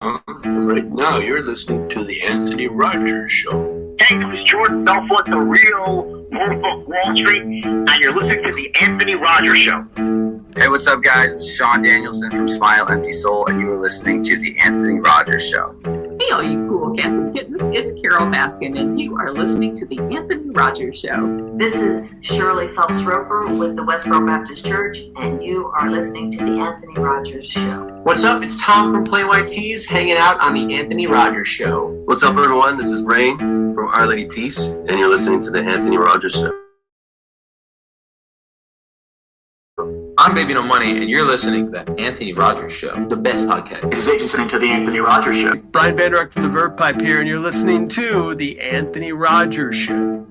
Right now, you're listening to The Anthony Rogers Show. Hey, this is Jordan Belfort, the real Wolf of Wall Street, and you're listening to The Anthony Rogers Show. Hey, what's up, guys? It's Sean Danielson from Smile Empty Soul, and you are listening to The Anthony Rogers Show. Hey, all you cool cats and kittens, it's Carol Baskin, and you are listening to The Anthony Rogers Show. This is Shirley Phelps Roper with the Westboro Baptist Church, and you are listening to The Anthony Rogers Show. What's up? It's Tom from Plain White Tees, hanging out on The Anthony Rogers Show. What's up, everyone? This is Rain from Our Lady Peace, and you're listening to The Anthony Rogers Show. I'm Baby No Money, and you're listening to The Anthony Rogers Show, the best podcast. This is Agent listening to The Anthony Rogers Show. Brian Vanderark from the Verb Pipe here, and you're listening to The Anthony Rogers Show.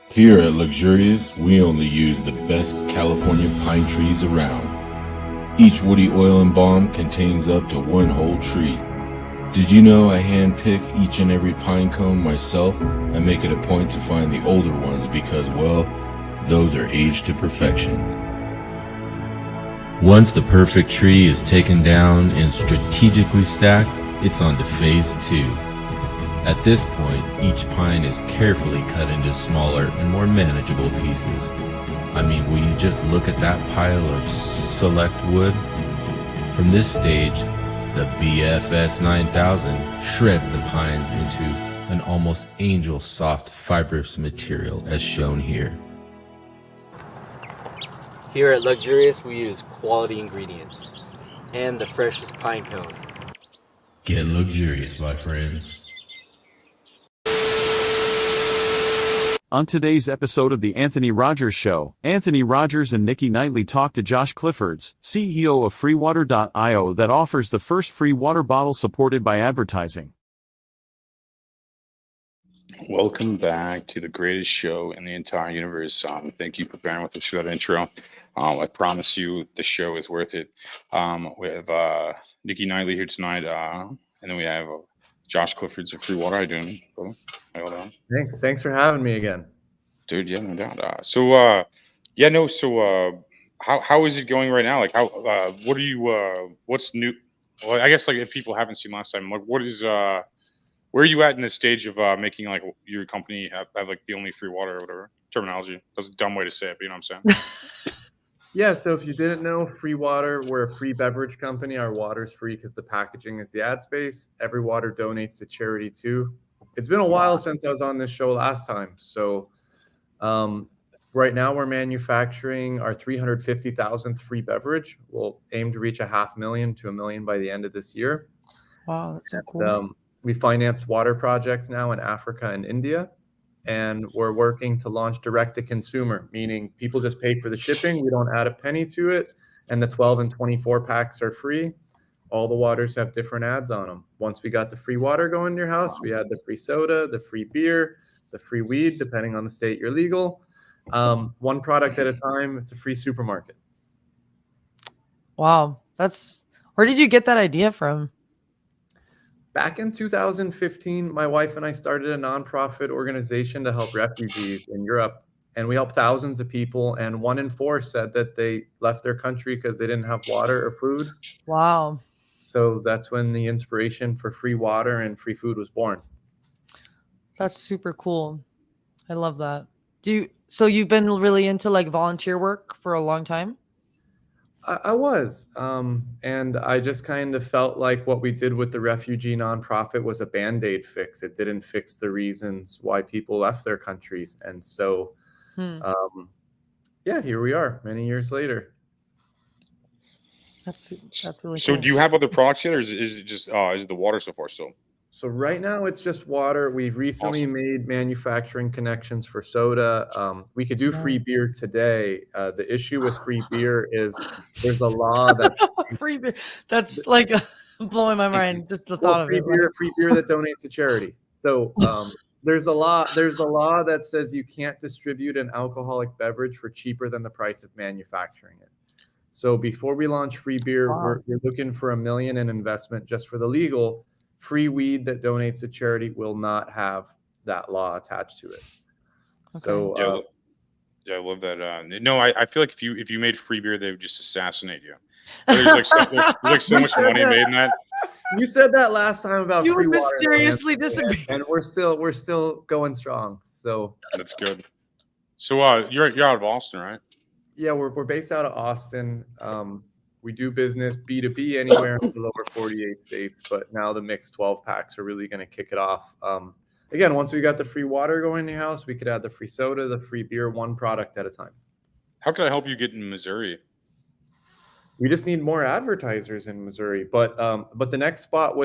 Here at Luxurious, we only use the best California pine trees around. Each woody oil and balm contains up to one whole tree. Did you know I hand-pick each and every pine cone myself? I make it a point to find the older ones because, well, those are aged to perfection. Once the perfect tree is taken down and strategically stacked, it's on to phase 2. At this point, each pine is carefully cut into smaller and more manageable pieces. I mean, will you just look at that pile of select wood? From this stage, the BFS 9000 shreds the pines into an almost angel soft fibrous material as shown here. Here at Luxurious, we use quality ingredients and the freshest pine cones. Get luxurious, my friends. On today's episode of The Anthony Rogers Show, Anthony Rogers and Nikki Knightly talk to Josh Cliffords, CEO of freewater.io that offers the first free water bottle supported by advertising. Welcome back to the greatest show in the entire universe. Thank you for bearing with us for that intro. I promise you the show is worth it. We have Nikki Knightly here tonight, and then we have Josh Cliffords of Free Water. How you doing, brother? Hold on. Thanks for having me again, dude. Yeah, no doubt. How is it going right now? Like, what are you? What's new? Well, I guess like if people haven't seen last time, like, what is where are you at in the stage of making like your company have like the only free water or whatever terminology? That's a dumb way to say it, but you know what I'm saying? Yeah, so if you didn't know, Free Water, we're a free beverage company. Our water's free because the packaging is the ad space. Every water donates to charity too. It's been a while since I was on this show last time. So right now we're manufacturing our 350,000th free beverage. We'll aim to reach 500,000 to 1 million by the end of this year. Wow, that's so cool. We financed water projects now in Africa and India. And we're working to launch direct to consumer, meaning people just pay for the shipping. We don't add a penny to it. And the 12 and 24 packs are free. All the waters have different ads on them. Once we got the free water going in your house, we had the free soda, the free beer, the free weed, depending on the state you're legal. One product at a time. It's a free supermarket. Wow. Where did you get that idea from? Back in 2015, my wife and I started a nonprofit organization to help refugees in Europe. And we helped thousands of people. And 1 in 4 said that they left their country because they didn't have water or food. Wow. So that's when the inspiration for free water and free food was born. That's super cool. I love that. So you've been really into like volunteer work for a long time? I was. And I just kind of felt like what we did with the refugee nonprofit was a Band-Aid fix. It didn't fix the reasons why people left their countries. And so, yeah, here we are many years later. That's really So cool. do you have other products yet, or is it just is it the water so far still? So right now it's just water. We've recently made manufacturing connections for soda. We could do free beer today. The issue with free beer is there's a law that free beer. That's like blowing my mind just the thought of it. Free beer that donates to charity. So there's a law that says you can't distribute an alcoholic beverage for cheaper than the price of manufacturing it. So before we launch free beer, we're looking for $1 million in investment just for the legal. Free weed that donates to charity will not have that law attached to it. Okay. So yeah, I love that. No, I feel like if you made free beer, they would just assassinate you. There's so much money made in that. You said that last time about you free would water, mysteriously disappear, and we're still going strong. So that's good. So you're out of Austin, right? Yeah, we're based out of Austin. We do business B2B anywhere in the lower 48 states, but now the mixed 12 packs are really going to kick it off. Again, once we got the free water going in the house, we could add the free soda, the free beer, one product at a time. How can I help you get in Missouri? We just need more advertisers in Missouri, but the next spot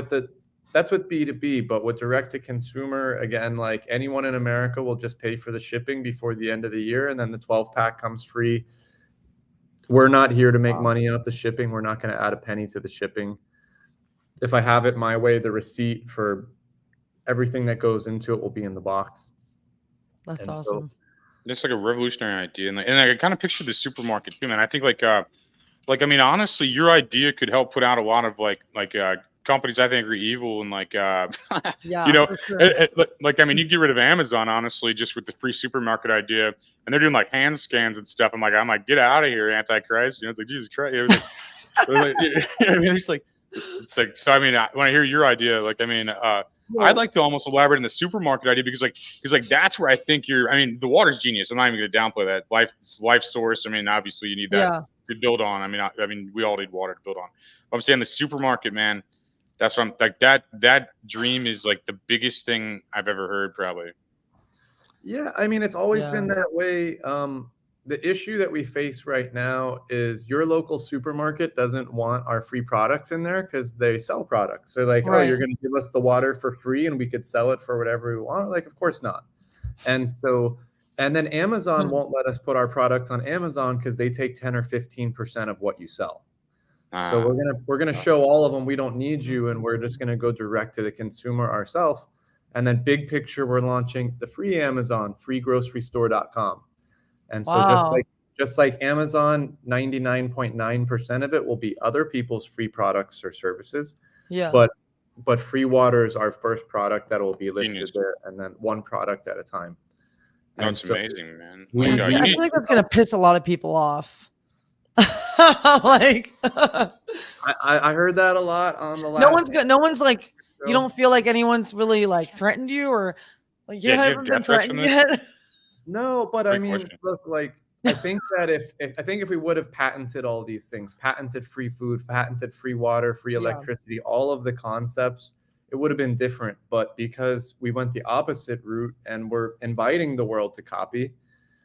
that's with B2B, but with direct to consumer, again, like anyone in America will just pay for the shipping before the end of the year, and then the 12 pack comes free. We're not here to make money off the shipping. We're not going to add a penny to the shipping. If I have it my way, the receipt for everything that goes into it will be in the box. That's awesome. It's like a revolutionary idea, and I kind of picture the supermarket too, man. I think I mean, honestly, your idea could help put out a lot of like companies I think are evil and yeah, you know, sure. I mean, you get rid of Amazon honestly just with the free supermarket idea, and they're doing like hand scans and stuff. I'm like, get out of here, Antichrist. You know, it's like Jesus Christ. It was I mean, it's like so. I mean, when I hear your idea, I'd like to almost elaborate on the supermarket idea because that's where I think I mean, the water's genius. I'm not even going to downplay that. Life source. I mean, obviously you need that to build on. I mean, we all need water to build on. But I'm saying the supermarket, man. That's what I'm like. That dream is like the biggest thing I've ever heard, probably. Yeah, I mean, it's always been that way. The issue that we face right now is your local supermarket doesn't want our free products in there because they sell products. So like, oh, you're going to give us the water for free and we could sell it for whatever we want. Like, of course not. And then Amazon won't let us put our products on Amazon because they take 10 or 15% of what you sell. So we're gonna show all of them we don't need you, and we're just gonna go direct to the consumer ourselves. And then big picture, we're launching the free Amazon, freegrocerystore.com. And so just like Amazon, 99.9% of it will be other people's free products or services. Yeah. But free water is our first product that will be listed there, and then one product at a time. That's amazing, man. I feel like that's gonna piss a lot of people off. I heard that a lot on the last. No one's like, you don't feel like anyone's really like threatened you or like you haven't been threatened yet. No, but I mean, look, like I think that if we would have patented all these things, patented free food, patented free water, free electricity, all of the concepts, it would have been different. But because we went the opposite route and we're inviting the world to copy.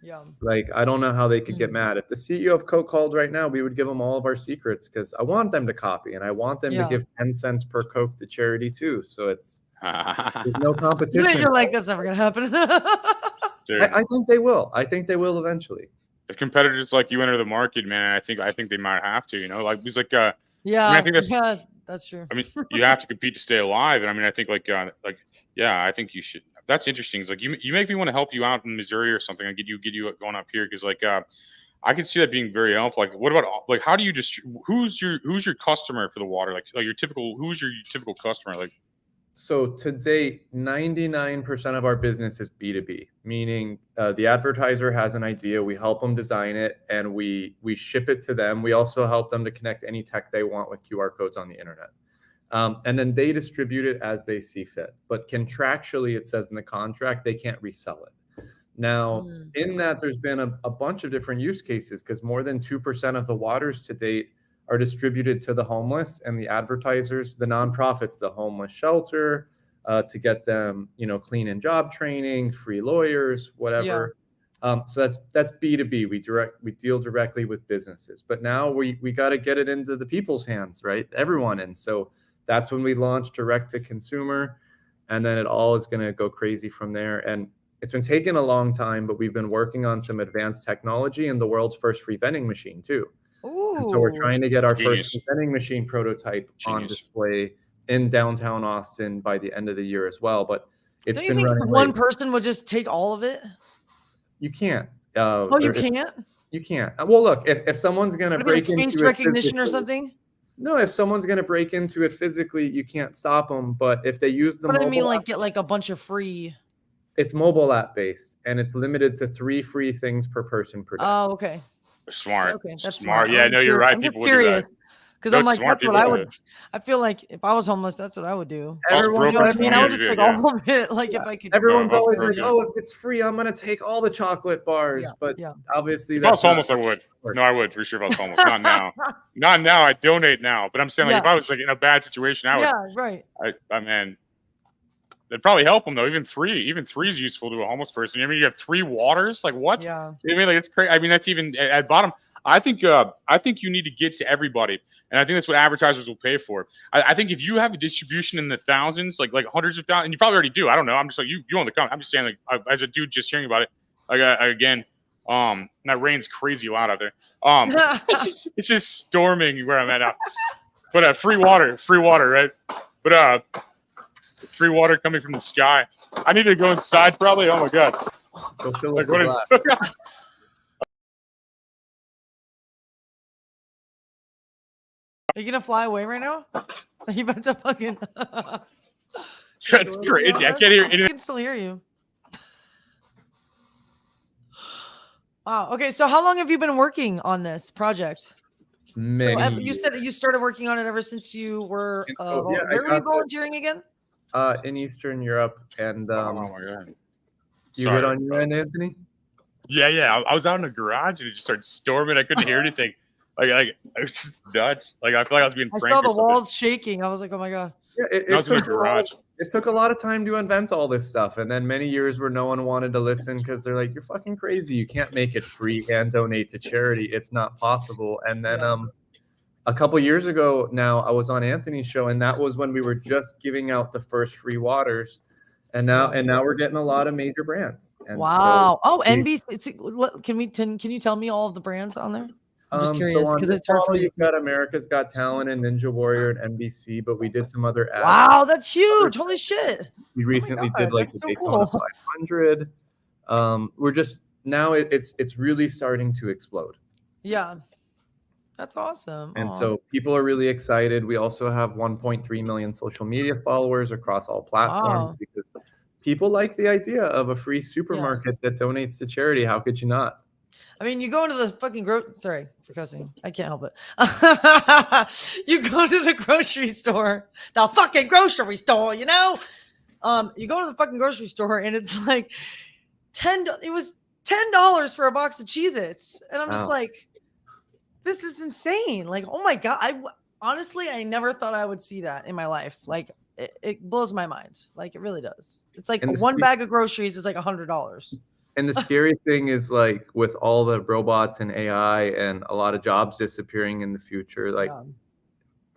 Yeah. Like, I don't know how they could get mad. If the CEO of Coke called right now, we would give them all of our secrets because I want them to copy and I want them to give 10 cents per Coke to charity too. So there's no competition. You're like, that's never going to happen. I think they will. I think they will eventually. If competitors like you enter the market, man, I think they might have to, you know, like, it's like, I that's true. I mean, you have to compete to stay alive. And I mean, I think I think you should. That's interesting. It's like you make me want to help you out in Missouri or something and get you going up here because I can see that being very helpful. Like, what about like how do you who's your customer for the water? Like who's your typical customer? Like, so to date, 99% of our business is B2B, meaning the advertiser has an idea, we help them design it, and we ship it to them. We also help them to connect any tech they want with QR codes on the internet. And then they distribute it as they see fit. But contractually, it says in the contract, they can't resell it. Now, in that, there's been a bunch of different use cases because more than 2% of the waters to date are distributed to the homeless and the advertisers, the nonprofits, the homeless shelter, to get them, clean and job training, free lawyers, whatever. So that's B2B. We deal directly with businesses, but now we got to get it into the people's hands, right? Everyone. And so that's when we launched direct to consumer, and then it all is going to go crazy from there. And it's been taking a long time, but we've been working on some advanced technology and the world's first free vending machine too. Ooh. And so we're trying to get our first free vending machine prototype on display in downtown Austin by the end of the year as well. But it's Don't you think one person would just take all of it? You can't. You can't? You can't. Well, look, if someone's going to break into face recognition or something? No, if someone's going to break into it physically, you can't stop them. But if they use the mobile app, get like a bunch of free. It's mobile app based, and it's limited to 3 free things per person per day. Oh, okay. Smart. Okay, that's smart. Yeah, no, you're right. People would do that. Because I'm like, that's what I would. I feel like if I was homeless, that's what I would do. Everyone, I would just take all of it. Like if I could. Everyone's always like, oh, if it's free, I'm gonna take all the chocolate bars. But obviously, if I was homeless, I would. No, I would for sure. If I was homeless, not now. Not now. I donate now. But I'm saying, like, if I was like in a bad situation, I would. Yeah, right. I mean, that'd probably help them though. Even three is useful to a homeless person. I mean, you have 3 waters. Like what? Yeah. I mean, like it's crazy. I mean, that's even at bottom. I think you need to get to everybody, and I think that's what advertisers will pay for. I think if you have a distribution in the thousands, like hundreds of thousands, and you probably already do. I don't know. I'm just like you own the company. I'm just saying, like as a dude just hearing about it, like again, that rain's crazy loud out there. It's just storming where I'm at now. But free water, right? But free water coming from the sky. I need to go inside probably. Oh my god. Go fill like, it what is, Are you gonna fly away right now? Are you about to fucking? That's crazy. I can't hear anything. I can still hear you. Wow. Okay. So how long have you been working on this project? You said you started working on it ever since you were. Where were you volunteering again? In Eastern Europe, and oh my god. You good on your end, Anthony? Yeah. I was out in the garage and it just started storming. I couldn't hear anything. Like it was just nuts. Like I feel like I was being pranked. I saw the walls shaking. I was like, oh my god. Yeah, it took a lot of time to invent all this stuff, and then many years where no one wanted to listen because they're like, "You're fucking crazy. You can't make it free and donate to charity. It's not possible." And then a couple years ago now, I was on Anthony's show, and that was when we were just giving out the first free waters, and now we're getting a lot of major brands. And wow! So NBC. Can you tell me all of the brands on there? I'm just curious because it's hard for you. You've got America's Got Talent and Ninja Warrior and NBC, but we did some other ads. Wow, that's huge! Holy shit! We recently did like the Daytona 500. We're just now it's really starting to explode. Yeah, that's awesome. And so people are really excited. We also have 1.3 million social media followers across all platforms because people like the idea of a free supermarket that donates to charity. How could you not? I mean, you go into the fucking sorry for cussing. I can't help it. You go to the grocery store, you know? You go to the fucking grocery store and it's like it was $10 for a box of Cheez-Its. And I'm just like, this is insane. Like, oh my God. Honestly, I never thought I would see that in my life. Like, it blows my mind. Like, it really does. It's like one bag of groceries is like $100. And the scary thing is, like, with all the robots and AI and a lot of jobs disappearing in the future, like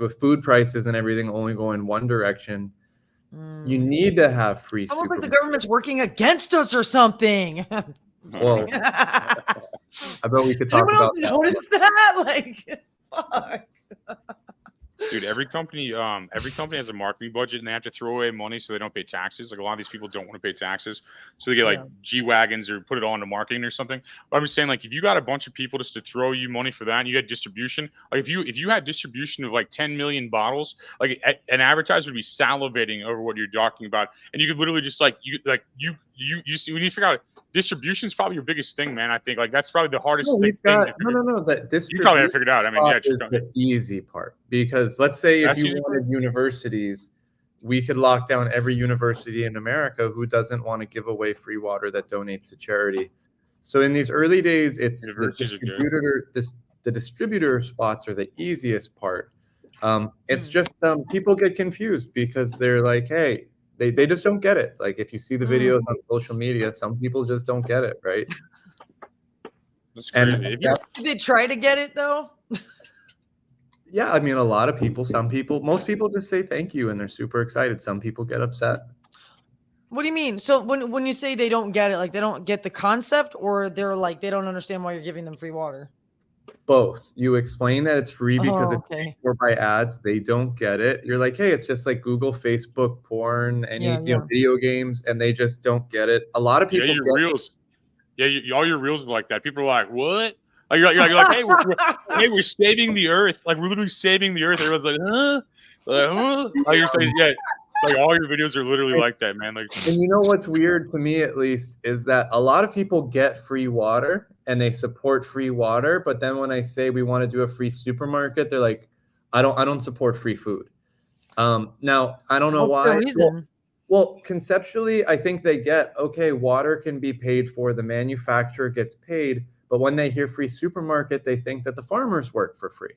with food prices and everything only going one direction, you need to have free. Almost like the government's working against us or something. Well, I bet we could talk about. Anyone else notice that? Like, fuck. Dude, every company has a marketing budget and they have to throw away money so they don't pay taxes. Like a lot of these people don't want to pay taxes, so they get like G-Wagons or put it all into marketing or something. But I'm just saying, like, if you got a bunch of people just to throw you money for that, and you had distribution, like if you had distribution of like 10 million bottles, like an advertiser would be salivating over what you're talking about, and you could literally just you need to figure out distribution is probably your biggest thing, man. I think like that's probably the hardest thing. No. That you probably have figured out. I mean, is the easy part because let's say if you wanted universities, we could lock down every university in America who doesn't want to give away free water that donates to charity. So in these early days, it's the distributor spots are the easiest part. It's just people get confused because they're like, hey, they just don't get it. Like if you see the videos on social media, some people just don't get it, right? Did they try to get it though? Yeah, I mean, a lot of people, most people just say thank you and they're super excited. Some people get upset. What do you mean? So when you say they don't get it, like they don't get the concept, or they're like they don't understand why you're giving them free water? Both. You explain that it's free because it's okay. paid for by ads. They don't get it. You're like, hey, it's just like Google, Facebook, porn, any video games, and they just don't get it. A lot of people your reels. Yeah, all your reels are like that. People are like, what? Like, you're like, hey, we're saving the earth. Like, we're literally saving the earth. Everyone's like, huh? Like, huh? Like, you're saying, yeah. Like, all your videos are literally like that, man. Like, and you know what's weird to me, at least, is that a lot of people get free water and they support free water. But then when I say we want to do a free supermarket, they're like, I don't support free food. Now, I don't know why. Well, conceptually, I think they get, okay, water can be paid for, the manufacturer gets paid, but when they hear free supermarket, they think that the farmers work for free.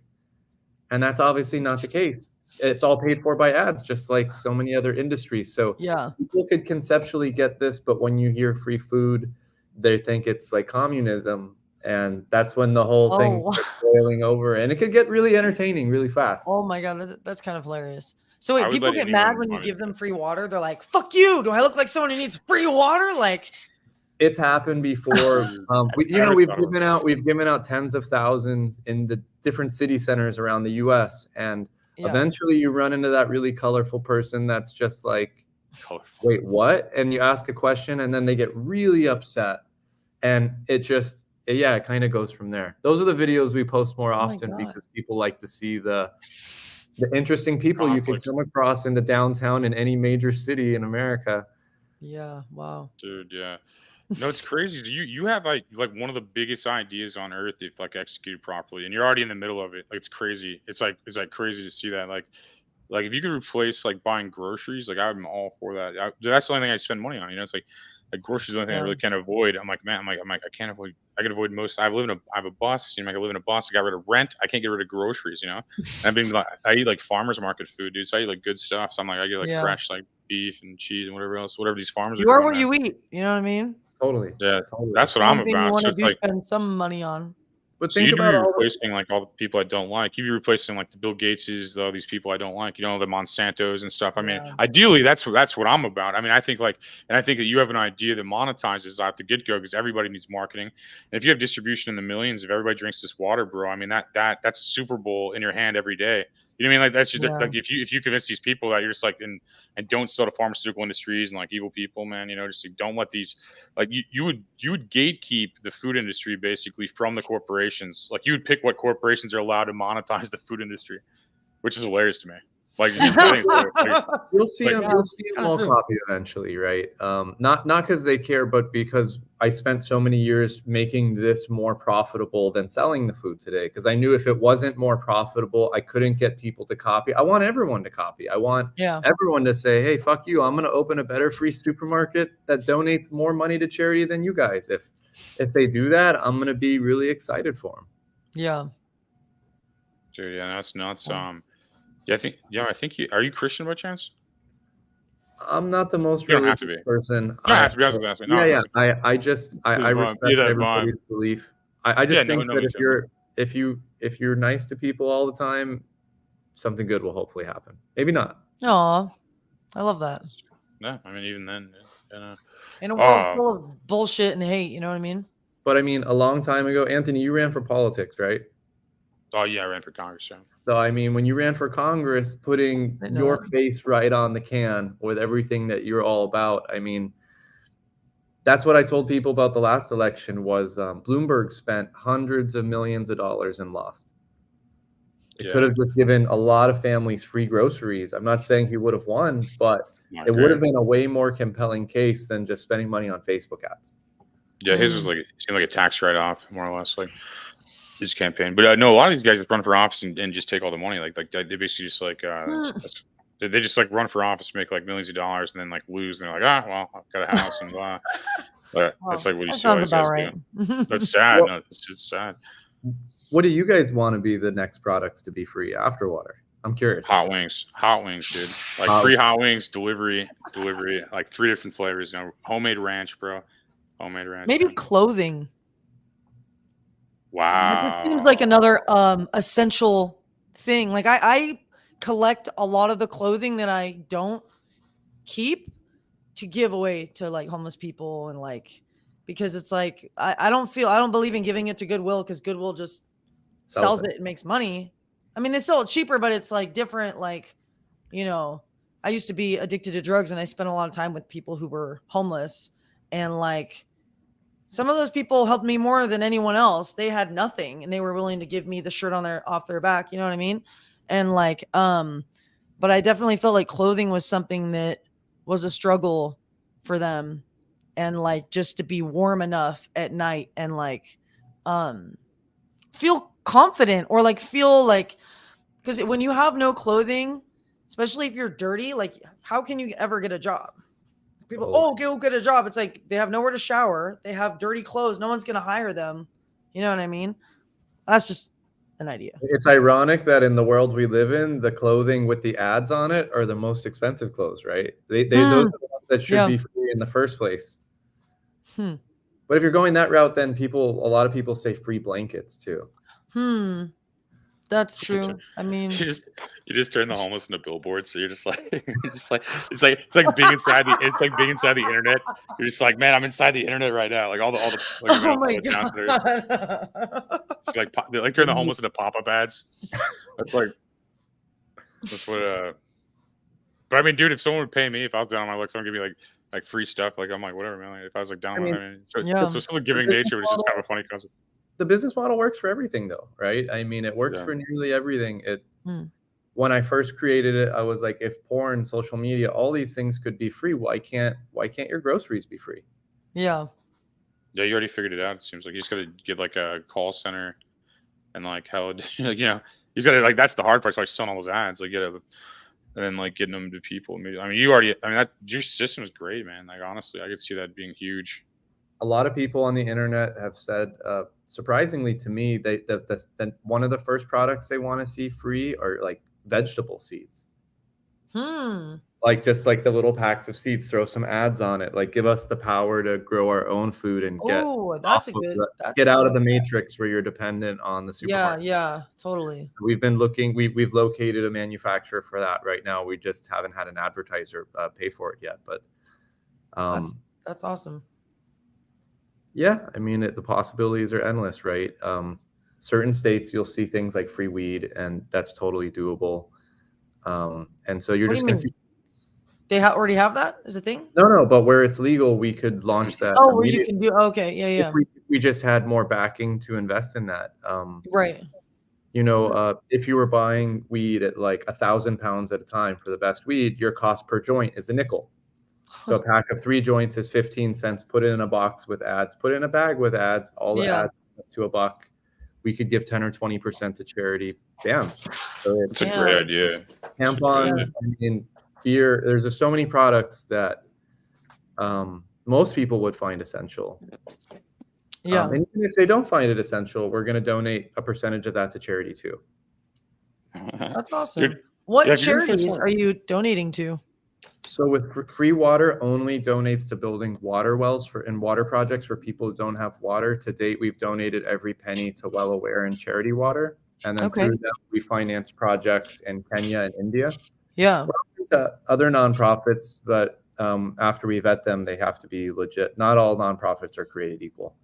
And that's obviously not the case. It's all paid for by ads, just like so many other industries. So people could conceptually get this, but when you hear free food, they think it's like communism. And that's when the whole thing starts boiling over. And it could get really entertaining really fast. Oh my God, that's kind of hilarious. So wait, people get mad when you give them free water. They're like, "Fuck you! Do I look like someone who needs free water?" Like, it's happened before. We've given out tens of thousands in the different city centers around the U.S. And eventually, you run into that really colorful person that's just like, "Wait, what?" And you ask a question, and then they get really upset, and it just it kind of goes from there. Those are the videos we post more often because people like to see the interesting people you can come across in the downtown in any major city in America. Yeah, wow. Dude, yeah. No, it's crazy. You have like one of the biggest ideas on earth if like executed properly, and you're already in the middle of it. Like it's crazy. It's like crazy to see that. Like if you could replace like buying groceries, like I'm all for that. That's the only thing I spend money on. It's like groceries is the only thing I really can't avoid. I'm like, man, I can't avoid. I can avoid most. I have a bus. I live in a bus. I got rid of rent. I can't get rid of groceries. And I eat like farmers market food, dude. So I eat like good stuff. So I'm like, I get like fresh like beef and cheese and whatever these farmers. You are what you eat. You know what I mean? Totally. Yeah, that's what I'm about. You want to spend some money on. But think about replacing like all the people I don't like. You'd be replacing like the Bill Gateses, all these people I don't like. The Monsantos and stuff. I mean, ideally, that's what I'm about. I mean, I think that you have an idea that monetizes at the get-go because everybody needs marketing. And if you have distribution in the millions, if everybody drinks this water, bro, I mean that's a Super Bowl in your hand every day. You know what I mean? Like that's just like if you convince these people that you're just like and don't sell to pharmaceutical industries and like evil people, man. Just like, don't let these like you would gatekeep the food industry basically from the corporations. Like you would pick what corporations are allowed to monetize the food industry, which is hilarious to me. Like you'll see them all copy eventually, right? Not because they care, but because I spent so many years making this more profitable than selling the food today. Because I knew if it wasn't more profitable, I couldn't get people to copy. I want everyone to copy. I want everyone to say, "Hey, fuck you! I'm going to open a better free supermarket that donates more money to charity than you guys." If they do that, I'm going to be really excited for them. Yeah. Dude, yeah, that's nuts. I think you are you Christian by chance? I'm not the most religious person. You don't have to be. I respect everybody's belief. I just think that if you're nice to people all the time, something good will hopefully happen. Maybe not. Aw, I love that. Yeah, I mean even then, in a world full of bullshit and hate, you know what I mean? But I mean, a long time ago, Anthony, you ran for politics, right? Oh yeah, I ran for Congress. Yeah. So I mean, when you ran for Congress, putting your face right on the can with everything that you're all about, I mean, that's what I told people about the last election was Bloomberg spent hundreds of millions of dollars and lost. It could have just given a lot of families free groceries. I'm not saying he would have won, but it would have been a way more compelling case than just spending money on Facebook ads. Yeah, his was like it seemed like a tax write-off, more or less, like his campaign. But no, a lot of these guys just run for office and just take all the money. Like they basically just like They just like run for office, make like millions of dollars, and then like lose, and they're like, well, I've got a house and blah. But that's like what you That see all sounds these guys about right. do. That's sad. No, it's just sad. What do you guys want to be the next products to be free after water? I'm curious. Hot wings, dude. Like free hot wings, delivery, like 3 different flavors. You know, homemade ranch, bro. Homemade ranch. Maybe man. clothing. Wow. It just seems like another essential thing. Like I collect a lot of the clothing that I don't keep to give away to like homeless people, and like because it's like I don't believe in giving it to Goodwill, because Goodwill just sells it and makes money. I mean, they sell it cheaper, but it's like different. Like, you know, I used to be addicted to drugs, and I spent a lot of time with people who were homeless, and like some of those people helped me more than anyone else. They had nothing, and they were willing to give me the shirt off their back. You know what I mean? And like, but I definitely felt like clothing was something that was a struggle for them, and like just to be warm enough at night and like, feel confident, or like feel like, because when you have no clothing, especially if you're dirty, like how can you ever get a job? People, go get a job. It's like they have nowhere to shower. They have dirty clothes. No one's going to hire them. You know what I mean? That's just an idea. It's ironic that in the world we live in, the clothing with the ads on it are the most expensive clothes, right? Those are the ones that should be free in the first place. But if you're going that route, then a lot of people say free blankets too. That's true. I mean, you just turn the homeless into billboards. So you're just like, it's like being inside the internet. You're just like, man, I'm inside the internet right now. Like all the like, oh my god. It's like they like turn the homeless into pop-up ads. That's what. But I mean, dude, if someone would pay me, if I was down on my luck, someone give me like free stuff. Like I'm like, whatever, man. Like, if I was like down on my, so still a giving nature, which is kind of a funny concept. The business model works for everything though, right? I mean, it works for nearly everything. When I first created it, I was like, if porn, social media, all these things could be free, why can't your groceries be free? Yeah, you already figured it out. It seems like you just got to get like a call center, and like how like, you know, you got to like, that's the hard part. So like selling all those ads, like and then like getting them to people. I mean, that your system is great, man. Like honestly, I could see that being huge. A lot of people on the internet have said, surprisingly to me, that one of the first products they want to see free are like vegetable seeds. Like just like the little packs of seeds, throw some ads on it. Like give us the power to grow our own food and get out of the matrix where you're dependent on the supermarket. Yeah, totally. We've been looking. We've located a manufacturer for that right now. We just haven't had an advertiser pay for it yet. But that's awesome. Yeah, I mean, the possibilities are endless, right? Certain states, you'll see things like free weed, and that's totally doable. And so you're just going to see. They already have that as a thing? No, but where it's legal, we could launch that. Oh, where you can do. Okay, yeah. If we just had more backing to invest in that. Right. You know, if you were buying weed at like 1,000 pounds at a time for the best weed, your cost per joint is a nickel. So a pack of 3 joints is 15 cents. Put it in a box with ads. Put it in a bag with ads. All the ads up to $1. We could give 10 or 20% to charity. Damn. So it's a great idea. Tampons, beer. There's just so many products that most people would find essential. Yeah. And even if they don't find it essential, we're going to donate a percentage of that to charity too. That's awesome. What charities are you donating to? So with Free Water only donates to building water wells and water projects for people who don't have water. To date, we've donated every penny to Well Aware and Charity Water. And then through them, we finance projects in Kenya and India. Yeah. To other nonprofits, but after we vet them, they have to be legit. Not all nonprofits are created equal.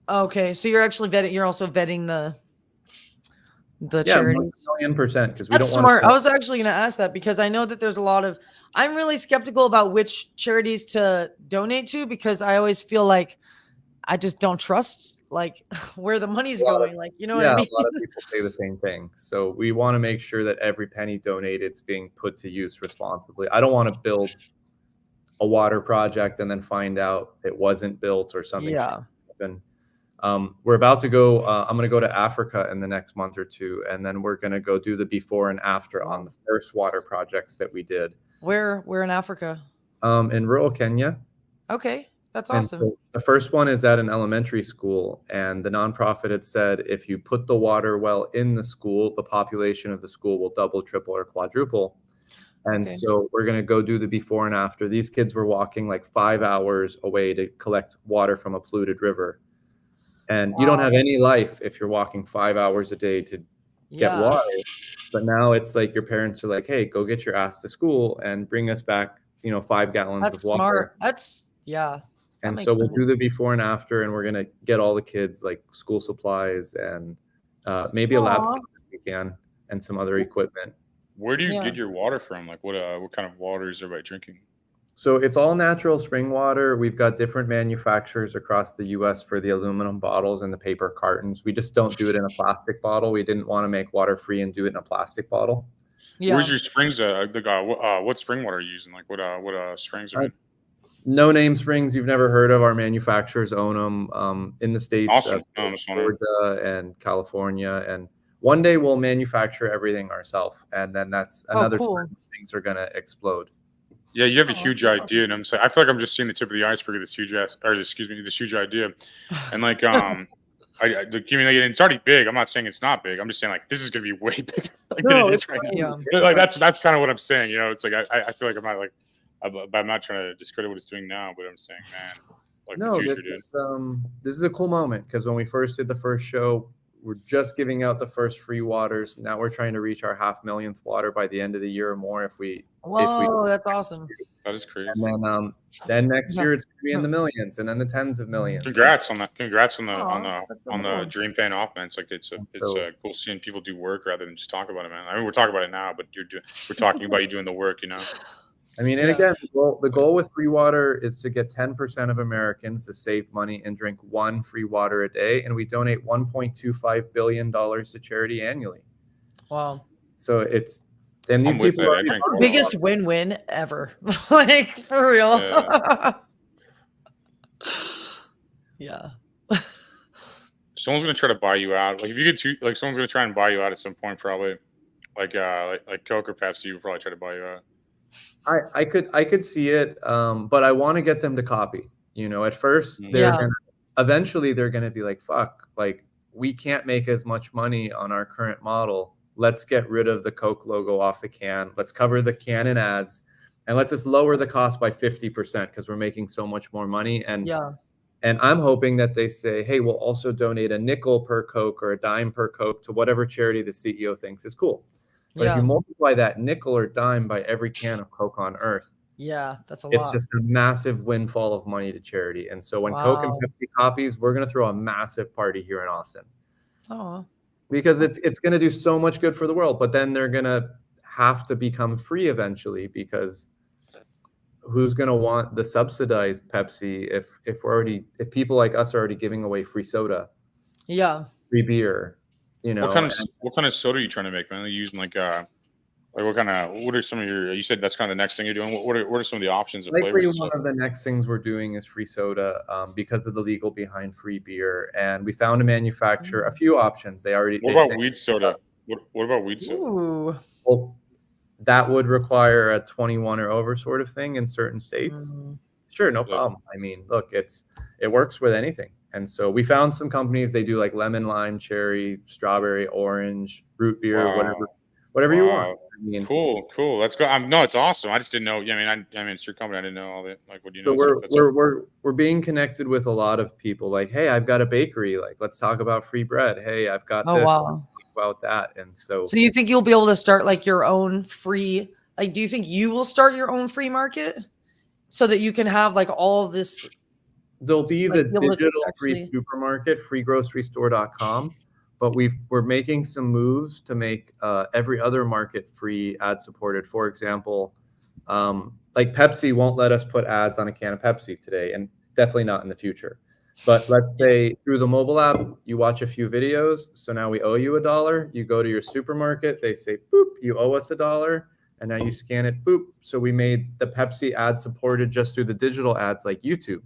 Okay. So you're actually vetting, you're also vetting the charities. 1,000,000%, because we That's don't smart. I was actually going to ask that because I know that there's a lot of. I'm really skeptical about which charities to donate to because I always feel like I just don't trust like where the money's going. Like, you know what I mean? A lot of people say the same thing. So we want to make sure that every penny donated is being put to use responsibly. I don't want to build a water project and then find out it wasn't built or something. Yeah. We're about to go. I'm going to go to Africa in the next month or two, and then we're going to go do the before and after on the first water projects that we did. Where in Africa? In rural Kenya. Okay, that's And awesome. so the first one is at an elementary school, and the nonprofit had said if you put the water well in the school, the population of the school will double, triple, or quadruple. And Okay. so we're going to go do the before and after. These kids were walking like 5 hours away to collect water from a polluted river. And you don't have any life if you're walking 5 hours a day to get water. But now it's like your parents are like, hey, go get your ass to school and bring us back, 5 gallons That's of water. smart. That's that And makes so we'll sense. do the before and after, and we're going to get all the kids like school supplies and maybe a laptop if we can, and some other equipment. Where do you get your water from? Like what kind of water is everybody drinking? So it's all natural spring water. We've got different manufacturers across the US for the aluminum bottles and the paper cartons. We just don't do it in a plastic bottle. We didn't want to make water free and do it in a plastic bottle. Where's your springs? What spring water are you using? Like what springs are in? No name springs you've never heard of. Our manufacturers own them in the States, Awesome. Florida and California. And one day we'll manufacture everything ourselves. And then that's another time things are going to explode. Yeah, you have a huge idea, and I feel like I'm just seeing the tip of the iceberg of this huge idea, and like it's already big. I'm not saying it's not big. I'm just saying like this is gonna be way bigger. Like, No, than it it's is right fine. now. Like that's kind of what I'm saying. It's like I feel like I'm not like I'm not trying to discredit what it's doing now, but I'm saying, man, like No, the future, this is a cool moment because when we first did the first show, we're just giving out the first free waters. Now we're trying to reach our 500,000th water by the end of the year or more. Whoa, that's awesome. That is crazy. And then next year it's gonna be in the millions, and then the tens of millions. Congrats on that! Congrats on the dream paying off, man. It's like it's cool seeing people do work rather than just talk about it, man. I mean, we're talking about it now, but we're talking about you doing the work, I mean, and again, the goal with free water is to get 10% of Americans to save money and drink 1 free water a day, and we donate $1.25 billion to charity annually. Wow. So and these people are the biggest win-win ever. Like for real. Yeah. Someone's gonna try to buy you out. Like if you get like someone's gonna try and buy you out at some point, probably. Like Coke or Pepsi would probably try to buy you out. I could see it, but I want to get them to copy. At first eventually they're gonna be like, fuck, like we can't make as much money on our current model. Let's get rid of the Coke logo off the can. Let's cover the can in ads, and let's just lower the cost by 50% because we're making so much more money. And I'm hoping that they say, hey, we'll also donate a nickel per Coke or a dime per Coke to whatever charity the CEO thinks is cool. But if you multiply that nickel or dime by every can of Coke on earth, that's a lot. It's just a massive windfall of money to charity. And so when Coke and Pepsi copies, we're going to throw a massive party here in Austin. Oh. Because it's going to do so much good for the world, but then they're going to have to become free eventually because who's going to want the subsidized Pepsi if people like us are already giving away free soda, free beer, What kind of soda are you trying to make, man? Are you using what are some of you said that's kind of the next thing you're doing. What are some of the options of likely flavors? one of the next things we're doing is free soda because of the legal behind free beer, and we found a manufacturer a few options. What about weed soda? What about weed soda? Ooh. Well, that would require a 21 or over sort of thing in certain states. Sure, no problem. I mean, look, it works with anything. And so we found some companies, they do like lemon, lime, cherry, strawberry, orange, root beer, whatever you want. I mean, cool. Let's go. No, it's awesome. I just didn't know. I mean, it's your company. I didn't know all that. Like, what do you know? So we're being connected with a lot of people. Like, hey, I've got a bakery. Like, let's talk about free bread. Hey, I've got this. Wow. About that. And so you think you'll be able to start like your own free? Like, do you think you will start your own free market so that you can have like all of this? There'll be the digital free supermarket, freegrocerystore.com. But we're making some moves to make every other market free ad supported. For example, like Pepsi won't let us put ads on a can of Pepsi today, and definitely not in the future. But let's say through the mobile app, you watch a few videos. So now we owe you $1. You go to your supermarket, they say, boop, you owe us $1. And now you scan it, boop. So we made the Pepsi ad supported just through the digital ads like YouTube.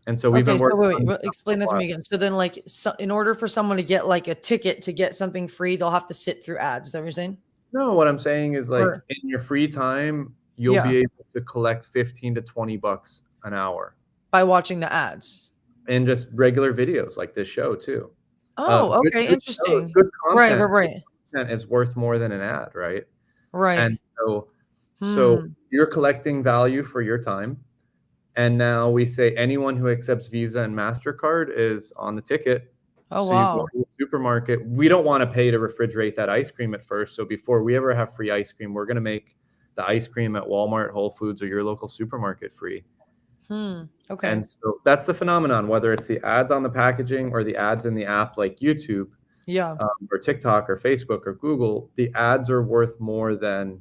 And so we've been working on this stuff explain for that a to me while. again. So then, like, in order for someone to get like a ticket to get something free, they'll have to sit through ads. Is that what you're saying? No, what I'm saying is like Or- in your free time, you'll be able to collect 15 to 20 bucks an hour by watching the ads and just regular videos like this show too. Oh, Good- okay, good interesting. shows, good content, Right. good content is worth more than an ad, right? Right. And so you're collecting value for your time. And now we say anyone who accepts Visa and MasterCard is on the ticket. Oh, so wow. you go to the supermarket. We don't want to pay to refrigerate that ice cream at first. So before we ever have free ice cream, we're going to make the ice cream at Walmart, Whole Foods, or your local supermarket free. Okay. And so that's the phenomenon, whether it's the ads on the packaging or the ads in the app like YouTube, or TikTok or Facebook or Google, the ads are worth more than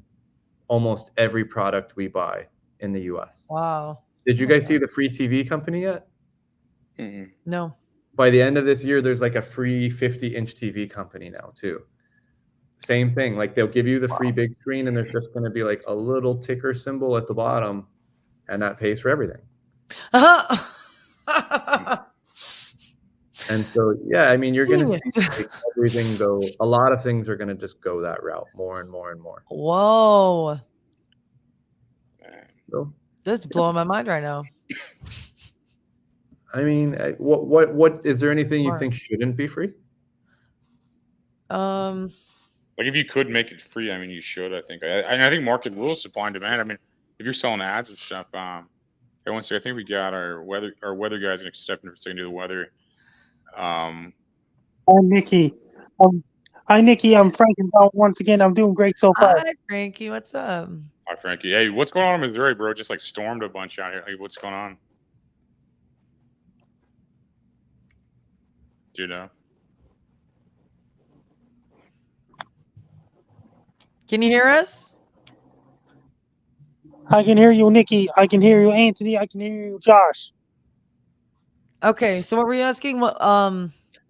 almost every product we buy in the US. Wow. Did you guys see the free TV company yet? No. By the end of this year, there's like a free 50-inch TV company now too. Same thing. Like they'll give you the free big screen and there's just going to be like a little ticker symbol at the bottom and that pays for everything. And so, yeah, I mean, you're going to see like everything go. A lot of things are going to just go that route more and more and more. Whoa. So, this is blowing my mind right now. I mean, what is there anything you think shouldn't be free? Like if you could make it free, I mean, you should. I think. I think market rules, supply and demand. I mean, if you're selling ads and stuff, everyone say I think we got our weather guys gonna step in for a second to do the weather. Hi, Nikki. Hi, Nikki. I'm Frank. Once again, I'm doing great so far. Hi, Frankie. What's up? Hi, Frankie. Hey, what's going on in Missouri, bro? Just like stormed a bunch out here. Like, what's going on? Do you know? Can you hear us? I can hear you, Nikki. I can hear you, Anthony. I can hear you, Josh. Okay, so what were you asking? What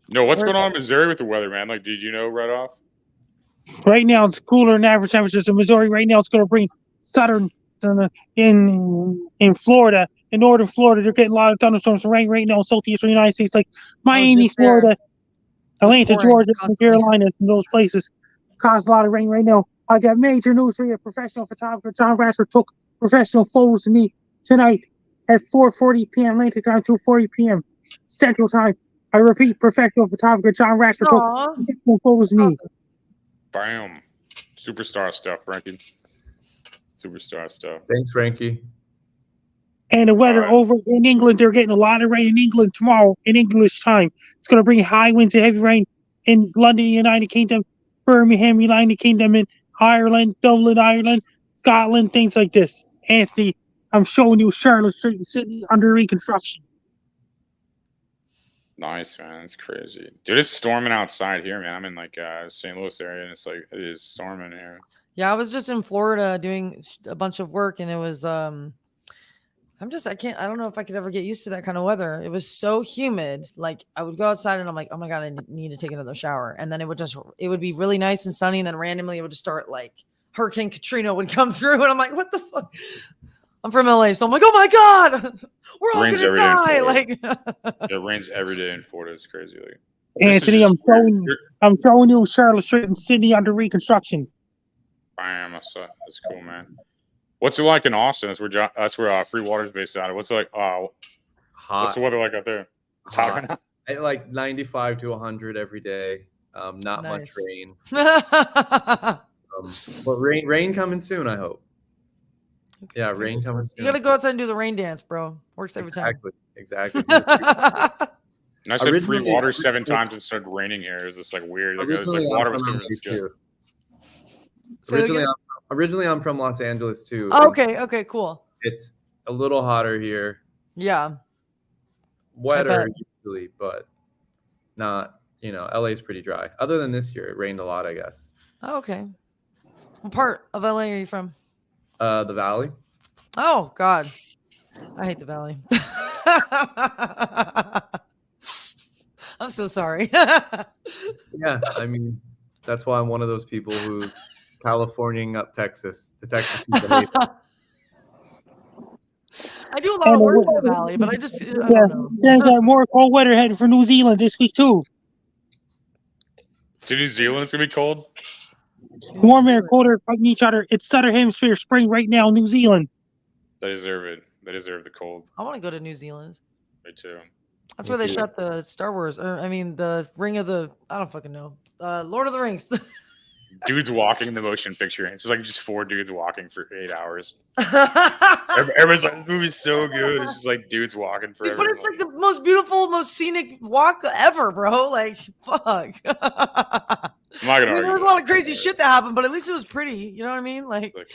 No, what's going on in Missouri with the weather, man? Like, did you know right off? Right now, it's cooler than average temperatures in Missouri. Right now, it's going to bring southern in Florida, in northern Florida. They're getting a lot of thunderstorms and rain right now in southeastern United States, like Miami, Florida, Atlanta, Georgia, and Carolinas, and those places. Caused a lot of rain right now. I got major news for you. Professional photographer John Rashford took professional photos of me tonight at 4:40 p.m. Atlantic time, 2:40 p.m. Central time. I repeat, professional photographer John Rashford took professional photos of me. Bam. Superstar stuff, Frankie. Superstar stuff. Thanks, Frankie. And the weather over in England, they're getting a lot of rain in England tomorrow in English time. It's going to bring high winds and heavy rain in London, United Kingdom, Birmingham, United Kingdom, in Ireland, Dublin, Ireland, Scotland, things like this. Anthony, I'm showing you Charlotte Street in Sydney under reconstruction. Nice, man. That's crazy. Dude, it's storming outside here, man. I'm in like St. Louis area, and it's like, it is storming here. Yeah, I was just in Florida doing a bunch of work, and it was I don't know if I could ever get used to that kind of weather. It was so humid. Like I would go outside and I'm like, oh my God, I need to take another shower. And then it would be really nice and sunny. And then randomly it would just start like Hurricane Katrina would come through. And I'm like, what the fuck? I'm from LA. So I'm like, oh my God, we're all going to die. Like it rains every day in Florida. It's crazy. Like, Anthony, I'm showing you Charlotte Street in Sydney under reconstruction. Bam, that's cool, man. What's it like in Austin? That's where Free Water's based out of. What's it like? Hot. What's the weather like out there? It's hot right now. At like 95 to 100 every day. Not much rain. But rain coming soon, I hope. Okay, yeah, rain coming soon. You gotta go outside and do the rain dance, bro. Works every time. Exactly. And I said free water 7 times and started raining here. It was just like weird. Like, it was like water was coming from Originally, I'm from Los Angeles too. Oh, okay, cool. It's a little hotter here. Yeah. Wetter usually, but not, LA is pretty dry. Other than this year, it rained a lot, I guess. Oh, okay. What part of LA are you from? The Valley. Oh, God. I hate the Valley. I'm so sorry. Yeah, I mean, that's why I'm one of those people who Californiaing up Texas. The Texas people hate it. I do a lot of work in the valley, but I don't know. Then got more cold weather headed for New Zealand this week too. To New Zealand, it's gonna be cold. Warmer and colder fighting each other. It's Southern Hemisphere spring right now, New Zealand. They deserve it. They deserve the cold. I want to go to New Zealand. Me too. That's where they shot the Star Wars, the Ring of the, I don't fucking know, Lord of the Rings. Dudes walking in the motion picture. It's just 4 dudes walking for 8 hours. Everybody's like, this movie's so good. It's just like dudes walking forever. But it's like the most beautiful, most scenic walk ever, bro. Like, fuck. I'm not gonna argue. There was a lot of crazy shit that happened, but at least it was pretty. You know what I mean? Like I'm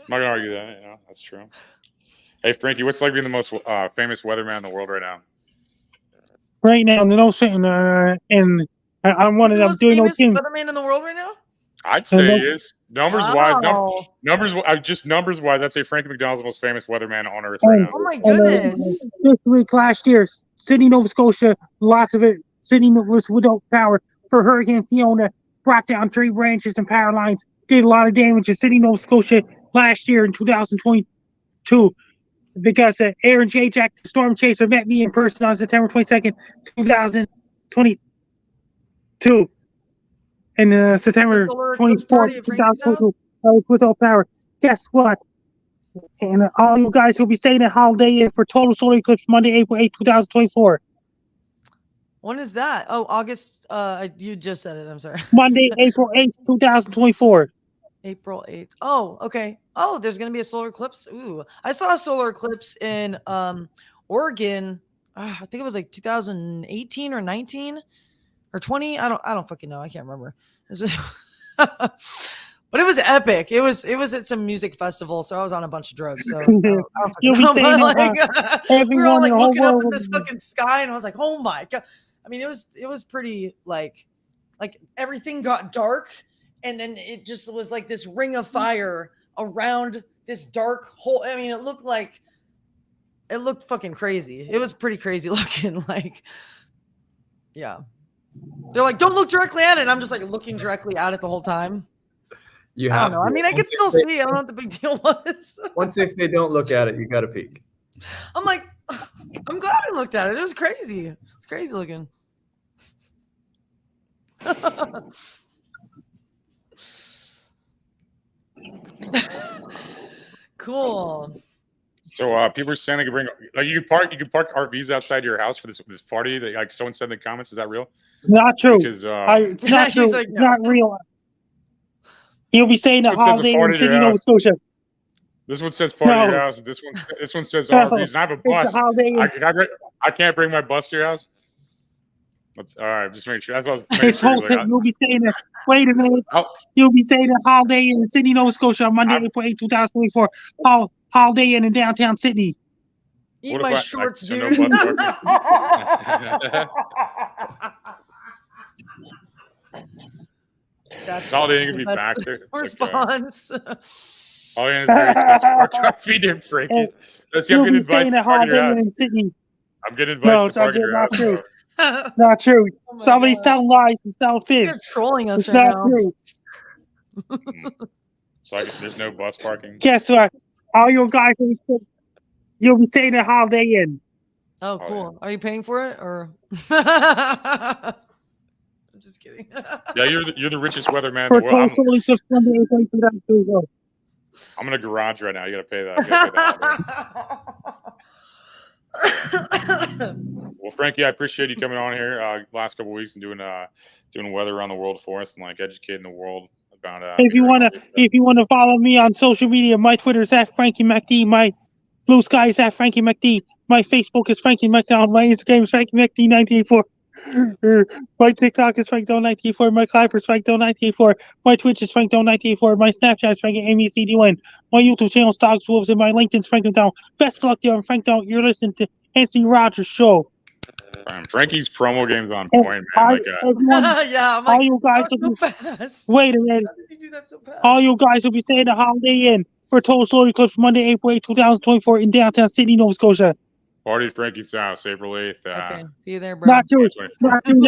not gonna argue that. You know, that's true. Hey, Frankie, what's it like being the most famous weatherman in the world right now? Right now, and I'm one of them doing no thing. Weatherman in the world right now? I'd say he is. Numbers wise, I'd say Frankie McDonald's the most famous weatherman on earth right now. Oh my goodness! This week last year, Sydney, Nova Scotia, lots of it. Sydney was without power for Hurricane Fiona, brought down tree branches and power lines, did a lot of damage in Sydney, Nova Scotia last year in 2022. Because Aaron J. Jack, the storm chaser, met me in person on September 22nd, 2022. And September 24th, 2022, I was without power. Guess what? And all you guys will be staying at Holiday Inn for total solar eclipse Monday, April 8th, 2024. When is that? Oh, August. You just said it. I'm sorry. Monday, April 8th, 2024. April 8th. Oh, okay. Oh, there's going to be a solar eclipse. Ooh, I saw a solar eclipse in Oregon. I think it was like 2018 or 19 or 20. I don't fucking know. I can't remember. But it was epic. It was at some music festival, so I was on a bunch of drugs. So we were all like looking up at this fucking sky, and I was like, oh my god. I mean, it was pretty like everything got dark. And then it just was like this ring of fire around this dark hole. I mean, it looked fucking crazy. It was pretty crazy looking. Like, yeah. They're like, don't look directly at it. And I'm just like looking directly at it the whole time. You I have don't know. to. I mean, I could still see. I don't know what the big deal was. Once they say don't look at it, you got to peek. I'm like, I'm glad I looked at it. It was crazy. It's crazy looking. Cool. So people are saying they can bring you can park RVs outside your house for this party. That like someone said in the comments. Is that real? It's not true. Because, it's not true. Like, it's not real. You'll be staying at Holiday in Sydney, Nova Scotia. This one says party at your house. This one says RVs. And I have a bus. I can't bring my bus to your house. All right, just make sure. That's what I was making sure. You'll be staying at. Wait a minute. You'll be staying at Holiday Inn in Sydney, Nova Scotia on Monday, April 8, 2024. Holiday Inn in downtown Sydney. Eat my shorts, dude. That's Holiday Inn gonna be back there. Response. Holiday Inn is very expensive. Our coffee didn't break it. Let's see. I'm getting invited to park at your house. I'm getting invited to park at your house. Not true. Somebody's telling lies and selling fish. You're trolling us right now. True. So there's no bus parking. Guess what? All your guys you'll be staying at Holiday Inn. Oh, cool. Are you paying for it or? I'm just kidding. Yeah, you're the richest weatherman in the world. I'm in a garage right now. You gotta pay that. Well, Frankie, I appreciate you coming on here last couple of weeks and doing weather around the world for us and like educating the world about. If you wanna follow me on social media, my Twitter is @FrankieMacD, my Blue Sky is @FrankieMacD, my Facebook is Frankie McDonald, my Instagram is FrankieMacD984. My TikTok is FrankDo984, my Clapper is FrankDo984, my Twitch is FrankDo984, my Snapchat is FrankieMacDon, my YouTube channel is Dogs Wolves, and my LinkedIn is Frank McDonald. Best of luck to you, I'm Frank Don. You're listening to Anthony Rogers Show. Frankie's promo game's on point, man. Yeah, I'm all you guys will be fast. Wait a minute. How did you do that so fast? All you guys will be staying at Holiday Inn for a total solar eclipse Monday, April 8, 2024 in downtown Sydney, Nova Scotia. Party at Frankie's house, April 8th. Okay, see you there, bro. Not true. Not true.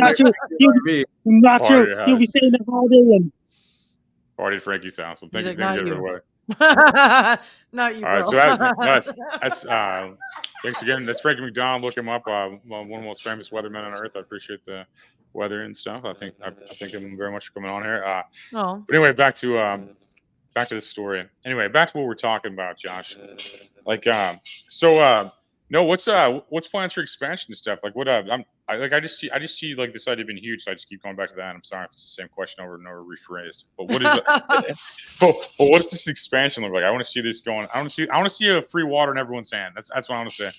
Not true. You'll be staying at Holiday Inn. Party at Frankie's house. Well, thank you for the way. Not you, All right, bro. so that's thanks again. That's Frankie McDonald. Look him up. One of the most famous weathermen on earth. I appreciate the weather and stuff. I think him very much for coming on here. No. But anyway, back to the story. Anyway, back to what we're talking about, Josh. Like, no, what's plans for expansion and stuff? Like, I just see like this idea being huge. So I just keep going back to that. I'm sorry if it's the same question over and over rephrased. But what is it? but what does this expansion look like? I want to see this going. I want to see a free water in everyone's hand. That's what I want to say.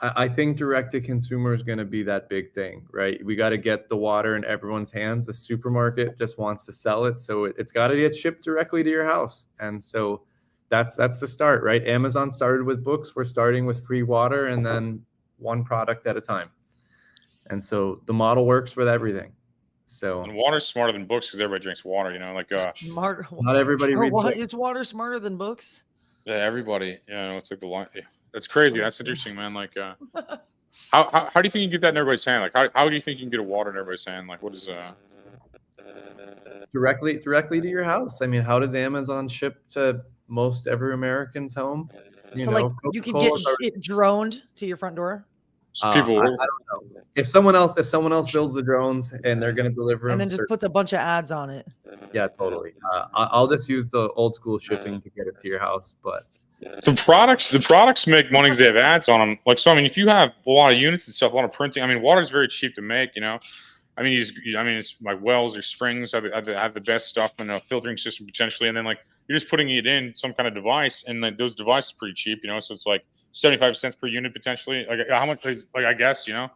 I think direct to consumer is going to be that big thing, right? We got to get the water in everyone's hands. The supermarket just wants to sell it, so it's got to get shipped directly to your house. And so that's the start, right? Amazon started with books. We're starting with free water, and then one product at a time. And so the model works with everything. So and water's smarter than books because everybody drinks water. You know, like not everybody reads books. Is water smarter than books? Yeah, everybody. It's like the line. That's crazy. That's interesting, man. Like, how do you think you can get that in everybody's hand? Like, how do you think you can get a water in everybody's hand? Like, what is directly to your house? I mean, how does Amazon ship to most every American's home? Like you can get it droned to your front door. People, I don't know. If someone else builds the drones and they're going to deliver them, and then just puts a bunch of ads on it. Yeah, totally. I'll just use the old school shipping to get it to your house, but. The products make money because they have ads on them. Like, so, I mean, if you have a lot of units and stuff, a lot of printing, I mean, water is very cheap to make, you know. I mean, it's like wells or springs have the best stuff and a filtering system potentially. And then, like, you're just putting it in some kind of device, and like, those devices are pretty cheap, you know. So it's like 75 cents per unit potentially. Like, how much, like, I guess, you know.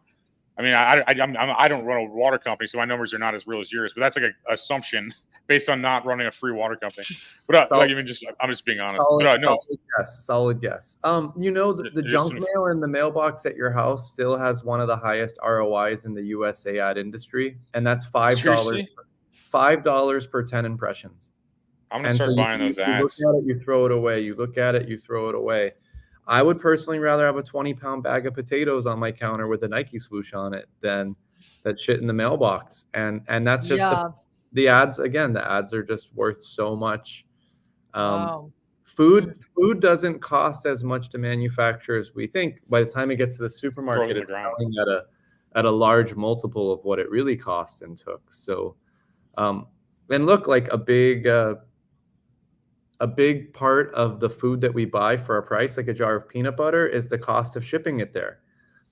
I mean, I don't run a water company, so my numbers are not as real as yours, but that's like an assumption based on not running a free water company. But I'm just being honest. Solid guess. The junk mail in the mailbox at your house still has one of the highest ROIs in the USA ad industry, and that's $5 per 10 impressions. I'm gonna start buying those ads. You look at it, you throw it away. You look at it, you throw it away. I would personally rather have a 20-pound bag of potatoes on my counter with a Nike swoosh on it than that shit in the mailbox. And that's just the ads. Again, the ads are just worth so much. Food doesn't cost as much to manufacture as we think. By the time it gets to the supermarket, it's selling at a large multiple of what it really costs and took. So, and look, like a big part of the food that we buy for a price, like a jar of peanut butter, is the cost of shipping it there.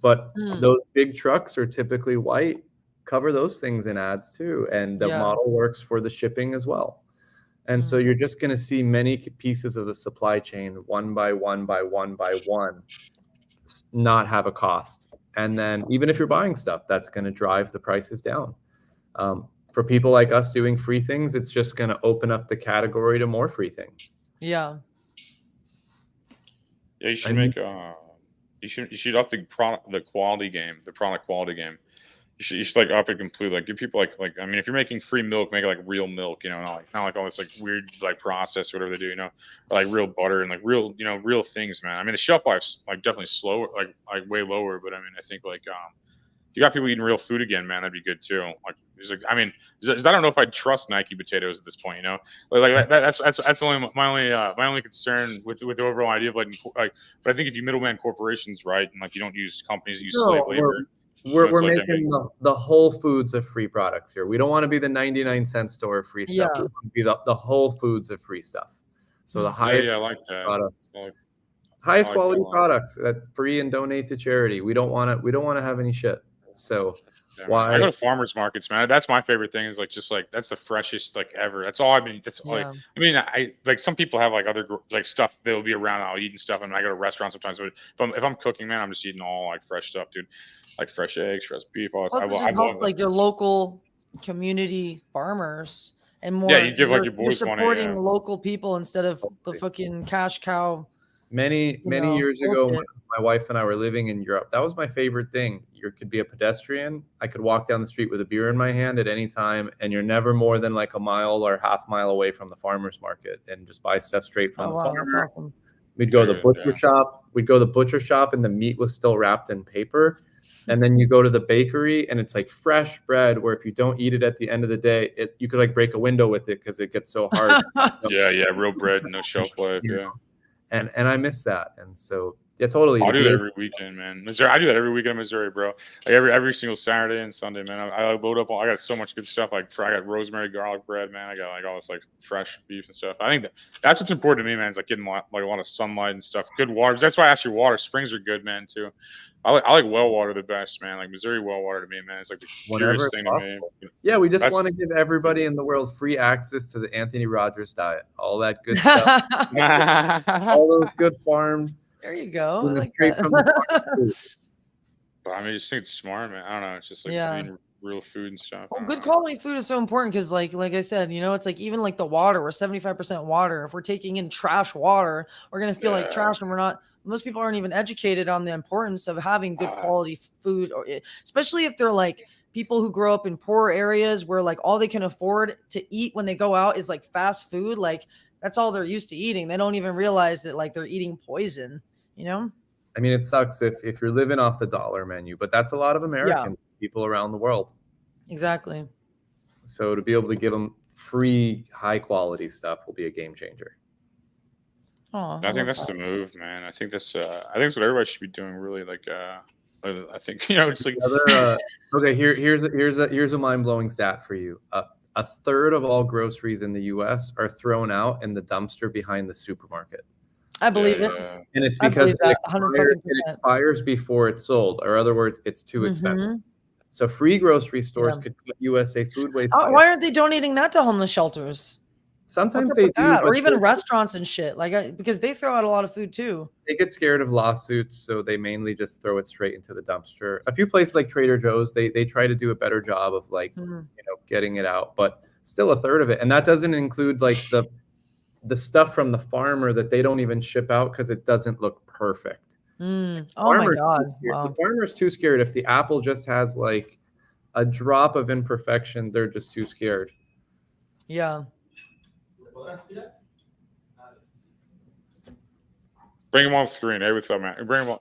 But those big trucks are typically white, cover those things in ads too. And the model works for the shipping as well. And so you're just going to see many pieces of the supply chain one by one not have a cost. And then even if you're buying stuff, that's going to drive the prices down. For people like us doing free things, it's just going to open up the category to more free things. Yeah. Yeah, you should you should up the product quality game. You should like up it completely. Like give people like I mean, if you're making free milk, make it like real milk, you know, not like all this like weird like process or whatever they do, you know, or like real butter and like real things, man. I mean, the shelf life's like definitely slower, like way lower, but I mean, I think like you got people eating real food again, man, that'd be good too. Like, I mean, I don't know if I'd trust Nike potatoes at this point, you know. That's my only concern with the overall idea of like. But I think if you middleman corporations, right, and like you don't use companies that use slave labor. We're making the Whole Foods of free products here. We don't want to be the 99-cent store of free stuff. We want to be the Whole Foods of free stuff. So the highest products, highest quality products that free and donate to charity. We don't want to have any shit. So why? I go to farmers markets, man. That's my favorite thing. Is like just like that's the freshest like ever. That's all. I mean, like I mean, I like some people have like other like stuff they'll be around. I'll eat and stuff, and I go to restaurants sometimes. But if I'm cooking, man, I'm just eating all like fresh stuff, dude. Like fresh eggs, fresh beef. All this. I helps like your local community farmers and more. Yeah, you give like your boys money. You're supporting local people instead of the fucking cash cow. Many years ago, when my wife and I were living in Europe, that was my favorite thing. You could be a pedestrian. I could walk down the street with a beer in my hand at any time, and you're never more than like a mile or half mile away from the farmer's market and just buy stuff straight from the farmer. That's awesome. We'd go to the butcher shop. We'd go to the butcher shop, and the meat was still wrapped in paper. And then you go to the bakery and it's like fresh bread where if you don't eat it at the end of the day, you could like break a window with it because it gets so hard. Yeah, real bread, no shelf life. Yeah. And I miss that. And so yeah, totally. I do that every weekend, man. Missouri, I do that every weekend in Missouri, bro. Like every single Saturday and Sunday, man. I load up. I got so much good stuff. Like I got rosemary garlic bread, man. I got like all this like fresh beef and stuff. I think that's what's important to me, man. Is like getting like a lot of sunlight and stuff. Good water. That's why I ask you water. Springs are good, man, too. I like well water the best, man. Like Missouri well water to me, man. It's like the cutest thing to me. Yeah, we just want to give everybody in the world free access to the Anthony Rogers diet. All that good stuff. All those good farms. There you go. Straight from the farm. But I mean, I just think it's smart, man. I don't know. It's just like eating real food and stuff. Well, good quality food is so important because, like I said, it's like even like the water. We're 75% water. If we're taking in trash water, we're gonna feel like trash, and we're not. Most people aren't even educated on the importance of having good quality food, especially if they're like people who grow up in poor areas where like all they can afford to eat when they go out is like fast food. Like that's all they're used to eating. They don't even realize that like they're eating poison. I mean, it sucks if you're living off the dollar menu, but that's a lot of Americans, people around the world. Exactly. So to be able to give them free, high quality stuff will be a game changer. Oh, I think that's the move, man. I think that's what everybody should be doing. Really, like, I think it's like. Okay, here's a mind blowing stat for you. A third of all groceries in the U.S. are thrown out in the dumpster behind the supermarket. I believe it. And it's because it expires before it's sold, or other words, it's too expensive. So free grocery stores could cut USA food waste. Why aren't they donating that to homeless shelters? Sometimes they do, or even restaurants and shit. Like because they throw out a lot of food too. They get scared of lawsuits, so they mainly just throw it straight into the dumpster. A few places like Trader Joe's, they try to do a better job of like getting it out, but still a third of it, and that doesn't include like the stuff from the farmer that they don't even ship out because it doesn't look perfect. Oh my God. Wow. The farmer's too scared. If the apple just has like a drop of imperfection, they're just too scared. Yeah. Bring him on the screen. Hey, what's up, man? Bring him on.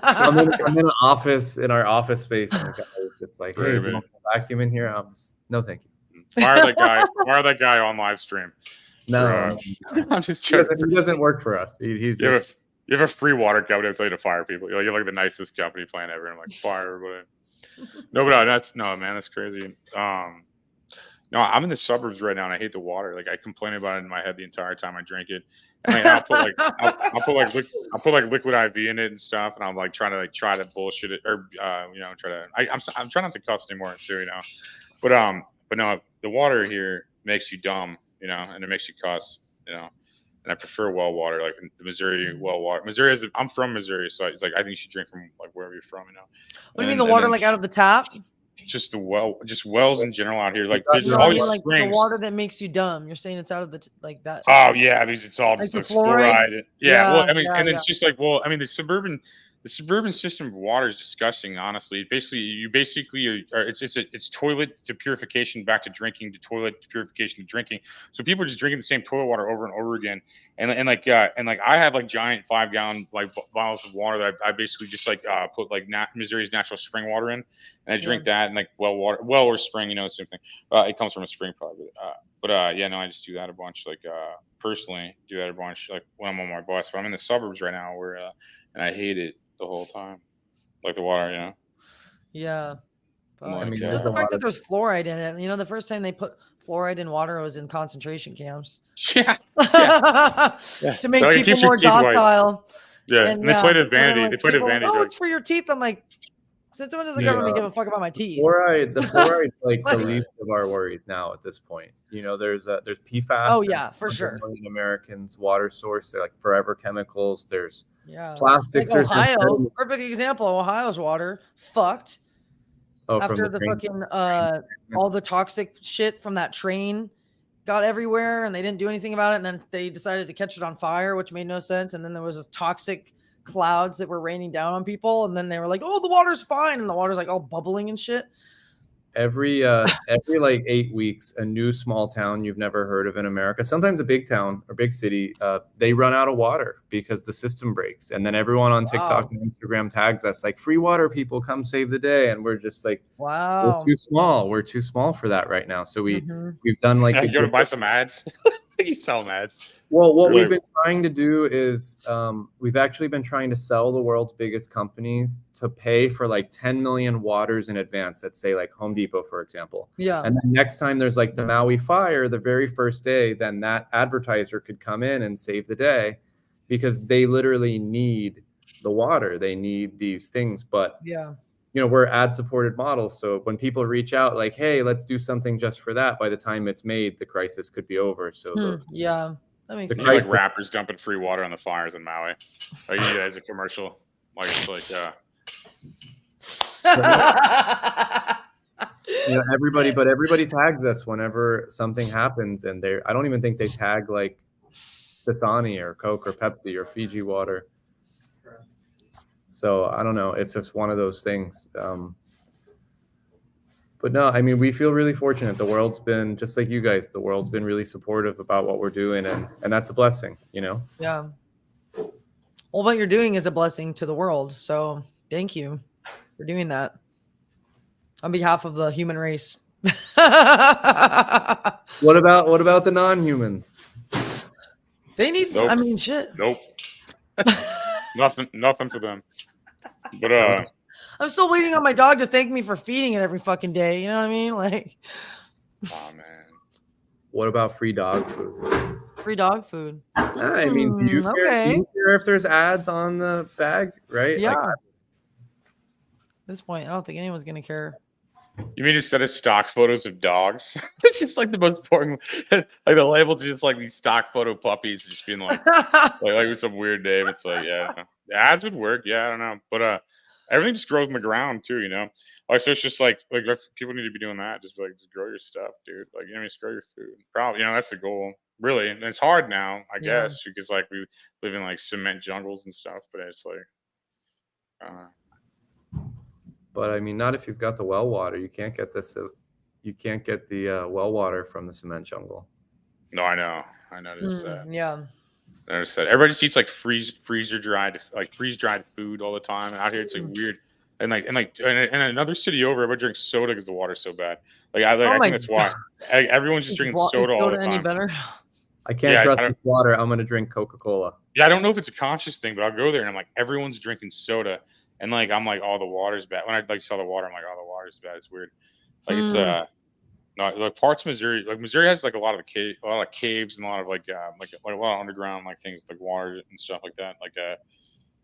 I'm in an office, in our office space. And the guy was just like, hey, you want to vacuum in here? No, thank you. Fire that guy on live stream. No, I'm just joking. He doesn't work for us. He's just. You have a free water company to tell you to fire people. You have like the nicest company plan ever. I'm like, fire everybody. No, man, that's crazy. No, I'm in the suburbs right now, and I hate the water. Like I complain about it in my head the entire time I drink it. And like, I'll put liquid IV in it and stuff, and I'm like try to bullshit it or I'm trying not to cuss anymore too, But no, the water here makes you dumb, and it makes you cuss, And I prefer well water, like the Missouri well water. I'm from Missouri, so it's like I think you should drink from like wherever you're from, What do you mean the water like out of the tap? Just wells in general out here. Like there's always springs. The water that makes you dumb. You're saying it's out of the like that. Oh yeah, because it's all just like fluoride. Yeah. Well, I mean, and yeah. it's just like, the suburban system of water is disgusting. Honestly, it's toilet to purification back to drinking to toilet to purification to drinking. So people are just drinking the same toilet water over and over again. And I have like giant 5-gallon like bottles of water that I basically just like put like Missouri's natural spring water in, and I drink that and like well or spring, same thing. It comes from a spring probably. I just do that a bunch. Like personally, do that a bunch. Like when I'm on my bus, but I'm in the suburbs right now where and I hate it the whole time, like the water, Yeah. I mean, just the fact that there's fluoride in it. The first time they put fluoride in water was in concentration camps. Yeah. To make people more docile. Yeah, and they played it vanity. They played it vanity. Oh, it's for your teeth. I'm like, since when does the government give a fuck about my teeth? The fluoride's like the least of our worries now at this point. There's PFAS. Oh yeah, for sure. Million Americans, water source. They're like forever chemicals. There's plastics. Like Ohio, perfect example. Ohio's water fucked. After the fucking all the toxic shit from that train got everywhere, and they didn't do anything about it, and then they decided to catch it on fire, which made no sense. And then there was this toxic clouds that were raining down on people, and then they were like, "Oh, the water's fine," and the water's like all bubbling and shit. every like 8 weeks, a new small town you've never heard of in America, sometimes a big town or big city, they run out of water because the system breaks. And then everyone on TikTok and Instagram tags us like, free water, people, come save the day. And we're just like, wow, we're too small. We're too small for that right now. So we've done like you go to buy some ads. You sell ads. Well, what Really? we've been trying to do is we've actually been trying to sell the world's biggest companies to pay for like 10 million waters in advance. Let's say like Home Depot, for example. Yeah. And then next time there's like the Maui fire, the very first day, then that advertiser could come in and save the day because they literally need the water. They need these things. But yeah, you know, we're ad supported models. So when people reach out like, hey, let's do something just for that, by the time it's made, the crisis could be over. So yeah, that makes sense. Like rappers dumping free water on the fires in Maui. Like you guys a commercial. Like it's like you know, everybody tags us whenever something happens, and I don't even think they tag like Dasani or Coke or Pepsi or Fiji water. So I don't know. It's just one of those things. But no, I mean, we feel really fortunate. The world's been just like you guys. The world's been really supportive about what we're doing, and that's a blessing, you know. Yeah. Well, what you're doing is a blessing to the world. So thank you for doing that on behalf of the human race. What about the non-humans? They need. Nope. I mean, shit. Nope. Nothing for them. But I'm still waiting on my dog to thank me for feeding it every fucking day. You know what I mean? Like, oh man. What about free dog food? Free dog food. I mean, do you care if there's ads on the bag, right? Yeah. Like, At this point, I don't think anyone's gonna care. You mean instead of stock photos of dogs? It's just like the most boring. Like the labels are just like these stock photo puppies, just being like with some weird name. It's like, yeah, the ads would work. Yeah, I don't know, but everything just grows in the ground too, you know. Like so, it's just like people need to be doing that. Just just grow your stuff, dude. Like you know, just grow your food. Probably, you know, that's the goal, really. And it's hard now, I guess, because like we live in like cement jungles and stuff. But it's like. But I mean, not if you've got the well water. You can't get this. You can't get the well water from the cement jungle. No, I know. I noticed that. Yeah. I noticed that. Everybody just eats like freeze dried food all the time. Out here, it's like weird. And another city over, everybody drinks soda because the water's so bad. I think that's why everyone's just drinking soda all the time. Any better? I can't trust this water. I'm gonna drink Coca-Cola. Yeah, I don't know if it's a conscious thing, but I'll go there and I'm like, everyone's drinking soda. And like I'm like, oh, the water's bad. When I like saw the water, I'm like, oh, the water's bad. It's weird. Like it's no, like parts of Missouri. Like Missouri has like a lot of caves and a lot of like a lot of underground like things like water and stuff like that. Like I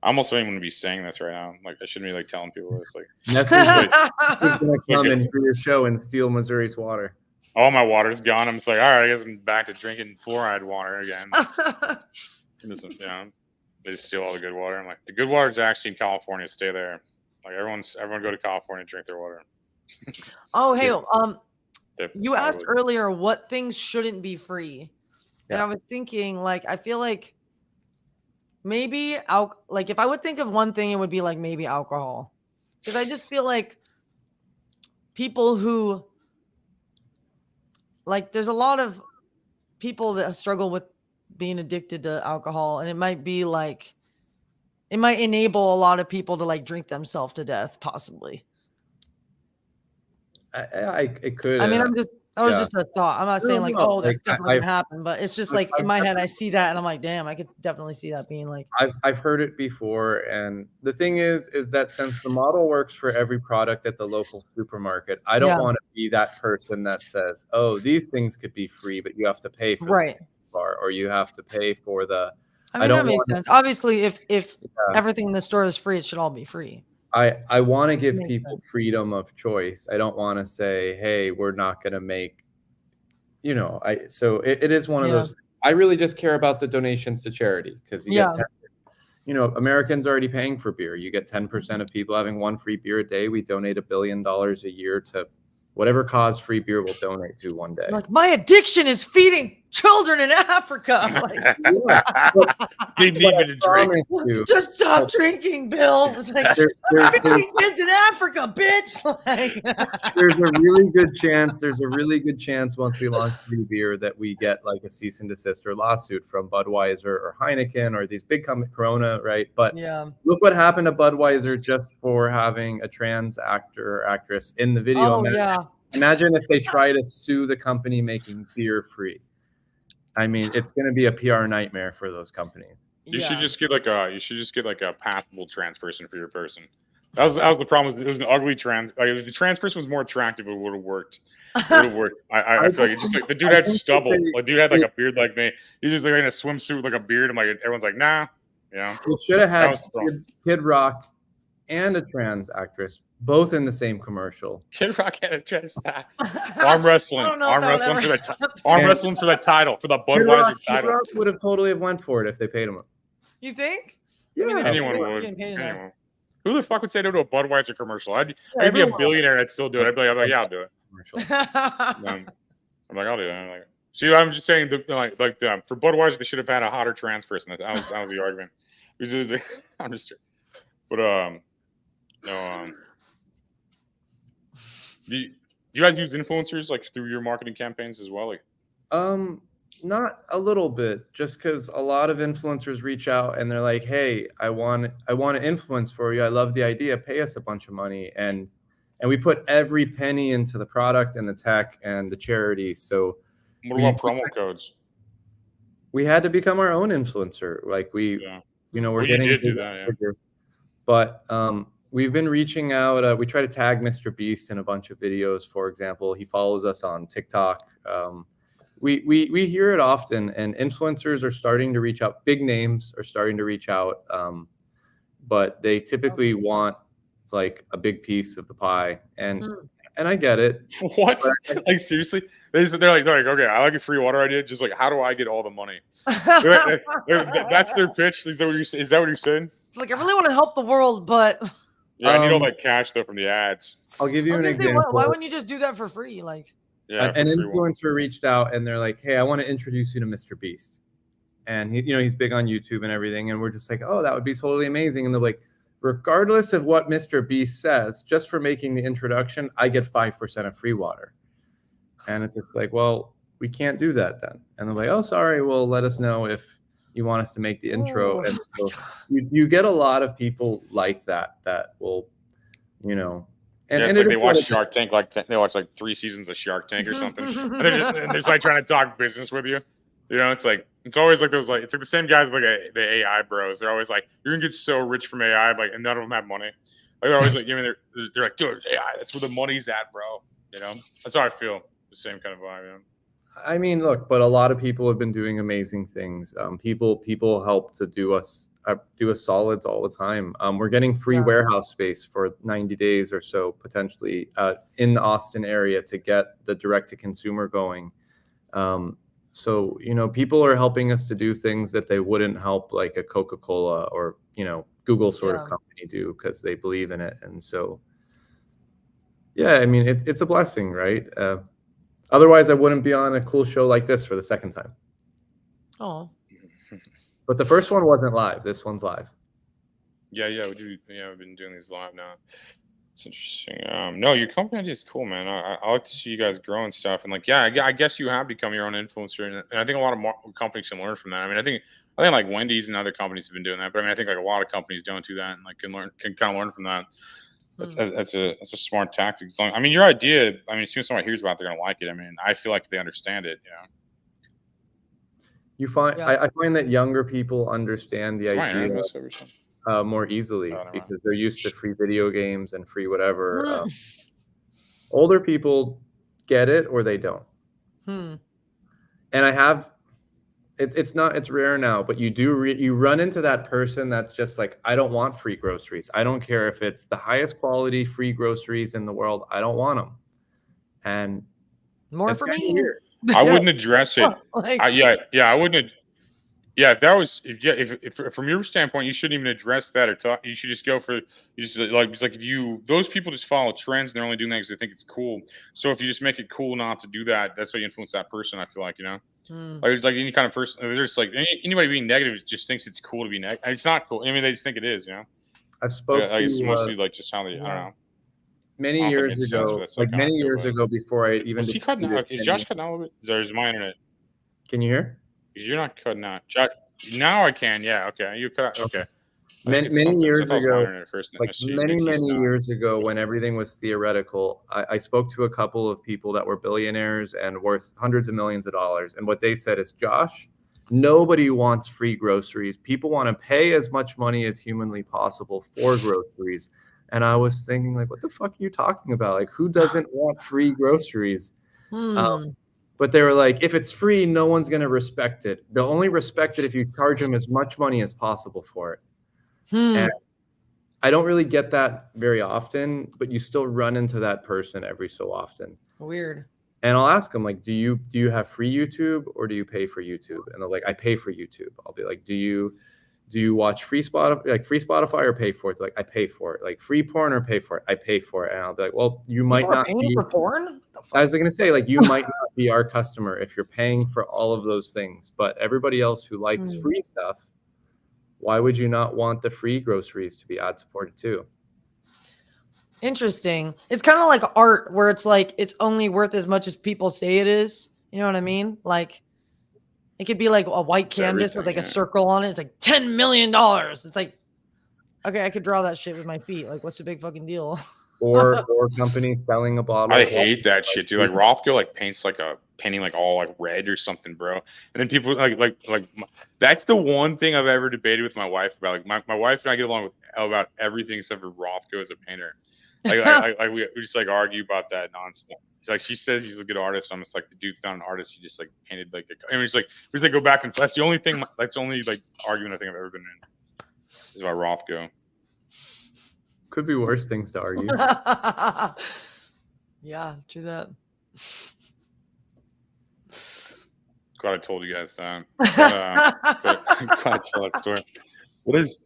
almost don't even want to be saying this right now. Like I shouldn't be like telling people this. Like Nestle's gonna come in for your show and steal Missouri's water. All my water's gone. I'm just like, all right, I guess I'm back to drinking fluoride water again. They just steal all the good water. I'm like, the good water is actually in California. Stay there. Like everyone go to California and drink their water. Oh, hey, you asked earlier what things shouldn't be free, and I was thinking, like, I feel like maybe if I would think of one thing, it would be like maybe alcohol, because I just feel like people who like there's a lot of people that struggle with being addicted to alcohol, and it might be like it might enable a lot of people to like drink themselves to death, possibly. It could. I mean, that was just a thought. I'm not saying like, oh, that's definitely gonna happen, but it's just like in my head, I see that and I'm like, damn, I could definitely see that being like. I've heard it before, and the thing is that since the model works for every product at the local supermarket, I don't want to be that person that says, oh, these things could be free, but you have to pay for the bar, or you have to pay for the. I mean, that makes sense. Obviously, if everything in the store is free, it should all be free. I want to give people freedom of choice. I don't want to say, hey, we're not going to make, so it is one of those. I really just care about the donations to charity because you get 10, Americans are already paying for beer. You get 10% of people having one free beer a day. We donate $1 billion a year to whatever cause free beer will donate to one day. Like, my addiction is feeding children in Africa. Like, They need me to drink. just stop drinking, Bill. It's like, there's 50 kids in Africa, bitch. Like, there's a really good chance. There's a really good chance once we launch free beer that we get like a cease and desist or lawsuit from Budweiser or Heineken or these big companies, Corona, right? But yeah. Look what happened to Budweiser just for having a trans actor or actress in the video. Oh, Imagine if they try to sue the company making beer free. I mean, it's going to be a PR nightmare for those companies. You should just get like a passable trans person for your person. That was the problem. It was an ugly trans. Like, if the trans person was more attractive, it would have worked. I feel like it's just like the dude had stubble. The dude had like a beard like me. He just like in a swimsuit with like a beard. I'm like, everyone's like, nah. Yeah. We should have had Kid Rock and a trans actress both in the same commercial. Kid Rock had a trans arm wrestling. Arm wrestling for the title, for the Budweiser title. Kid Rock would have totally went for it if they paid him. You think? Yeah, I mean, anyone would. Anyone. Who the fuck would say no to a Budweiser commercial? I'd be a billionaire. I'd still do it. I'd be like, yeah, I'll do it. I'm like, I'll do it. I'm like, see, I'm just saying, for Budweiser, they should have had a hotter trans person. That was the argument. I'm just, but no. Do you guys use influencers like through your marketing campaigns as well? Like, not a little bit, just because a lot of influencers reach out and they're like, "Hey, I want to influence for you. I love the idea. Pay us a bunch of money." And we put every penny into the product and the tech and the charity. So, what about promo codes? We had to become our own influencer. Like we're getting you did do that, yeah. But we've been reaching out. We try to tag Mr. Beast in a bunch of videos. For example, he follows us on TikTok. We hear it often, and influencers are starting to reach out. Big names are starting to reach out, but they typically want like a big piece of the pie, and I get it. What? Like seriously? They're like, okay, I like a free water idea. Just like, how do I get all the money? That's their pitch. Is that what you're saying? It's like, I really want to help the world, but yeah, I need all that cash though from the ads. I'll give you an example. Why wouldn't you just do that for free? Like, yeah, an influencer reached out and they're like, "Hey, I want to introduce you to Mr. Beast," and he's big on YouTube and everything, and we're just like, "Oh, that would be totally amazing." And they're like, regardless of what Mr. Beast says, just for making the introduction, I get 5% of free water. And it's just like, well, we can't do that then. And they're like, oh, sorry, well, let us know if you want us to make the intro. And so you get a lot of people like that will, And it's like they watch Shark Tank, they watch like 3 seasons of Shark Tank or something. and they're just like trying to talk business with you. It's always like those, like, it's like the same guys like the AI bros. They're always like, you're gonna get so rich from AI, like, and none of them have money. Like, they're always like, they're like, dude, AI, that's where the money's at, bro. That's how I feel. The same kind of vibe. I mean, look, but a lot of people have been doing amazing things. People help to do us solids all the time. We're getting free warehouse space for 90 days or so, potentially in the Austin area to get the direct to consumer going. So, people are helping us to do things that they wouldn't help like a Coca-Cola or, Google sort of company do because they believe in it. And so, yeah, I mean, it's a blessing, right? Otherwise, I wouldn't be on a cool show like this for the second time. Oh. But the first one wasn't live. This one's live. Yeah, we've been doing these live now. It's interesting. No, your company idea is cool, man. I like to see you guys grow and stuff. And like, yeah, I guess you have become your own influencer, and I think a lot of companies can learn from that. I mean, I think like Wendy's and other companies have been doing that, but I mean, I think like a lot of companies don't do that and like can kind of learn from that. That's a smart tactic. I mean, your idea. I mean, as soon as someone hears about it, they're gonna like it. I mean, I feel like they understand it. You find I find that younger people understand the idea more easily because they're used to free video games and free whatever. Older people get it or they don't. And I have. It's rare now, but you run into that person that's just like, I don't want free groceries. I don't care if it's the highest quality free groceries in the world. I don't want them. And more for me. I wouldn't address it. I wouldn't. Yeah, if that was if from your standpoint, you shouldn't even address that or talk. You should just go for those people just follow trends and they're only doing that because they think it's cool. So if you just make it cool not to do that, that's how you influence that person. I feel like Like it's like any kind of person. There's like anybody being negative just thinks it's cool to be negative. It's not cool. I mean, they just think it is. I spoke to it's mostly like just how they. I don't know. Many years ago, before I even. Was he cutting out? Is Josh cutting out a little bit? Is my internet? Can you hear? Because you're not cutting out. Josh, now I can. Yeah. Okay. You cut out. Okay. Many years ago, many years ago, when everything was theoretical, I spoke to a couple of people that were billionaires and worth hundreds of millions of dollars. And what they said is, Josh, nobody wants free groceries. People want to pay as much money as humanly possible for groceries. And I was thinking, like, what the fuck are you talking about? Like, who doesn't want free groceries? But they were like, if it's free, no one's going to respect it. They'll only respect it if you charge them as much money as possible for it. And I don't really get that very often, but you still run into that person every so often. Weird. And I'll ask them, like, do you have free YouTube or do you pay for YouTube? And they're like, I pay for YouTube. I'll be like, do you watch free Spotify or pay for it? They're like, I pay for it. Like free porn or pay for it? I pay for it. And I'll be like, well, you might not be for porn. I was going to say, like, you might not be our customer if you're paying for all of those things, but everybody else who likes free stuff, why would you not want the free groceries to be ad supported too? Interesting. It's kind of like art where it's like it's only worth as much as people say it is. You know what I mean? Like it could be like a white canvas with like a circle on it. It's like $10 million. It's like, okay, I could draw that shit with my feet. Like, what's the big fucking deal? or companies selling a bottle. I hate that shit, dude. Like Rothko like paints like a painting like all like red or something, bro. And then people like that's the one thing I've ever debated with my wife about. Like my wife and I get along with about everything except for Rothko as a painter. Like we just like argue about that nonsense. Like she says he's a good artist. I'm just like, the dude's not an artist. He just like painted like I mean, it's like we just like go back and that's the only thing. That's the only like argument I think I've ever been in is about Rothko. Could be worse things to argue. Yeah, true that. Glad I told you guys that. Glad I tell that story. What is?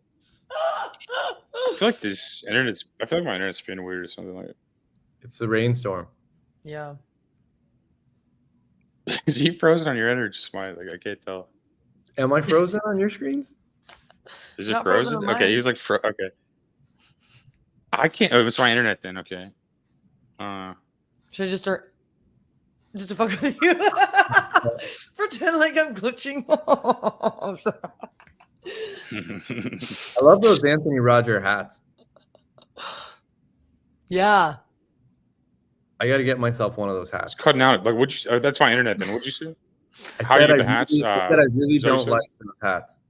I feel like this internet's. I feel like my internet's being weird or something like it. It's a rainstorm. Yeah. Is he frozen on your end or just mine? Like I can't tell. Am I frozen on your screens? Is it frozen? Okay, he was like okay. I can't. Oh, it's my internet then. Okay. Should I just start? Just to fuck with you? Pretend like I'm glitching. I love those Anthony Roger hats. Yeah. I got to get myself one of those hats. It's cutting out. Like, what'd you? That's my internet. Then what'd you say? How do you get the hats? I said I really don't like those hats.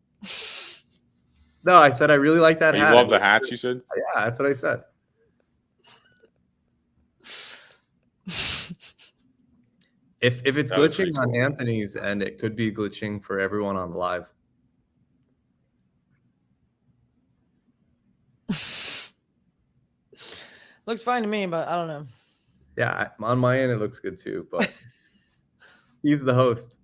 No, I said I really like that hat. You love the hats, you said? Yeah, that's what I said. If it's glitching on Anthony's end, it could be glitching for everyone on the live. Looks fine to me, but I don't know. Yeah, on my end it looks good too, but he's the host.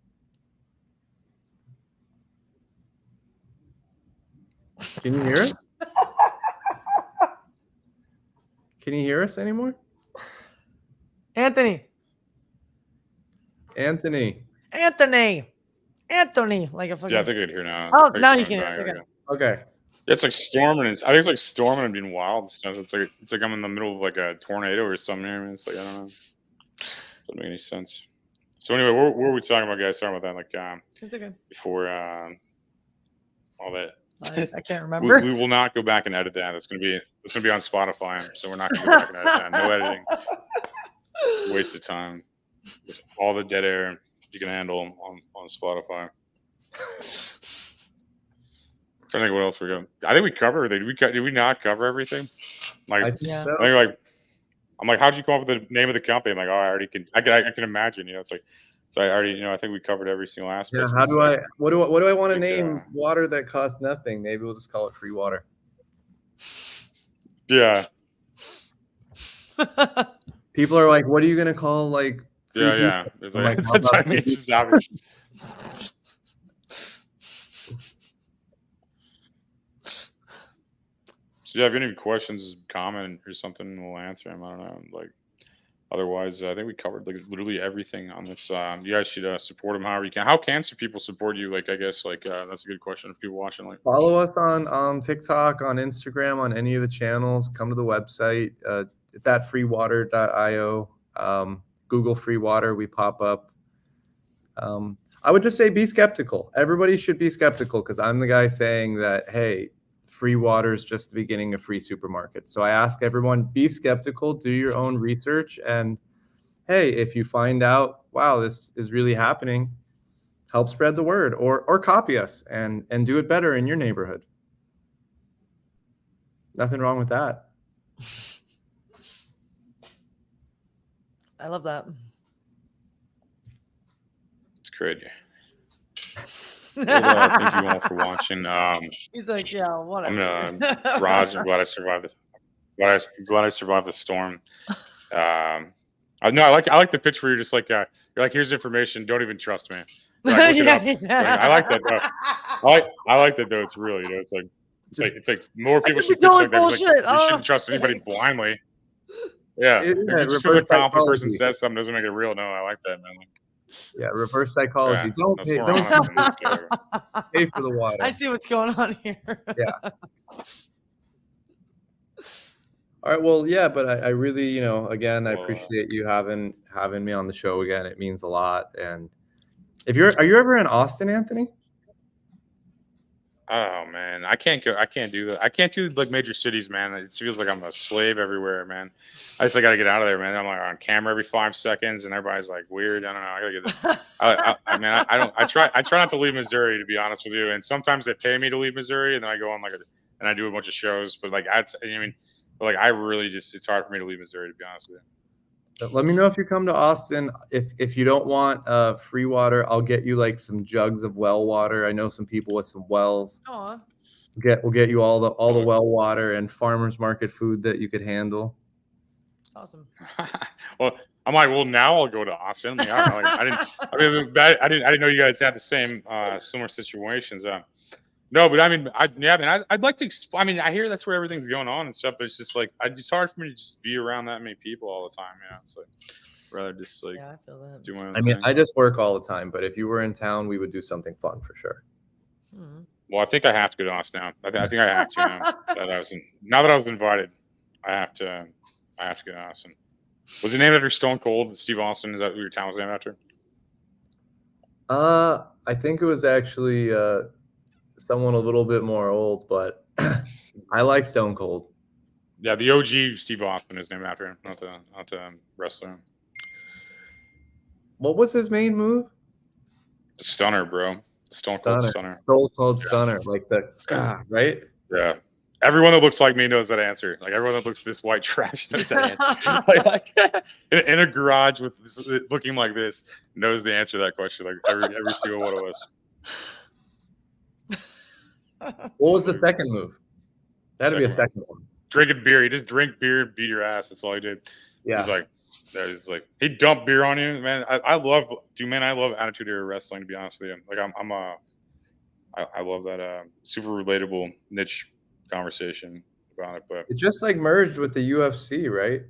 Can you hear us? Can you hear us anymore? Anthony. Like a fucking. Yeah, I think I can hear now. Oh, now you can hear. Okay. It's like storming. I think it's like storming and being wild and stuff. It's like I'm in the middle of like a tornado or something. I mean, it's like I don't know. Doesn't make any sense. So anyway, what were we talking about, guys? Sorry about that. Like it's okay. Before all that. I can't remember. We will not go back and edit that. It's gonna be on Spotify, so we're not gonna go back and edit that. No editing. Waste of time. Just all the dead air you can handle on Spotify. I'm trying to think what else we got. I think we covered. Did we not cover everything? Like, I think so. I'm like, how'd you come up with the name of the company? I'm like, oh, I can imagine. You know, it's like, so I already, I think we covered every single aspect. Yeah. What do I want to name water that costs nothing? Maybe we'll just call it free water. Yeah. People are like, what are you gonna call like? Yeah. It's like, it's just average. So yeah, if you have any questions, comment or something, we'll answer them. I don't know. Like, otherwise, I think we covered like literally everything on this. You guys should support them however you can. How can some people support you? Like, I guess that's a good question. If people watching, like, Follow us on TikTok, on Instagram, on any of the channels. Come to the website. It's at freewater.io. Google free water. We pop up. I would just say be skeptical. Everybody should be skeptical because I'm the guy saying that, hey, free water is just the beginning of free supermarkets. So I ask everyone, be skeptical, do your own research. And hey, if you find out, wow, this is really happening, help spread the word or copy us and do it better in your neighborhood. Nothing wrong with that. I love that. it's great. Well, thank you all for watching. He's like, yeah, whatever. I'm gonna, Raj, I'm glad I survived this. Glad I survived the storm. No, I like the pitch where you're just like, you're like, here's information, don't even trust me. Like, look it up. Like, I like that though. I like that though. It's really, it's like more people should totally think like that. bullshit. You shouldn't trust anybody blindly. Yeah, just because a confident person says something doesn't make it real. No, I like that, man. Like, yeah, reverse psychology. Yeah, Don't pay for the water. I see what's going on here. Yeah. All right. Well, yeah, but I really, again, I appreciate you having me on the show again. It means a lot. And are you ever in Austin, Anthony? Oh man, I can't do that. I can't do like major cities, man. It feels like I'm a slave everywhere, man. I just gotta get out of there, man. I'm like on camera every 5 seconds, and everybody's like weird. I don't know. I gotta get this. I try not to leave Missouri, to be honest with you. And sometimes they pay me to leave Missouri, and then I go on and I do a bunch of shows. But I really just, it's hard for me to leave Missouri, to be honest with you. Let me know if you come to Austin. If you don't want free water, I'll get you like some jugs of well water. I know some people with some wells. Aw. We'll get you all the well water and farmers market food that you could handle. Awesome. Well, I'm like, well, now I'll go to Austin. Like, I didn't know you guys had the same similar situations. No, but I'd like to. I hear that's where everything's going on and stuff, but it's just like it's hard for me to just be around that many people all the time. It's like rather just like I feel that. do my own I mean, thing. I just work all the time, but if you were in town, we would do something fun for sure. Mm-hmm. Well, I think I have to go to Austin now. I think I have to now that I was invited. I have to go to Austin. Was it named after Stone Cold? Steve Austin? Is that what your town was named after? I think it was actually someone a little bit more old, but I like Stone Cold. Yeah, the OG Steve Austin is named after him, not the wrestler. What was his main move? The Stunner, bro. Stone Cold Stunner. Stone Cold Stunner, like the right? Yeah. Everyone that looks like me knows that answer. Like everyone that looks this white trash knows that answer. like in a garage with looking like this knows the answer to that question. Like every single one of us. What was the second move? That'd be a second one. Drinking beer. He just drink beer and beat your ass. That's all he did. Yeah. He's like he dumped beer on you, man. I love Attitude Era Wrestling, to be honest with you. Like I love that super relatable niche conversation about it. But it just like merged with the UFC, right?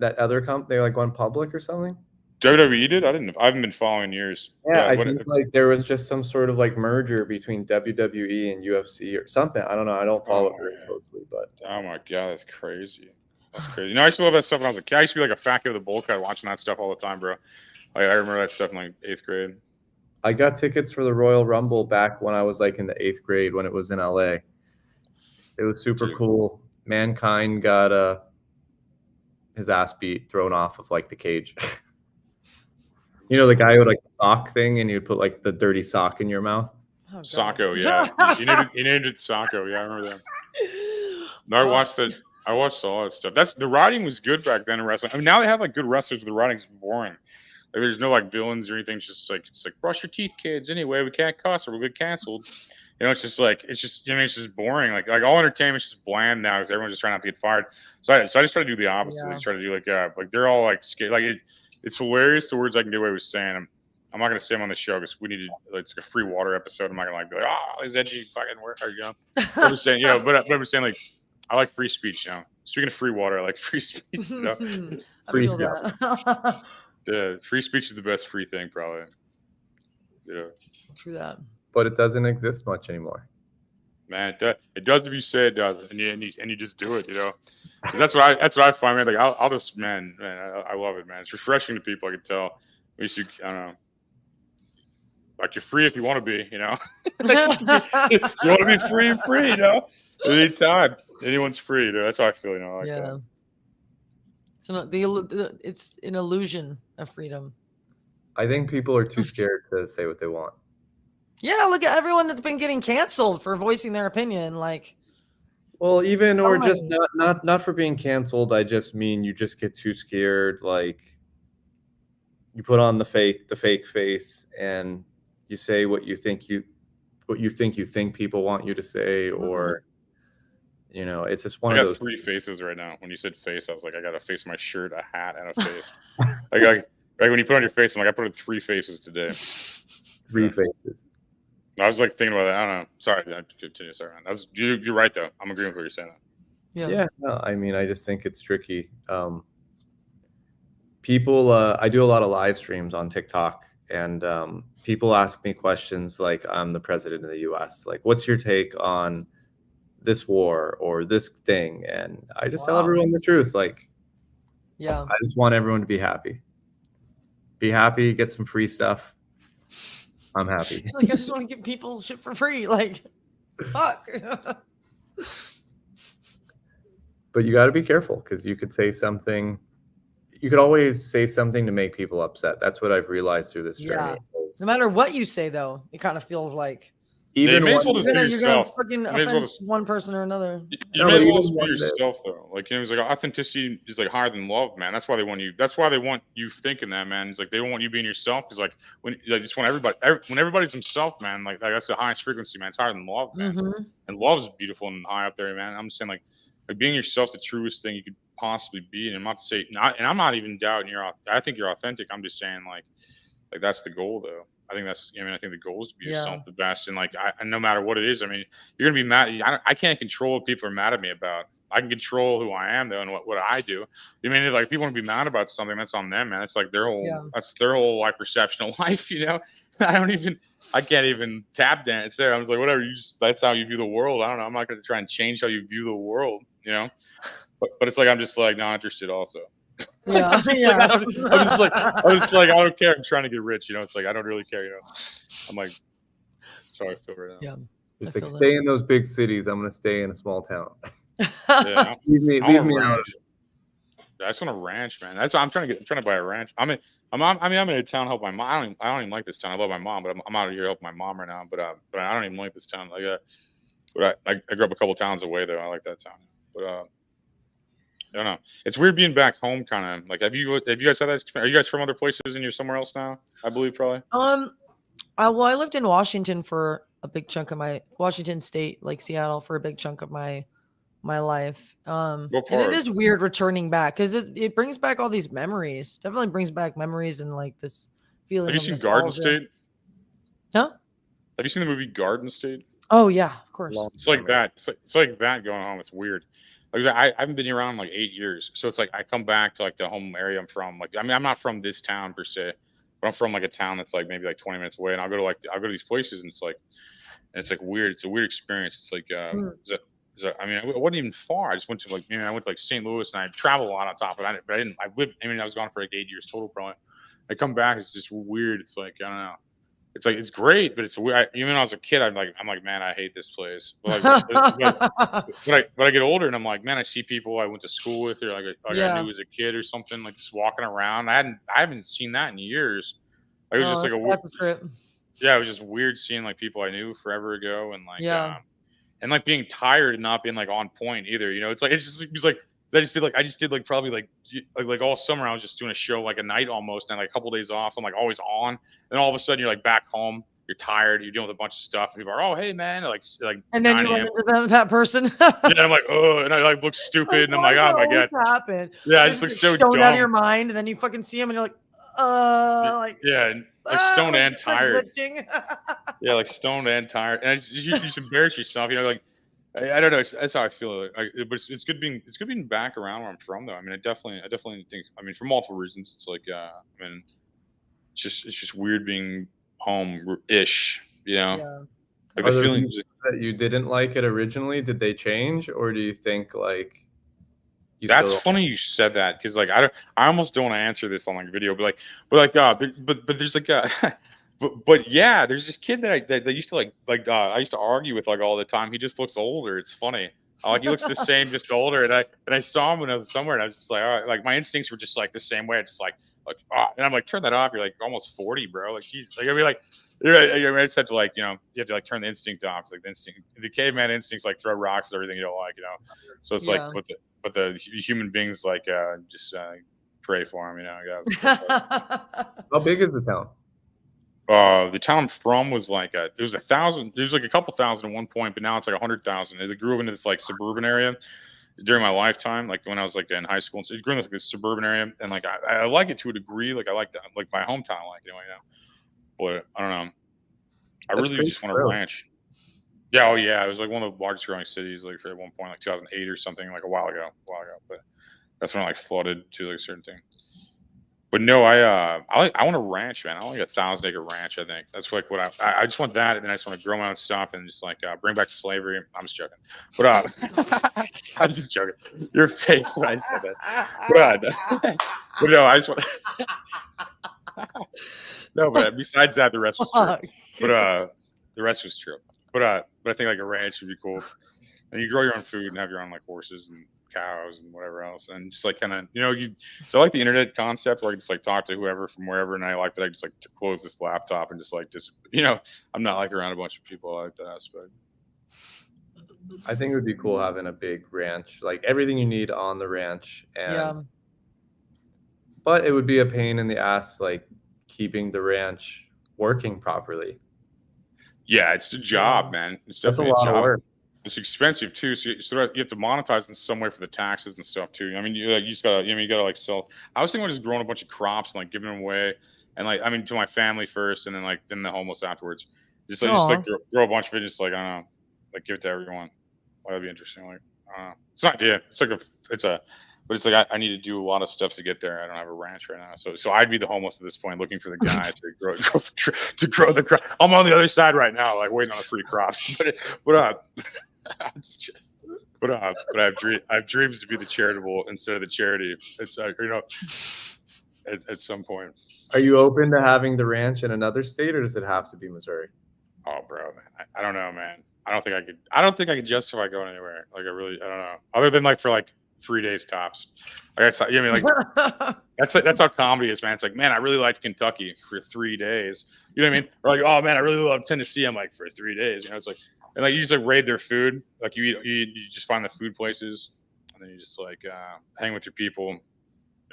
That other company, they like went public or something. WWE did? I haven't been following years. Yeah, I think like there was just some sort of like merger between WWE and UFC or something. I don't know. I don't follow it very closely, but oh my god, that's crazy. That's crazy. I used to love that stuff when I was a kid. I used to be like a fat kid with a bowl cut watching that stuff all the time, bro. Like, I remember that stuff in like 8th grade. I got tickets for the Royal Rumble back when I was like in the 8th grade when it was in LA. It was super cool. Mankind got his ass beat, thrown off of like the cage. You know the guy with like the sock thing, and you'd put like the dirty sock in your mouth. Oh, Socko, yeah. he named it Socko. Yeah, I remember that. No, I watched all that stuff. The writing was good back then in wrestling. I mean, now they have like good wrestlers, but the writing's boring. Like, there's no like villains or anything. It's just like brush your teeth, kids. Anyway, we can't cuss or we'll get canceled. It's just boring. Like all entertainment's just bland now because everyone's just trying not to get fired. So I just try to do the opposite. I just try to do like they're all like scared. Like it's hilarious the words I can get away with saying. I'm not gonna say them on the show because we need to. It's like a free water episode. I'm not gonna these edgy fucking where are you going? I'm just saying, but I'm saying like I like free speech. speaking of free water, I like free speech. You know? Free speech. Yeah, free speech is the best free thing, probably. Yeah. True that. But it doesn't exist much anymore. Man, it does if you say it does, and you just do it, you know. 'Cause that's what I find, man. Like I'll just man, I love it, man. It's refreshing to people. I can tell. At least you, I don't know. Like you're free if you want to be, you know. You want to be free, you know. Anytime, anyone's free, dude. That's how I feel, you know. Like yeah. So it's an illusion of freedom. I think people are too scared to say what they want. Yeah, look at everyone that's been getting canceled for voicing their opinion. Like, well, even or just not for being canceled. I just mean you just get too scared. Like, you put on the fake face, and you say what you think people want you to say, or you know, it's just one of those. I got three faces right now. When you said face, I was like, I got a face, my shirt, a hat, and a face. like when you put on your face, I'm like, I put on 3 faces today. 3 faces. I was like thinking about that. I don't know. Sorry, continue. Sorry, you're right though. I'm agreeing with what you're saying. Yeah. No, I mean, I just think it's tricky. People, I do a lot of live streams on TikTok, and people ask me questions like, I'm the president of the U.S. Like, what's your take on this war or this thing? And I just tell everyone the truth. Like, I just want everyone to be happy. Be happy, get some free stuff. I'm happy. Like, I just want to give people shit for free. Like, fuck. But you got to be careful, because you could say something. You could always say something to make people upset. That's what I've realized through this journey. No matter what you say, though, it kind of feels like even you may as well just be you're yourself. gonna fucking offend one person or another. You may as well just be yourself, though. Like, you know, it's like authenticity is like higher than love, man. That's why they want you. That's why they want you thinking that, man. It's like they don't want you being yourself, because like when they just want when everybody's himself, man. Like that's the highest frequency, man. It's higher than love, man. And love's beautiful and high up there, man. I'm just saying, like being yourself's the truest thing you could possibly be. And I'm not to say, and I'm not even doubting I think you're authentic. I'm just saying, like that's the goal, though. I think I think the goal is to be yourself the best. And like, and no matter what it is, I mean, you're going to be mad. I can't control what people are mad at me about. I can control who I am, though, and what I do. I mean, like, if people want to be mad about something, that's on them, man. It's like that's their whole like perception of life, you know? I can't even tap dance there. I was like, whatever, that's how you view the world. I don't know. I'm not going to try and change how you view the world, you know? But it's like, I'm just like not interested also. Yeah, I'm just like, I don't care. I'm trying to get rich, you know. It's like I don't really care, you know. I'm like, that's how I feel right now. Yeah, just like stay in those big cities. I'm gonna stay in a small town. Yeah, leave me out. I just want a ranch, man. That's what I'm trying to buy a ranch. I'm in a town help my mom. I don't even like this town. I love my mom, but I'm out here helping my mom right now. But I don't even like this town. Like, but I grew up a couple towns away though. I like that town. But I don't know. It's weird being back home, kind of. Like, have you guys had that experience? Are you guys from other places and you're somewhere else now? I believe probably. I lived in Washington for a big chunk of Washington State, like Seattle, for a big chunk of my life. And it is weird returning back, because it brings back all these memories. Definitely brings back memories and like this feeling. Have you seen Garden State? Huh? Have you seen the movie Garden State? Oh yeah, of course. It's like that. It's like that going home. It's weird. Like, I haven't been around in like 8 years, so it's like I come back to like the home area I'm from. Like, I mean, I'm not from this town per se, but I'm from like a town that's like maybe like 20 minutes away, and I'll go to these places, and it's like weird. It's a weird experience. It's like I mean, I wasn't even far. I just went to like, I went to like St. Louis, and I traveled a lot on top of it. But I didn't. I was gone for like 8 years total, probably. I come back, it's just weird. It's like, I don't know. It's like, it's great, but it's weird. Even when I was a kid, I'm like, man, I hate this place. But I get older, and I'm like, man, I see people I went to school with, or like I knew as a kid or something, like just walking around. I haven't seen that in years. It was just like that's a trip. Yeah, it was just weird seeing like people I knew forever ago, and like and like being tired and not being like on point either. You know, it's like it was like. I just did like probably like all summer I was just doing a show like a night almost, and like a couple of days off, so I'm like always on. Then all of a sudden you're like back home, you're tired, you're dealing with a bunch of stuff, and people are, oh hey man, like and then you run into that person. Yeah, I'm like, oh, and I like look stupid, and I'm like, oh my god, happen? Yeah, I just look so stoned dumb. out of your mind, and then you fucking see him, and you're like, like and like stoned and tired. Yeah, like stoned and tired, and you just embarrass yourself, you know, like. I don't know. That's how I feel. But it's good being back around where I'm from, though. I mean, I definitely think. I mean, for multiple reasons. It's like, I mean, it's just weird being home-ish. You know, Yeah. like Are the the feelings. reasons that you didn't like it originally, did they change, or do you think like you That's still? funny you said that because like I almost don't want to answer this on like video, but there's like but yeah, there's this kid that used to I used to argue with like all the time. He just looks older. It's funny. Like he looks the same, just older. And I saw him when I was somewhere, and I was just like, all right, like my instincts were just like the same way. It's like and I'm like, turn that off. You're like almost 40, bro. Like geez, like I mean, like I just have to like you have to like turn the instinct off. It's like the caveman instincts like throw rocks at everything you don't like, So it's like Yeah. but the human beings like just pray for him, How big is the town? The town from was like it was 1,000. It was like a couple thousand at one point, but now it's like 100,000. It grew into this like suburban area during my lifetime, like when I was like in high school. So it grew into like this suburban area, and like I like it to a degree. Like I like that, like my hometown, I like it anyway. But I don't know. I That's really great just want a growth. ranch. Yeah, oh yeah, it was like one of the largest growing cities, like at one point, like 2008 or something, like a while ago. But that's when I like flooded to like a certain thing. But no, I want a ranch, man. I want like 1,000-acre ranch. I think that's like what I just want that, and then I just want to grow my own stuff and just like bring back slavery. I'm just joking, but I'm just joking. Your face when I said that, but no, I just want. No, but besides that, the rest was true. But the rest was true. But I think like a ranch would be cool, and you grow your own food and have your own like horses and cows and whatever else, and just like kind of so I like the internet concept where I can just like talk to whoever from wherever, and I like that I just like to close this laptop and just I'm not like around a bunch of people. I like that aspect. I think it would be cool having a big ranch, like everything you need on the ranch, but it would be a pain in the ass, like keeping the ranch working properly. Yeah, it's a job, man. It's That's a definitely lot a of job. work. It's expensive too, so you have to monetize in some way for the taxes and stuff too. I mean, you just gotta, you gotta like sell. I was thinking about just growing a bunch of crops and like giving them away, and like I mean to my family first, and then the homeless afterwards. Just like grow a bunch of it, just like I don't know, like give it to everyone. That'd be interesting. Like I don't know. It's an idea. But it's like I need to do a lot of steps to get there. I don't have a ranch right now, so I'd be the homeless at this point, looking for the guy to grow the crop. I'm on the other side right now, like waiting on the free crops. I'm just, but I have dreams to be the charitable instead of the charity. It's at some point. Are you open to having the ranch in another state, or does it have to be Missouri? Oh, bro, man. I don't know, man. I don't think I could justify going anywhere. Like I don't know. Other than like for like 3 days tops. Like I mean, like that's how comedy is, man. It's like, man, I really liked Kentucky for 3 days. You know what I mean? Or like, oh man, I really love Tennessee. I'm like for 3 days. It's like, and like you just like raid their food. Like you just find the food places, and then you just like hang with your people.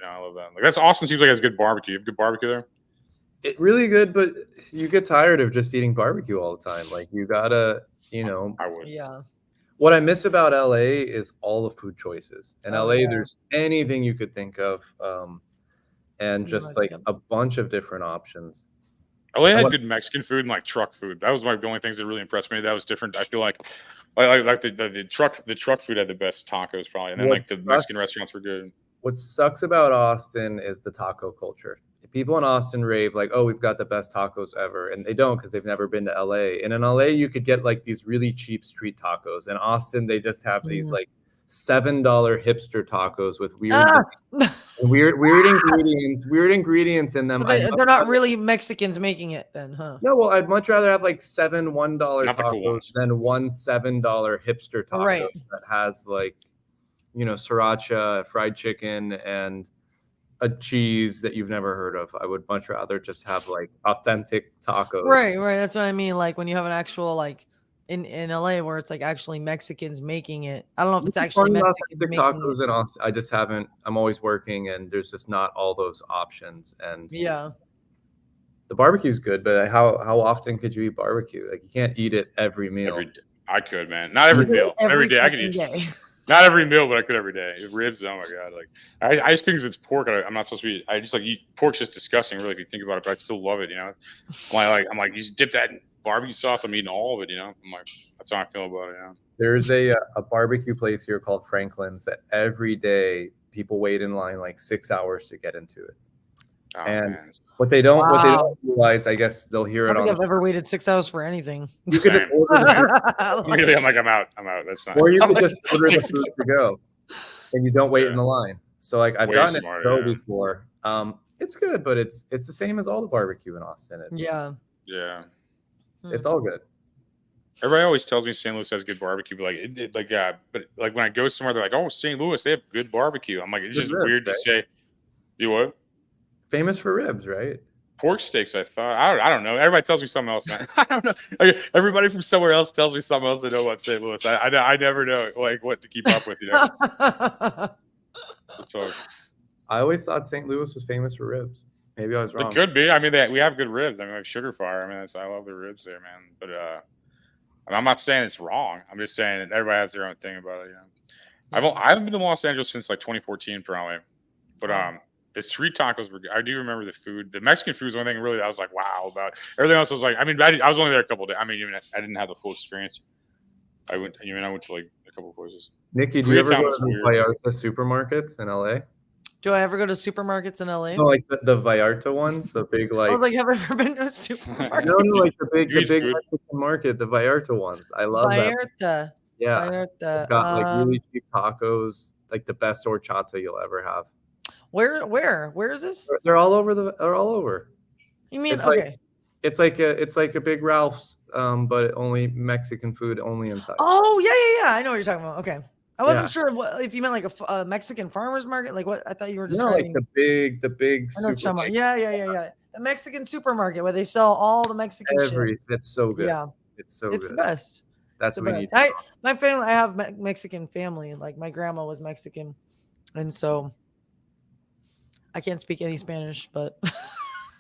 I love that. Like that's Austin seems like it has good barbecue. You have good barbecue there. It's really good, but you get tired of just eating barbecue all the time. Like you gotta, I would. Yeah. What I miss about LA is all the food choices. In LA, yeah. there's anything you could think of, and just like a bunch of different options. LA had good Mexican food and like truck food. That was like the only things that really impressed me. That was different. I feel like the truck food had the best tacos probably, and then like the Mexican restaurants were good. What sucks about Austin is the taco culture. People in Austin rave like, oh, we've got the best tacos ever. And they don't, because they've never been to LA. And in LA, you could get like these really cheap street tacos. In Austin, they just have these like $7 hipster tacos with weird ingredients in them. So they're not really Mexicans making it then, huh? No, well, I'd much rather have like $7 tacos than one $7 hipster taco that has like, sriracha, fried chicken, and a cheese that you've never heard of. I would much rather just have like authentic tacos. Right. That's what I mean. Like when you have an actual like in LA where it's like actually Mexicans making it. I don't know if it's actually Mexicans making tacos it. in Austin. I just haven't. I'm always working, and there's just not all those options. And yeah, the barbecue's good, but how often could you eat barbecue? Like you can't eat it every meal. Every day. I could, man. Not every meal. Every day I could eat. Not every meal, but I could every day. Ribs, oh my god! Like I just because it's pork. I'm not supposed to be. I just like eat pork's just disgusting. Really, if you think about it, but I still love it. I'm like you dip that in barbecue sauce. I'm eating all of it. I'm like that's how I feel about it. There's a barbecue place here called Franklin's that every day people wait in line like 6 hours to get into it. Oh, And man. what they don't realize, I guess they'll hear I it don't on. think I've ever waited 6 hours for anything. You could just order the food. Really, I'm out. That's not. Or you could just order the food to go, and you don't wait in the line. So like I've Way gotten it smart, to go yeah. before. It's good, but it's the same as all the barbecue in Austin. It's, Yeah. Yeah. It's all good. Everybody always tells me St. Louis has good barbecue, but but when I go somewhere, they're like, "Oh, St. Louis, they have good barbecue." I'm like, it's Good just ribs, weird to right? say. Do what? Famous for ribs, right? Pork steaks, I thought. I don't know. Everybody tells me something else, man. I don't know. Like, everybody from somewhere else tells me something else they know about St. Louis. I never know like what to keep up with. You know. That's all. I always thought St. Louis was famous for ribs. Maybe I was wrong. It could be. I mean, we have good ribs. I mean, like Sugar Fire. I mean, I love the ribs there, man. But I'm not saying it's wrong. I'm just saying that everybody has their own thing about it. You know, I haven't been to Los Angeles since like 2014, probably. But the street tacos were. I do remember the food. The Mexican food was one thing really that I was like, wow about. Everything else was like. I mean, I was only there a couple of days. I mean, even I didn't have the full experience. I went to like a couple of places. Nikki, do you ever go to the Vallarta supermarkets in LA? Do I ever go to supermarkets in LA? No, like the Vallarta ones, the big like. I was like, have I ever been to a supermarket? No, like the big Mexican market, the Vallarta ones. I love Vallarta. that. Yeah, Vallarta. They've got like really cheap tacos, like the best horchata you'll ever have. Where is this? They're all over They're all over. You mean it's okay? It's like a big Ralph's, but only Mexican food only inside. Oh yeah. I know what you're talking about. Okay, I wasn't Yeah. sure if you meant like a Mexican farmers market. Like what? I thought you were No, describing. like the big. I know what you're talking about. Yeah. The Mexican supermarket where they sell all the Mexican shit. That's so good. Yeah, it's so it's good. the best. That's the what we best. need. My family. I have Mexican family. Like my grandma was Mexican, and so I can't speak any Spanish, but.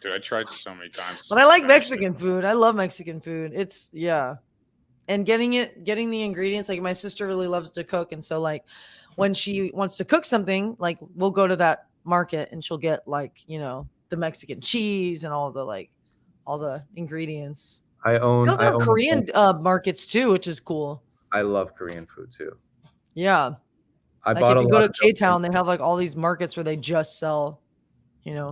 Dude, I tried so many times. But I like Mexican food. I love Mexican food. It's and getting the ingredients. Like my sister really loves to cook, and so like when she wants to cook something, like we'll go to that market and she'll get like the Mexican cheese and all the ingredients. I own Korean markets too, which is cool. I love Korean food too. Yeah, I like bought if you a go lot to of K-Town, they have like all these markets where they just sell,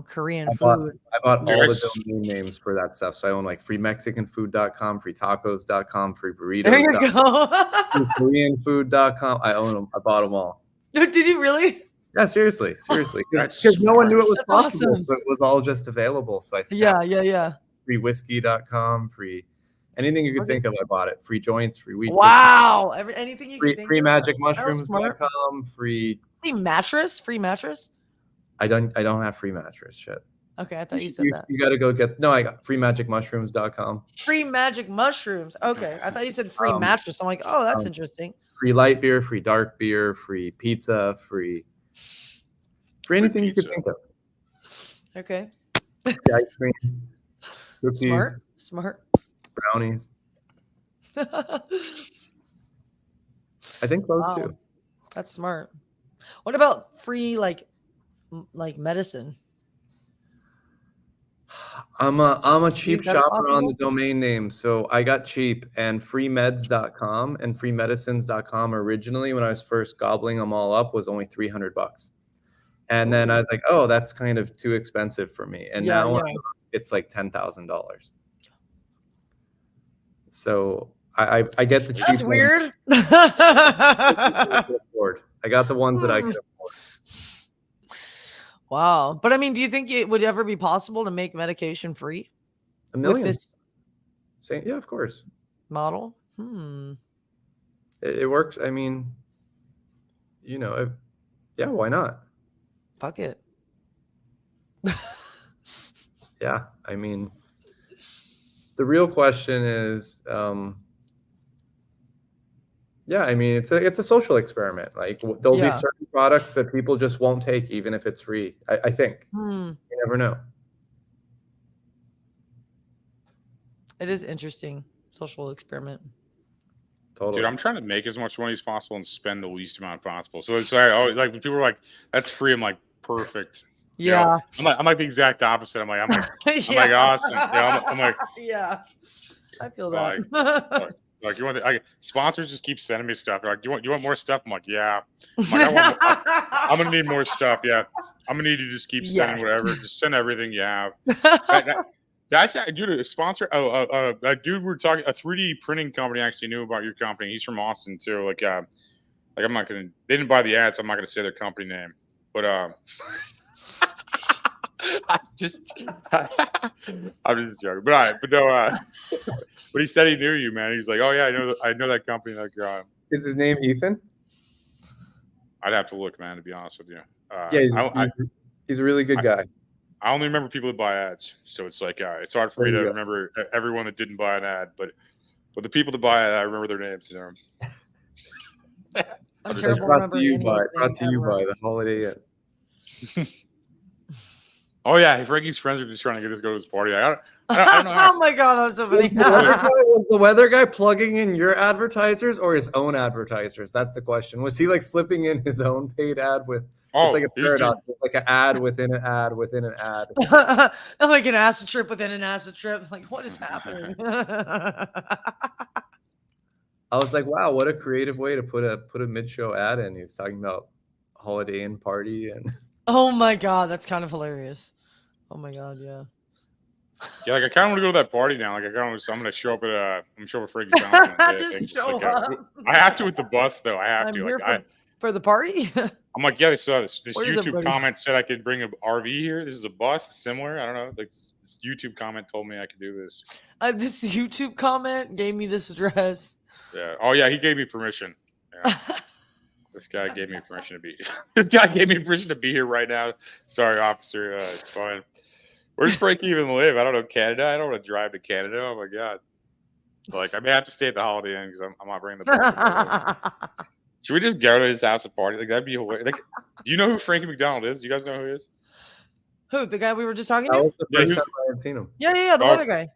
Korean food. I bought all the domain names for that stuff. So I own like freemexicanfood.com, freetacos.com, freeburritos.com, There you go. freekoreanfood.com. I own them. I bought them all. Did you really? Yeah, seriously. Because no one knew it was That's possible, awesome. but it was all just available. So I Yeah. freewhiskey.com, free anything you could think of, I bought it. Free joints, free weed. Wow. Anything you can think of. freemagicmushrooms.com, free mattress? Free mattress? I don't have free mattress shit. Okay, I thought you said that. You got to go get. No, I got freemagicmushrooms.com. Free magic mushrooms. Okay, I thought you said free mattress. I'm like, oh, that's interesting. Free light beer, free dark beer, free pizza, free anything you could think of. Okay. Ice cream, cookies, smart. brownies. I think those too. That's smart. What about free like medicine? I'm a cheap That's shopper possible? on the domain name, so I got cheap. And freemeds.com and freemedicines.com originally, when I was first gobbling them all up, was only $300. And then I was like, oh, that's kind of too expensive for me. And now it's like $10,000. So I get the cheap. That's weird. I got the ones that I could afford. Wow. But I mean, do you think it would ever be possible to make medication free? A million. With this yeah, of course. model? It works. I mean, yeah, why not? Fuck it. Yeah, I mean, the real question is, yeah, I mean, it's a social experiment. Like there'll be certain products that people just won't take, even if it's free. I think. You never know. It is interesting. Social experiment. Totally. Dude, I'm trying to make as much money as possible and spend the least amount possible. So it's like people are like, "That's free." I'm like, perfect. Yeah. I'm like the exact opposite. I'm like awesome. I'm like, yeah. I feel that. Like, you want sponsors just keep sending me stuff. They're like, do you want more stuff? I'm like, yeah. I'm like, I'm gonna need more stuff. Yeah, I'm gonna need you to just keep sending whatever. Just send everything you have. That's dude. A sponsor. A dude we were talking. A 3D printing company actually knew about your company. He's from Austin too. Like I'm not gonna. They didn't buy the ad, so I'm not gonna say their company name. But I'm just joking. But all right. But no. But he said he knew you, man. He's like, oh yeah, I know that company. Like, is his name Ethan? I'd have to look, man. To be honest with you. Yeah, he's a really good guy. I only remember people that buy ads, so it's like it's hard for me to remember everyone that didn't buy an ad, but the people that buy it, I remember their names. You know. I'm terrible. Brought to you by the Holiday Inn. Oh yeah, Frankie's friends are just trying to get us to go to this party. I don't know. Oh my god, that's so funny. Was the weather guy plugging in your advertisers or his own advertisers? That's the question. Was he like slipping in his own paid ad with? It's like a paradox. It's like an ad within an ad within an ad. Like an acid trip within an acid trip. Like, what is happening? I was like, wow, what a creative way to put a mid-show ad in. He was talking about Holiday Inn party and. Oh my god, that's kind of hilarious. Oh my god, yeah. Yeah, like I kind of want to go to that party now. Like I'm gonna show up at Frankie's house. Just show up. I have to with the bus though. I have to. Like, for the party? I'm like, yeah, they saw this YouTube comment said I could bring an RV here. This is a bus, similar. I don't know. Like this YouTube comment told me I could do this. This YouTube comment gave me this address. Yeah. Oh yeah, he gave me permission. Yeah. This guy gave me permission to be. This guy gave me permission to be here right now. Sorry, officer. It's fine. Where does Frankie even live? I don't know. Canada. I don't want to drive to Canada. Oh my god. Like I may have to stay at the Holiday Inn because I'm not bringing the bus. Should we just go to his house and party? Like that'd be hilarious. Like, do you know who Frankie McDonald is? Do you guys know who he is? Who? The guy we were just talking to? That was the first time I had seen him. Yeah, the other guy.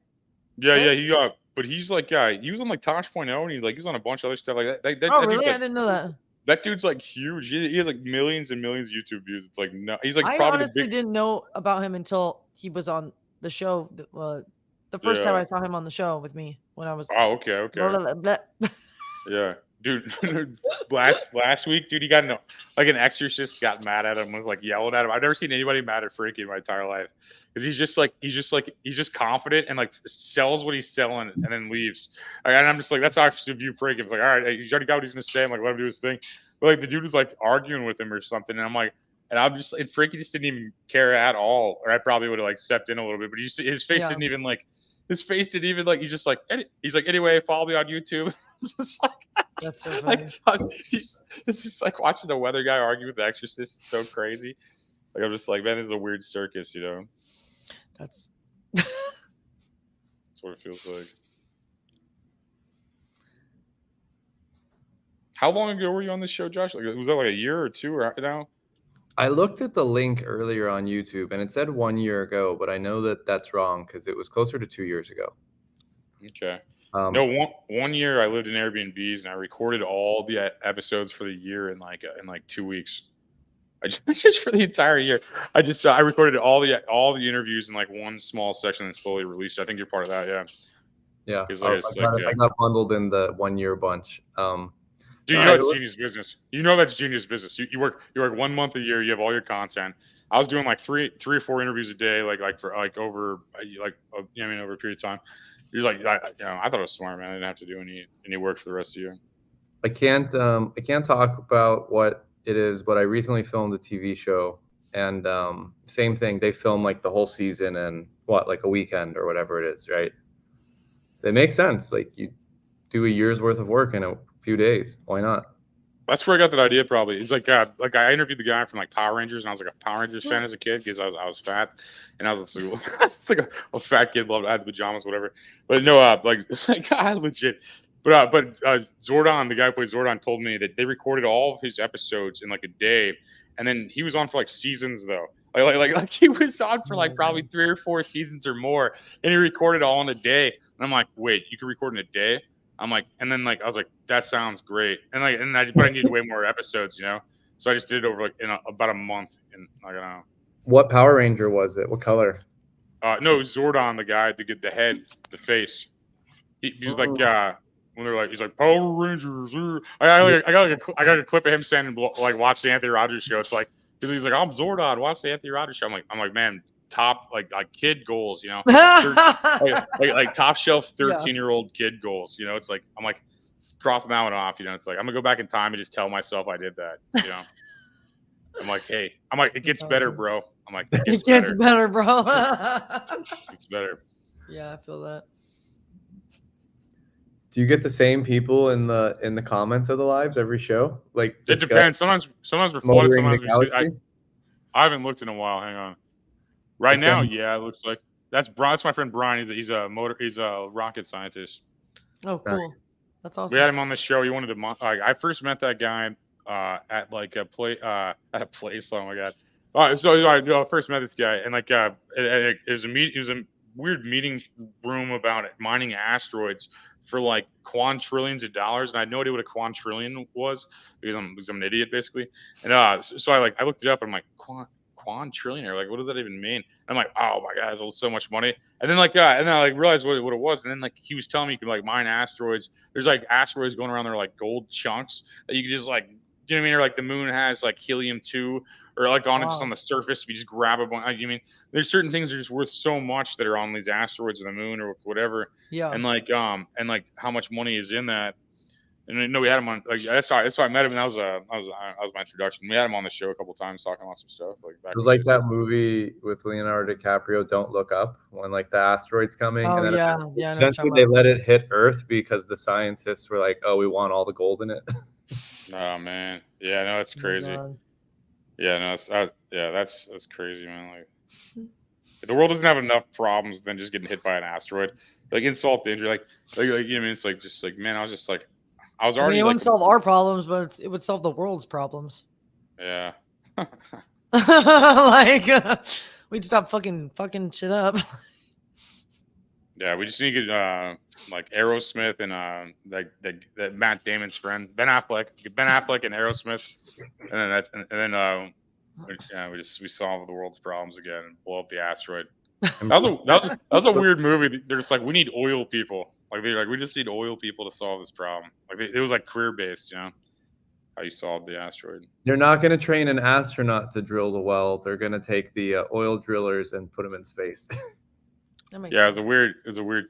Yeah. But he's like, he was on like Tosh.0 and he's on a bunch of other stuff like that. Oh, really? I didn't know that. That dude's like huge. He has like millions and millions of YouTube views. It's like no, he's like I probably honestly didn't know about him until he was on the show. The first time I saw him on the show with me when I was. Oh, okay. Blah, blah, blah. Yeah, dude. last week, dude, he got like an exorcist got mad at him, was like yelling at him. I've never seen anybody mad at Frankie in my entire life because he's just confident and like sells what he's selling and then leaves. And I'm just like, that's how I view Frankie. It's like, all right, he's already got what he's gonna say. I'm like, let him do his thing. But like the dude was like arguing with him or something, and I'm like, and Frankie just didn't even care at all. Or I probably would have like stepped in a little bit, but his face didn't even like. His face didn't even like. He's like, anyway, follow me on YouTube. Just like, that's so funny. It's just like watching a weather guy argue with the exorcist. It's so crazy. Like I'm just like, man, this is a weird circus, you know. That's what it feels like. How long ago were you on this show, Josh? Like, was that like a year or two or now? I looked at the link earlier on YouTube and it said 1 year ago, but I know that that's wrong because it was closer to 2 years ago. Okay. No, one year I lived in Airbnbs and I recorded all the episodes for the year in like 2 weeks. I just for the entire year. I recorded all the interviews in like one small section and slowly released it. I think you're part of that, yeah. Yeah. I got bundled in the 1 year bunch. Dude, you know that's genius business. You know that's genius business. You work 1 month a year. You have all your content. I was doing like three or four interviews a day, like for like over over a period of time. You're like, I thought it was smart, man. I didn't have to do any work for the rest of the year. I can't talk about what it is, but I recently filmed a TV show, and same thing. They film like the whole season in like a weekend or whatever it is, right? So it makes sense. Like you do a year's worth of work in a few days. Why not? That's where I got that idea. Probably it's like I interviewed the guy from like Power Rangers, and I was like a Power Rangers fan as a kid because I was fat, and I was like, it's like a fat kid loved. I had pajamas, whatever. But no, like I legit. But Zordon, the guy who played Zordon, told me that they recorded all of his episodes in like a day, and then he was on for like seasons though. Like he was on for like probably 3 or 4 seasons or more, and he recorded all in a day. And I'm like, wait, you can record in a day? I'm like, and then like I was like, that sounds great, but I needed way more episodes, you know. So I just did it over like in about a month, and I don't know. What Power Ranger was it? What color? No, Zordon, the guy, the head, the face. He was like, when they're like, he's like Power Rangers. I got a clip of him saying like watch the Anthony Rogers show. It's like he's like I'm Zordon. Watch the Anthony Rogers show. I'm like man, top like kid goals. Like top shelf 13-year-old kid goals. It's like I'm like crossing that one off. It's like I'm gonna go back in time and just tell myself I did that. I'm like, hey, it gets better, bro. I'm like, it gets better, bro. It's better. Yeah, I feel that. Do you get the same people in the comments of the lives every show? Like it depends. Sometimes we're flooded. Sometimes I haven't looked in a while. Hang on. Right now, yeah, it looks like that's my friend Brian. He's a rocket scientist. Oh, cool. Nice. That's awesome. We had him on the show. He wanted to. I first met that guy at like a place. Oh my god. I first met this guy, and like it was a weird meeting room about mining asteroids for like quadrillions of dollars, and I had no idea what a quadrillion was because I'm an idiot basically. And so I looked it up, and I'm like quadrillion, like what does that even mean? And I'm like, oh my god, that's so much money. And then I realized what it was, and then like he was telling me you could like mine asteroids. There's like asteroids going around there like gold chunks that you could just like. You know what I mean? Or like the moon has like helium-2, or like just on the surface, if you just grab a bunch. I mean, there's certain things that are just worth so much that are on these asteroids or the moon or whatever. Yeah. And like how much money is in that? And we had him on. Like that's how I met him. And that was my introduction. We had him on the show a couple times talking about some stuff. Like it was like that movie with Leonardo DiCaprio, Don't Look Up, when like the asteroid's coming. Oh, and then eventually they let it hit Earth because the scientists were like, oh, we want all the gold in it. Oh man, yeah, no, that's crazy. Yeah, no, that's crazy, man. Like, the world doesn't have enough problems than just getting hit by an asteroid. Like insult to injury, like you know what I mean? It's like just like man, I was already. It wouldn't solve our problems, but it would solve the world's problems. Yeah. We'd stop fucking shit up. Yeah, we just need to get like Aerosmith and that Matt Damon's friend Ben Affleck and Aerosmith, and then we solve the world's problems again and blow up the asteroid. That was a weird movie. They're just like we need oil people. Like they're like we just need oil people to solve this problem. Like it was like career based, how you solve the asteroid. They're not going to train an astronaut to drill the well. They're going to take the oil drillers and put them in space. Yeah, it was a weird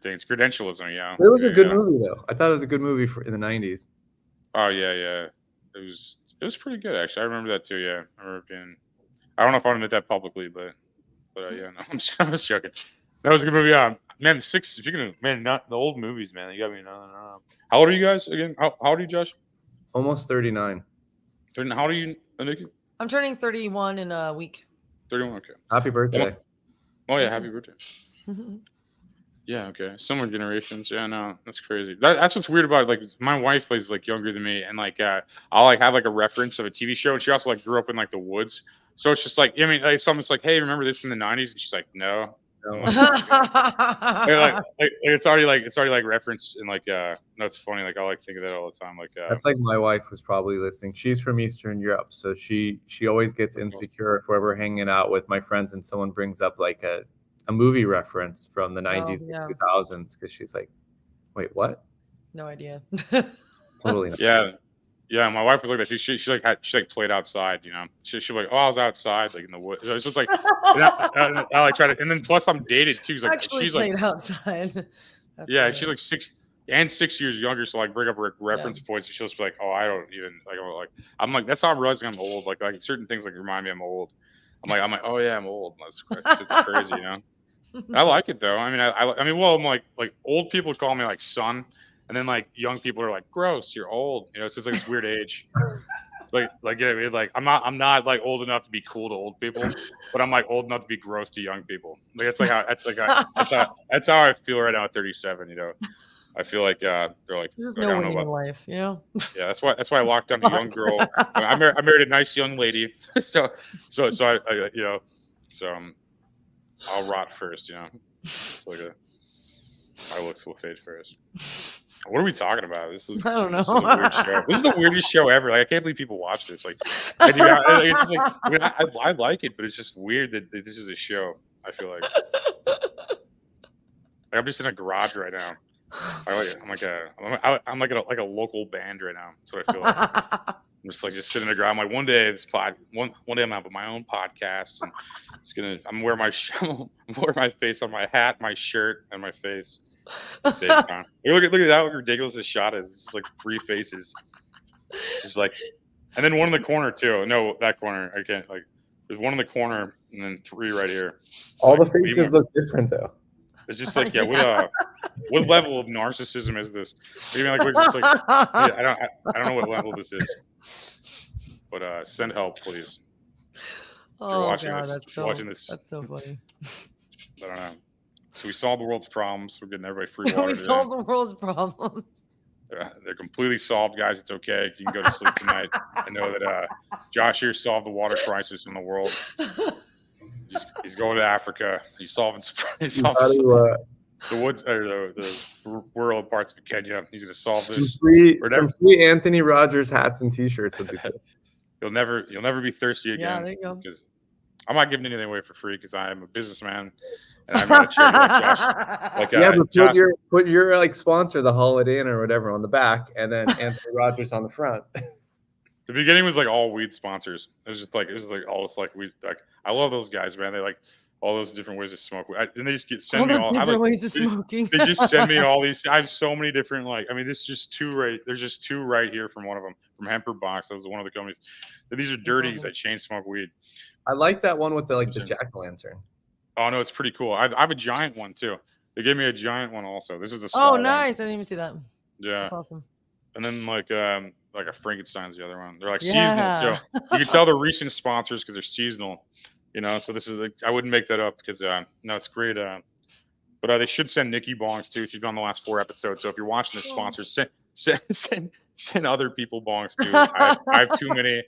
thing. It's credentialism, yeah. It was a good movie though. I thought it was a good movie in the 90s. Oh yeah. It was pretty good actually. I remember that too, yeah. I don't know if I want to admit that publicly, but yeah, no, I'm just joking. That was a good movie. Man, speaking of not the old movies, man, you got me. No. How old are you guys again? How old are you, Josh? Almost 39. How old are you, Nikki? I'm turning 31 in a week. 31, okay. Happy birthday. Oh yeah, happy birthday. Yeah, okay. Similar generations. Yeah, no, that's crazy. That's what's weird about it. Like my wife is like younger than me, and like I'll like have like a reference of a TV show, and she also like grew up in like the woods. So it's just like like someone's like, hey, remember this in the 90s? And she's like, no. It's already like referenced and like no, it's funny. Like I like think of that all the time. Like that's like my wife was probably listening. She's from Eastern Europe, so she always gets insecure if we're ever hanging out with my friends and someone brings up like a movie reference from the 90s and 2000s because she's like, wait, what? No idea. Totally. Yeah, my wife was like that. She played outside, She like, oh, I was outside, like in the woods. It's just like, I like try to, and then plus I'm dated too. She's played outside. Yeah, funny. She's like 6 years younger, so like bring up her reference points, and she'll just be like, oh, I don't even like. I'm like, that's how I'm realizing I'm old. Like certain things like remind me I'm old. I'm like, oh yeah, I'm old. That's crazy, I like it though. I mean, well, I'm like old people call me like son. And then like young people are like, gross, you're old. It's just like this weird age. like I'm not like old enough to be cool to old people, but I'm like old enough to be gross to young people. Like that's how I feel right now at 37. I feel like they're like there's no winning in life, Yeah, that's why I locked down a young girl. I married a nice young lady, so I'll rot first. It's like my looks will fade first. What are we talking about? I don't know. This is the weirdest show ever. Like I can't believe people watch this. Like, it's just like I like it, but it's just weird that this is a show. I feel like I'm just in a garage right now. I'm like a local band right now. That's what I feel like. I'm just sitting in the ground. I'm like, one day one day I'm gonna have my own podcast, and I'm wearing my face on my hat, my shirt, and my face at the same time. Look at how ridiculous this shot is. It's just like 3 faces. It's just like, and then one in the corner too. No, that corner I can't like. There's one in the corner, and then 3 right here. All the faces look different though. It's just like, what level of narcissism is this? I don't know what level this is. But send help, please. Oh God, that's so funny. I don't know. So we solved the world's problems. We're getting everybody free water. We solved the world's problems. They're completely solved, guys. It's okay. You can go to sleep tonight. I know that Josh here solved the water crisis in the world. He's going to Africa. He's solving the woods or the rural parts of Kenya. He's going to solve this. Some free Anthony Rogers hats and T-shirts would be good. You'll never be thirsty again. Yeah, there you go. Because I'm not giving anything away for free because I am a businessman and I'm not a charity like Josh. But put your like sponsor, the Holiday Inn or whatever, on the back, and then Anthony Rogers on the front. The beginning was like all weed sponsors. It was like weed. Like I love those guys, man. They like all those different ways to smoke. And they just send me all different ways of smoking. They just send me all these. I have so many different this is just 2 right. There's just 2 right here from one of them from Hemper Box. That was one of the companies. These are dirty because I chain smoke weed. I like that one with the jack-o'-lantern. Oh no, it's pretty cool. I have a giant one too. They gave me a giant one also. This is the small nice. one. I didn't even see that. Yeah. That's awesome. And then like a Frankenstein's the other one. They're like seasonal too. You can tell they're recent sponsors because they're seasonal. So this is I wouldn't make that up because no, it's great. But they should send Nikki bongs too. She's done the last 4 episodes. So if you're watching this sponsor, send other people bongs too. I have too many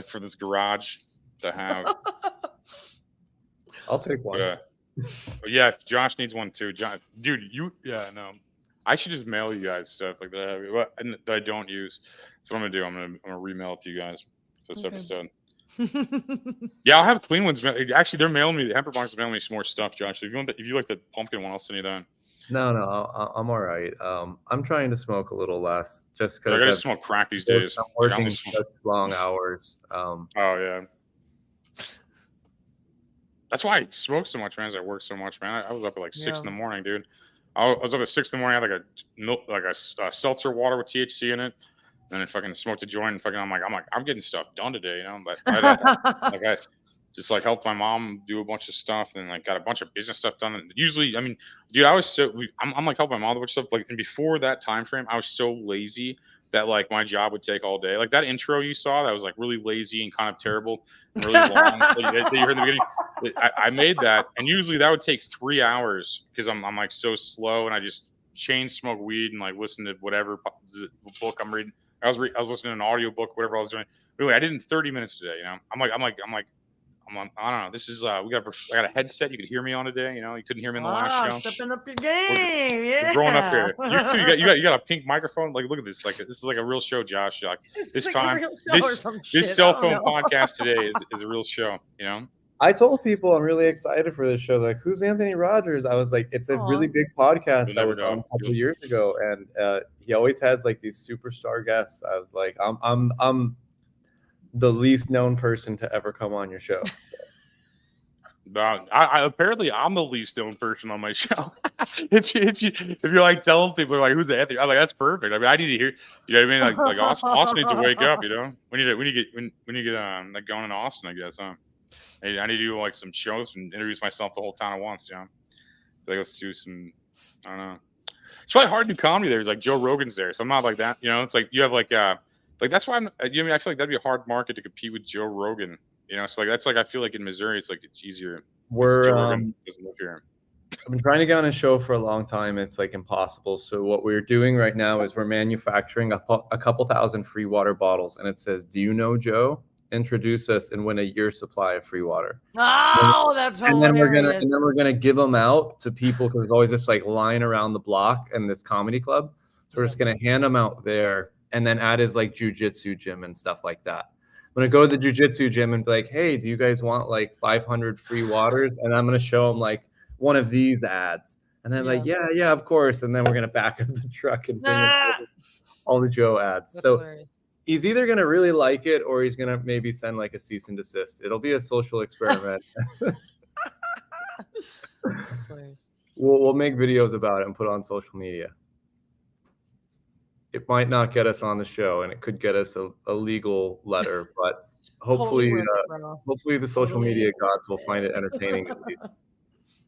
for this garage to have. I'll take one. But yeah, if Josh needs one too. Dude, no. I should just mail you guys stuff like that I don't use. So what I'm gonna do, I'm gonna remail it to you guys for this episode. Yeah, I'll have clean ones. Actually, they're mailing me. The Hemper Box is mailing me some more stuff, Josh. So if you like the pumpkin one, I'll send you that. No, I'm all right. I'm trying to smoke a little less, just because I gotta smoke crack these days. I'm working such long hours. Oh yeah. That's why I smoke so much, man. As I work so much, man. I was up at like 6 in the morning, dude. I was up at 6 in the morning. I had like a seltzer water with THC in it, and then fucking smoked a joint. And I'm getting stuff done today, But I just like helped my mom do a bunch of stuff, and like got a bunch of business stuff done. And usually, dude, I'm like helping my mom do a bunch of stuff. Like, and before that time frame, I was so lazy that like my job would take all day. Like that intro you saw, that was like really lazy and kind of terrible and really long. That you heard in the beginning. I made that, and usually that would take 3 hours because I'm like so slow, and I just chain smoke weed and like listen to whatever book I'm reading. I was listening to an audio book, whatever I was doing. Really, I did in 30 minutes today. I'm on, I don't know. This is I got a headset. You could hear me on today. You couldn't hear me in the last show. Stepping up your game. We're growing up here. You too. You got a pink microphone. Like, look at this. Like, this is like a real show, Josh. Like, this cell phone podcast today is a real show. I told people I'm really excited for this show. Like, who's Anthony Rogers? I was like, it's a really big podcast that was on a couple of years ago, and he always has like these superstar guests. I was like, I'm the least known person to ever come on your show. So. Apparently I'm the least known person on my show. if you're like telling people like who's the Anthony, I'm like, that's perfect. I need to hear. You know what I mean? Like Austin needs to wake up. We need to get like going in Austin, I guess. Huh? I need to do like some shows and introduce myself to the whole town at once. Like let's do some. I don't know. It's probably hard to do comedy there. It's like Joe Rogan's there, so I'm not like that. It's like you have like that's why I feel like that'd be a hard market to compete with Joe Rogan. So like that's like I feel like in Missouri it's easier. We're Joe Rogan doesn't live here. I've been trying to get on a show for a long time. It's like impossible. So what we're doing right now is we're manufacturing a couple thousand free water bottles, and it says, "Do you know Joe? Introduce us and win a year's supply of free water." Oh, that's hilarious. And then we're gonna give them out to people because there's always this like line around the block in this comedy club. So we're just gonna hand them out there, and then add his like jujitsu gym and stuff like that. I'm gonna go to the jujitsu gym and be like, "Hey, do you guys want like 500 free waters?" And I'm gonna show them like one of these ads, And then like, yeah, of course. And then we're gonna back up the truck and bring in all the Joe ads. That's so hilarious. he's either gonna really like it or he's gonna maybe send like a cease and desist. It'll be a social experiment. That's hilarious. We'll make videos about it and put it on social media. It might not get us on the show, and it could get us a legal letter, but hopefully, hopefully the social media gods will find it entertaining at least.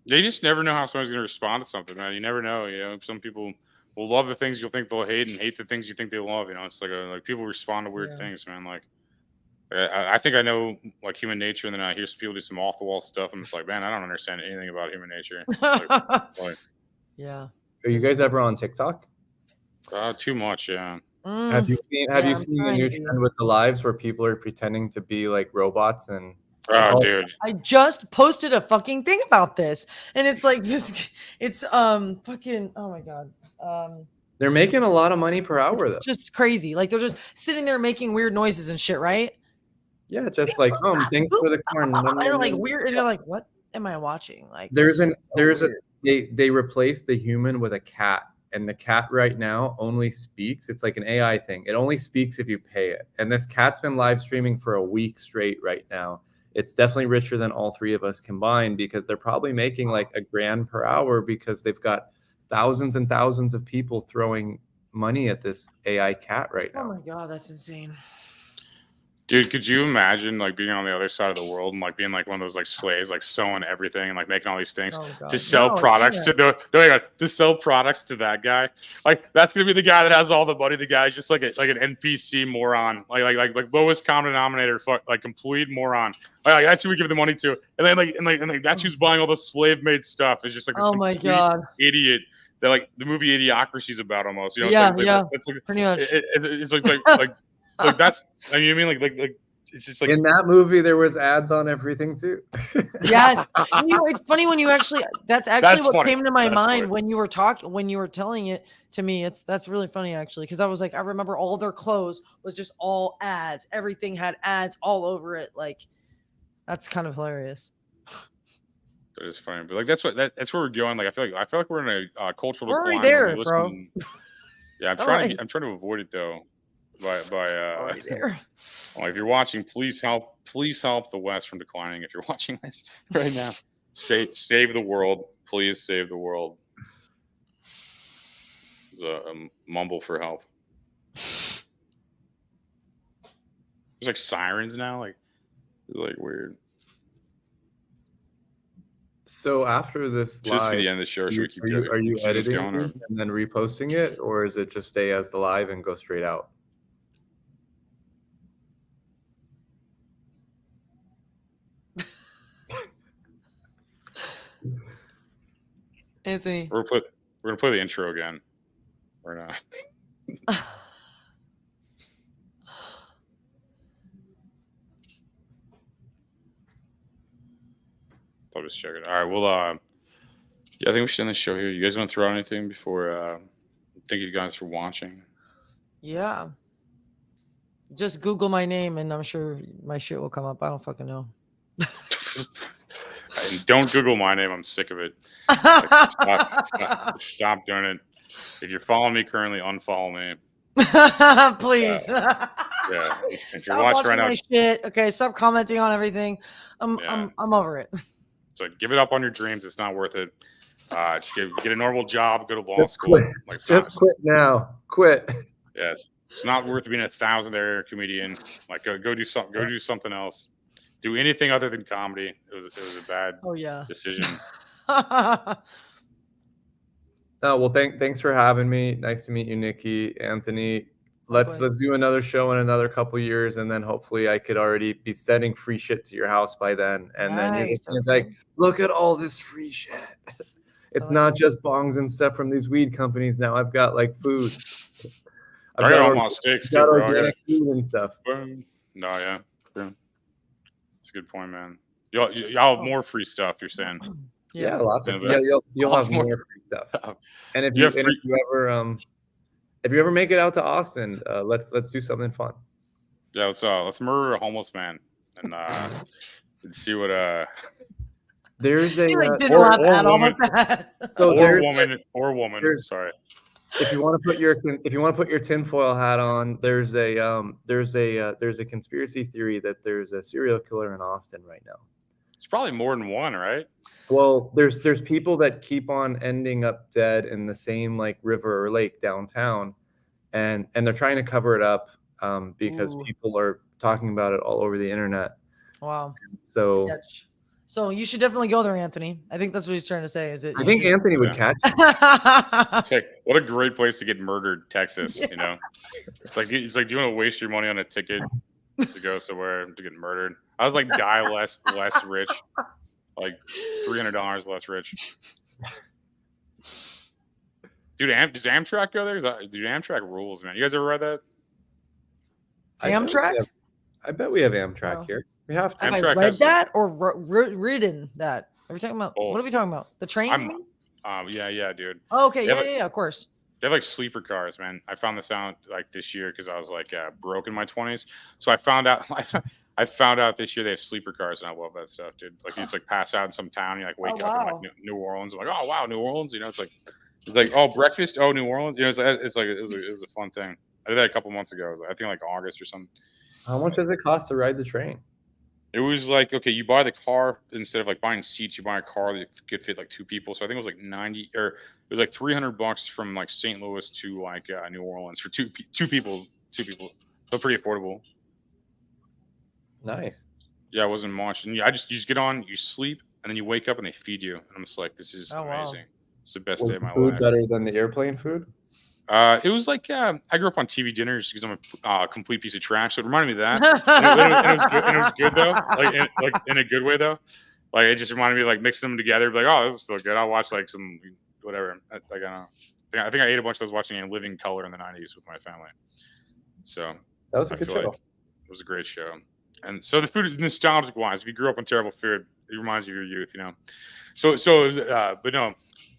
You just never know how someone's going to respond to something, man. You never know. You know, some people will love the things you'll think they'll hate, and hate the things you think they love. You know, it's like people respond to weird things, man. Like, I think I know like human nature, and then I hear some people do some off the wall stuff, and it's like, man, I don't understand anything about human nature. Yeah. Are you guys ever on TikTok? Too much, yeah. Have you seen the new trend with the lives where people are pretending to be like robots and dude. I just posted a fucking thing about this, and it's like this. It's fucking oh my god. They're making a lot of money per hour though. Just crazy. Like they're just sitting there making weird noises and shit, right? Yeah, just like thanks for the corn. And they're like weird, and you're like, what am I watching? Like they replaced the human with a cat. And the cat right now only speaks. It's like an AI thing. It only speaks if you pay it. And this cat's been live streaming for a week straight right now. It's definitely richer than all three of us combined because they're probably making like $1,000 per hour because they've got thousands and thousands of people throwing money at this AI cat right now. Oh my god, that's insane. Dude, could you imagine like being on the other side of the world and like being like one of those like slaves, like sewing everything and like making all these things to sell products to sell products to that guy? Like that's gonna be the guy that has all the money. The guy's just like an NPC moron, like lowest common denominator, like complete moron. Like that's who we give the money to, and then that's who's buying all the slave made stuff. It's just like this complete idiot. That like the movie Idiocracy is about almost. You know, pretty much. It's like that's I mean like it's just like in that movie there was ads on everything too. Yes. You know, it's funny when you actually that's what funny. Came to my mind when you were telling it to me. That's really funny actually because I was like I remember all their clothes was just all ads. Everything had ads all over it. Like that's kind of hilarious. That is funny, but like that's where we're going. Like I feel like we're in a cultural decline. We're already there, bro. Yeah, I'm trying to avoid it though. By like if you're watching, please help the West from declining. If you're watching this right now, save the world, please save the world. It's a mumble for help. There's like sirens now, like it's like weird. So after this just for the end of the show, are you editing these and then reposting it, or is it just stay as the live and go straight out? Anthony, we're gonna play the intro again. We're not. I'll just check it. All right, well, yeah, I think we should end the show here. You guys want to throw out anything before? Thank you guys for watching. Yeah. Just Google my name, and I'm sure my shit will come up. I don't fucking know. And don't Google my name. I'm sick of it. Stop doing it. If you're following me currently, unfollow me. Please. Yeah. If Stop watching right now, my shit. Okay, stop commenting on everything. I'm over it. So give it up on your dreams. It's not worth it. Just get a normal job. Go to law school. Quit. Just quit now. Quit. Yes. It's not worth being a $1,000 comedian. Like go do something. Go do something else. Do anything other than comedy. It was a bad decision. Well, thanks for having me. Nice to meet you, Nikki, Anthony. Let's do another show in another couple years, and then hopefully I could already be sending free shit to your house by then. And then you're just like, look at all this free shit. It's not just bongs and stuff from these weed companies. Now I've got like food. I got all my steaks too, bro. Organic food and stuff. No, yeah. That's a good point, man. Y'all have more free stuff. You're saying? Yeah, lots of. Yeah, you'll have more free stuff. And if you ever make it out to Austin, let's do something fun. Yeah, let's murder a homeless man and see what There's a He like didn't laugh at all of that. So or woman. Sorry. If you want to put your tinfoil hat on, there's a conspiracy theory that there's a serial killer in Austin right now. It's probably more than one, right? Well, there's people that keep on ending up dead in the same like river or lake downtown, and they're trying to cover it up because people are talking about it all over the internet. Wow. So Sketch. So you should definitely go there, Anthony. I think that's what he's trying to say. Is it? I think Anthony would catch you. Check. What a great place to get murdered, Texas. You know, it's like do you want to waste your money on a ticket to go somewhere to get murdered? I was like, die less rich, like $300 less rich. Dude, does Amtrak go there? Dude, Amtrak rules, man. You guys ever read that? Amtrak? I bet we have Amtrak here. We have to. Have I read that or ridden that? Are we talking about? What are we talking about? The train? Yeah, dude. Oh, okay, yeah, of course. They have like sleeper cars, man. I found this out like this year because I was like broke in my 20s. So I found out this year they have sleeper cars, and I love that stuff, dude. Like you just like pass out in some town, you like wake up in like New Orleans. I'm like, oh wow, New Orleans. You know, it's like oh breakfast, oh New Orleans. You know, it was a fun thing. I did that a couple months ago. It was, I think like August or something. How much does it cost to ride the train? It was like, okay, you buy the car instead of like buying seats, you buy a car that could fit like 2 people. So I think it was like it was like $300 from like St. Louis to like New Orleans for two people. So pretty affordable. Nice. Yeah, it wasn't much. And you just get on, you sleep, and then you wake up and they feed you. And I'm just like, this is amazing. Wow. It's the best day of my food life. Better than the airplane food? It was like I grew up on TV dinners because I'm a complete piece of trash. So it reminded me of that. and it was good though, like in a good way though. Like it just reminded me of, like mixing them together. Like, oh, this is still good. I'll watch like some whatever. I don't know. I think I ate a bunch of those watching In Living Color in the 90s with my family. So that was a good show. Like it was a great show. And so the food is nostalgic wise. If you grew up on terrible food, it reminds you of your youth, you know. But no.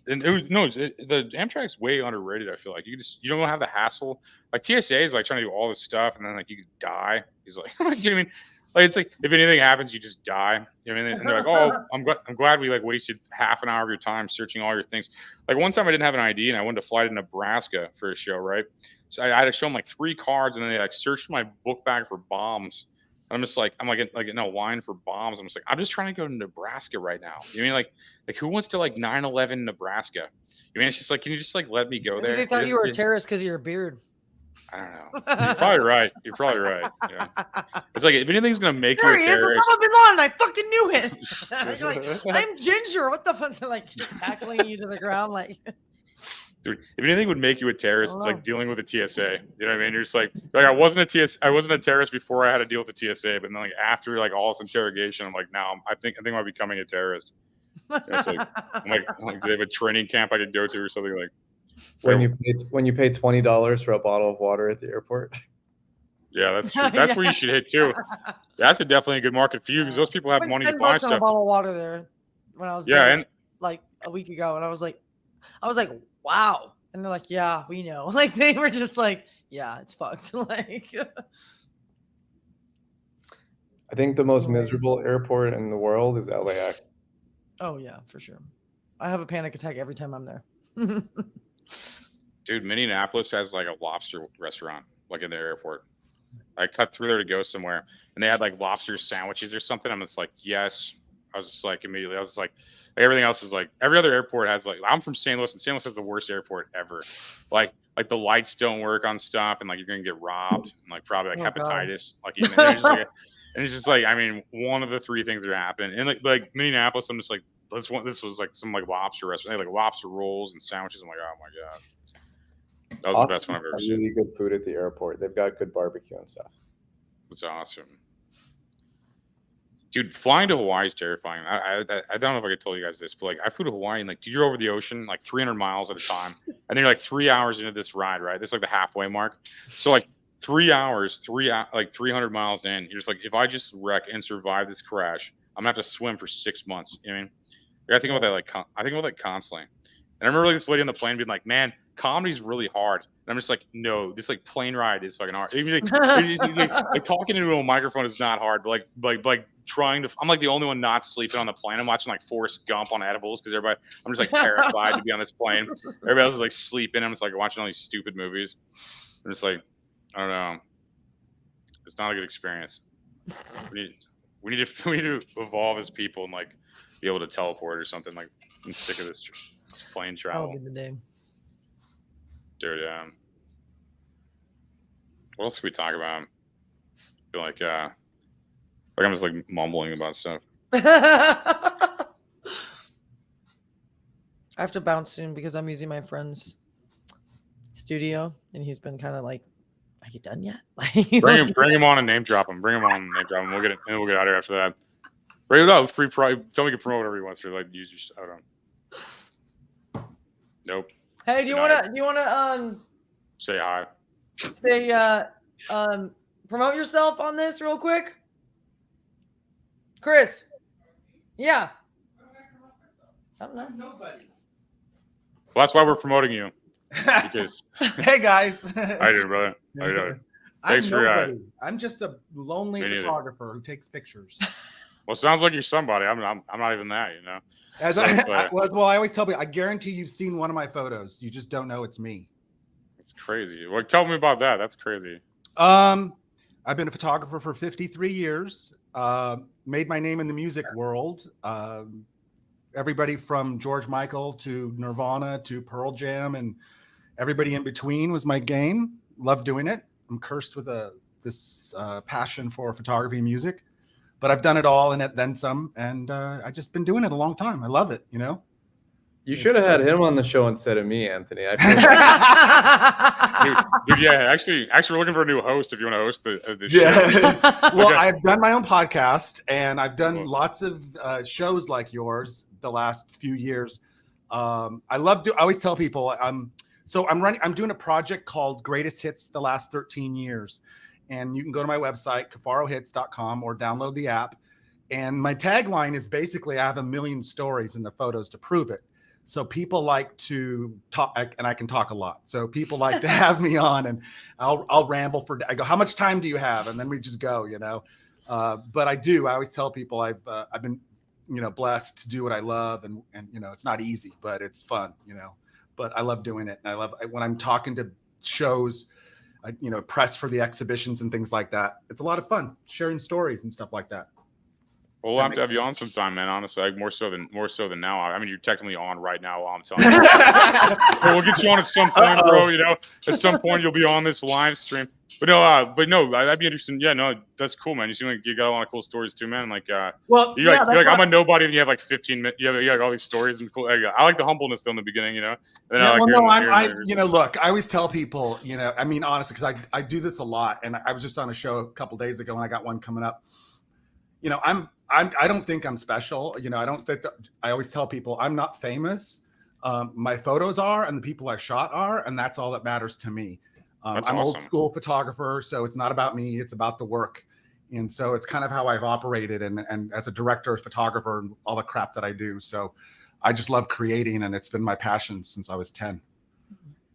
And the Amtrak's way underrated. I feel like you don't have the hassle. Like TSA is like trying to do all this stuff, and then like you could die. He's like, you know what I mean? Like it's like if anything happens, you just die. You know what I mean? And they're like, oh, I'm glad we like wasted half an hour of your time searching all your things. Like one time I didn't have an ID, and I wanted to fly to Nebraska for a show, right? So I had to show them like 3 cards, and then they like searched my book bag for bombs. And I'm just like, I'm in a line for bombs. I'm just like, I'm just trying to go to Nebraska right now. You mean like who wants to like 9/11 Nebraska? You mean it's just like, can you just like let me go there? They thought you were a terrorist because of your beard. I don't know. You're probably right. You're probably right. Yeah. It's like if anything's gonna make there you a he is. terrorist. Osama bin Laden. I fucking knew it. You're like, I'm Ginger. What the fuck? Like tackling you to the ground, like. Dude, if anything would make you a terrorist, it's like dealing with a TSA. You know what I mean? You're just like I wasn't a terrorist before I had to deal with the TSA, but then like after like all this interrogation, I'm like, now I think I'm becoming a terrorist. It's like, I'm like, do they have a training camp I could go to or something like? When you pay $20 for a bottle of water at the airport. Yeah, that's true. That's where you should hit too. That's definitely a good market for you because those people have money to buy stuff. $10 a bottle of water there when I was there, and like a week ago, and I was like, wow. And they're like, yeah, we know. Like they were just like, yeah, it's fucked. Like I think the most miserable airport in the world is LAX. Oh yeah, for sure. I have a panic attack every time I'm there. Dude, Minneapolis has like a lobster restaurant, like in their airport. I cut through there to go somewhere, and they had like lobster sandwiches or something. I'm just like, yes. I was just like immediately. I was like everything else is like every other airport has like. I'm from St. Louis, and St. Louis has the worst airport ever. Like the lights don't work on stuff, and like you're gonna get robbed, and like probably like hepatitis. God. Like and it's just like I mean, one of the 3 things that are happening. And like Minneapolis, I'm just like this was like some like lobster restaurant. They had like lobster rolls and sandwiches. I'm like, oh my god. That was the best one I've ever seen. Really good food at the airport. They've got good barbecue and stuff. It's awesome. Dude, flying to Hawaii is terrifying. I don't know if I could tell you guys this, but like I flew to Hawaii and like you're over the ocean like 300 miles at a time, and then you're like 3 hours into this ride, right? This is like the halfway mark. So like 3 hours, like 300 miles in, you're just like, if I just wreck and survive this crash, I'm gonna have to swim for 6 months. You know what I mean? Like, I think about that constantly. And I remember like this lady on the plane being like, "Man, comedy's really hard." And I'm just like, "No, this like plane ride is fucking hard." Like talking into a microphone is not hard, but like I'm like the only one not sleeping on the plane. I'm watching like Forrest Gump on edibles because I'm just like terrified to be on this plane. Everybody else is like sleeping. I'm just like watching all these stupid movies. I'm just like, I don't know. It's not a good experience. We need to evolve as people and like be able to teleport or something. Like, I'm sick of this plane travel. That would be the name. Dude, what else can we talk about? I feel like I'm just like mumbling about stuff. I have to bounce soon because I'm using my friend's studio, and he's been kind of like, "Are you done yet?" Bring him on and name drop him. Bring him on and name drop him. We'll get out of here after that. Bring it up. Free price. Somebody can promote whatever he wants to. Like use your stuff. Nope. Hey, do you wanna say hi? Promote yourself on this real quick, Chris. Yeah. I don't know. Nobody. Well, that's why we're promoting you. Because hey guys. How you doing, brother? How you doing? Thanks I'm for nobody. I'm just a lonely photographer who takes pictures. Well, it sounds like you're somebody. I'm not even that, you know. I always tell people, I guarantee you've seen one of my photos. You just don't know it's me. It's crazy. Well, tell me about that. That's crazy. I've been a photographer for 53 years. Made my name in the music world. Everybody from George Michael to Nirvana to Pearl Jam and everybody in between was my game. Love doing it. I'm cursed with this passion for photography and music, but I've done it all and then some. And I've just been doing it a long time. I love it. You know. You should have had him on the show instead of me, Anthony. I dude, yeah. Actually, we're looking for a new host. If you want to host the show. Yeah. Well, I've done my own podcast, and I've done lots of shows like yours the last few years. I always tell people I'm doing a project called Greatest Hits the Last 13 Years, and you can go to my website kafarohits.com or download the app. And my tagline is basically I have 1 million stories in the photos to prove it. So people like to talk, and I can talk a lot. So people like to have me on, and I'll ramble I go, how much time do you have? And then we just go, you know. But I always tell people I've been, you know, blessed to do what I love, and you know, it's not easy, but it's fun, you know. But I love doing it, and I love when I'm talking to shows, you know, press for the exhibitions and things like that. It's a lot of fun sharing stories and stuff like that. Well, we'll have to have you on sometime, man. Honestly, like more so than now. I mean, you're technically on right now while I'm telling you. But we'll get you on at some point, bro. You know, at some point you'll be on this live stream. But no, that'd be interesting. Yeah, no, that's cool, man. You seem like you got a lot of cool stories too, man. Like, you're like I'm a nobody, and you have like 15 minutes. You have all these stories and cool. I like the humbleness though in the beginning, you know. And then you know, look, I always tell people, you know, I mean, honestly, because I do this a lot, and I was just on a show a couple days ago, and I got one coming up. You know, I don't think I'm special. You know, I always tell people I'm not famous. My photos are, and the people I shot are, and that's all that matters to me. I'm an old school photographer, so it's not about me. It's about the work. And so it's kind of how I've operated and as a director, photographer, and all the crap that I do. So I just love creating, and it's been my passion since I was 10.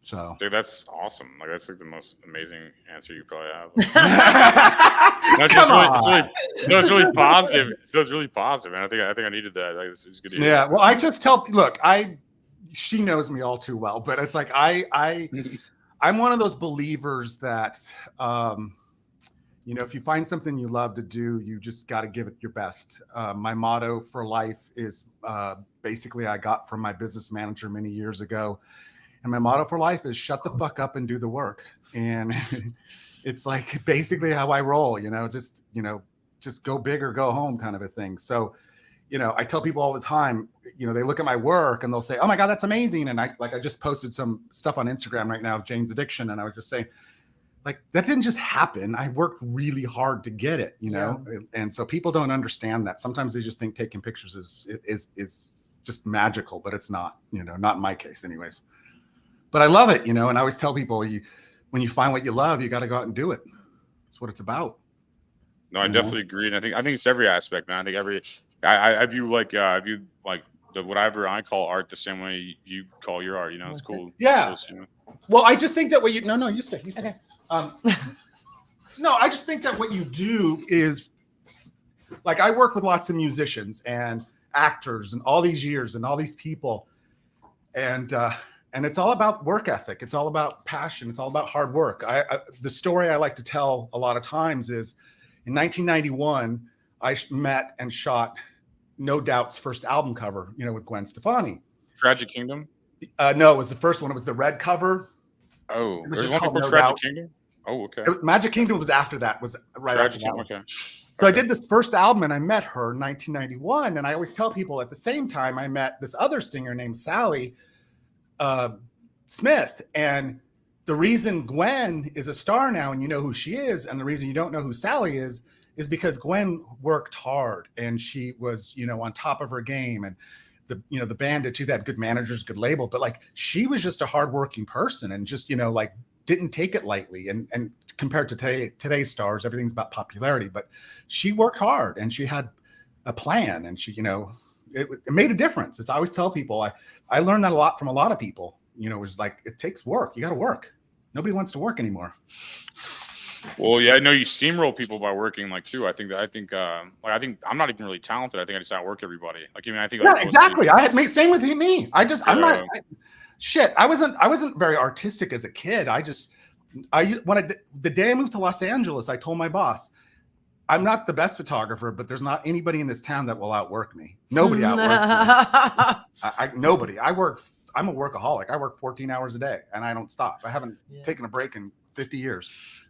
So dude, that's awesome. Like that's like the most amazing answer you probably have. It's really positive. It's really positive, and I think I needed that. Like, it's good to hear. Yeah. Well, I just tell look, she knows me all too well, but it's like I'm one of those believers that you know, if you find something you love to do, you just got to give it your best. My motto for life is basically I got from my business manager many years ago. And my motto for life is shut the fuck up and do the work. And it's like basically how I roll, you know, just go big or go home kind of a thing. So, you know, I tell people all the time, you know, they look at my work and they'll say, oh my God, that's amazing. And I just posted some stuff on Instagram right now of Jane's Addiction. And I was just saying, like, that didn't just happen. I worked really hard to get it, you know? Yeah. And so people don't understand that. Sometimes they just think taking pictures is just magical, but it's not, you know, not in my case anyways. But I love it, you know, and I always tell people, when you find what you love, you got to go out and do it. That's what it's about. No, I definitely agree, and I think it's every aspect, man. I think I view whatever I call art the same way you call your art. You know, it's cool. Yeah. It's cool, you know? Well, I just think that you stay. Okay. No, I just think that what you do is like I work with lots of musicians and actors and all these years and all these people, and it's all about work ethic. It's all about passion. It's all about hard work. The story I like to tell a lot of times is in 1991, I met and shot No Doubt's first album cover, with Gwen Stefani. Tragic Kingdom? No, it was the first one. It was the red cover. Oh, was there's just one called called No Tragic Doubt. Kingdom? Oh, okay. Magic Kingdom was after that, was right Tragic after that Kingdom, one. okay. So I did this first album and I met her in 1991. And I always tell people at the same time I met this other singer named Sally Smith. And the reason Gwen is a star now and you know who she is, and the reason you don't know who Sally is because Gwen worked hard and she was, on top of her game. And the band did too, that good managers, good label, but like she was just a hardworking person and just, didn't take it lightly. And compared to today's stars, everything's about popularity, but she worked hard and she had a plan and she, it made a difference. I always tell people, I learned that a lot from a lot of people, it was like, it takes work. You got to work. Nobody wants to work anymore. Well, yeah, I know you steamroll people by working too. I think I'm not even really talented. I think I just outwork everybody. Yeah, exactly. Same with me. I'm not. I wasn't very artistic as a kid. The day I moved to Los Angeles, I told my boss, I'm not the best photographer, but there's not anybody in this town that will outwork me. Nobody outworks me. Nobody. I'm a workaholic. I work 14 hours a day and I don't stop. I haven't taken a break in 50 years.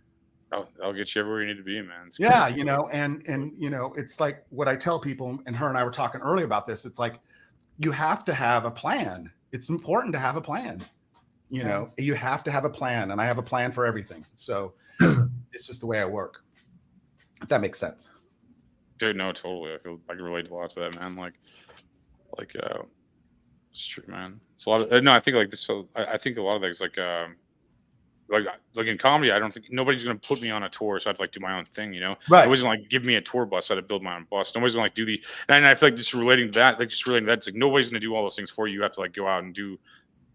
I'll get you everywhere you need to be, man. Yeah, it's like what I tell people, and her and I were talking earlier about this. It's like you have to have a plan. It's important to have a plan. You have to have a plan, and I have a plan for everything. So it's just the way I work. If that makes sense. Dude, no, totally. I feel I can relate a lot to that, man. It's true, man. It's a lot of I think like this. So I think a lot of things like in comedy, I don't think nobody's gonna put me on a tour, so I have to like do my own thing, Right. Nobody's gonna like give me a tour bus, I had to build my own bus. Nobody's gonna like do and I feel like just relating to that, it's like nobody's gonna do all those things for you. You have to like go out and do,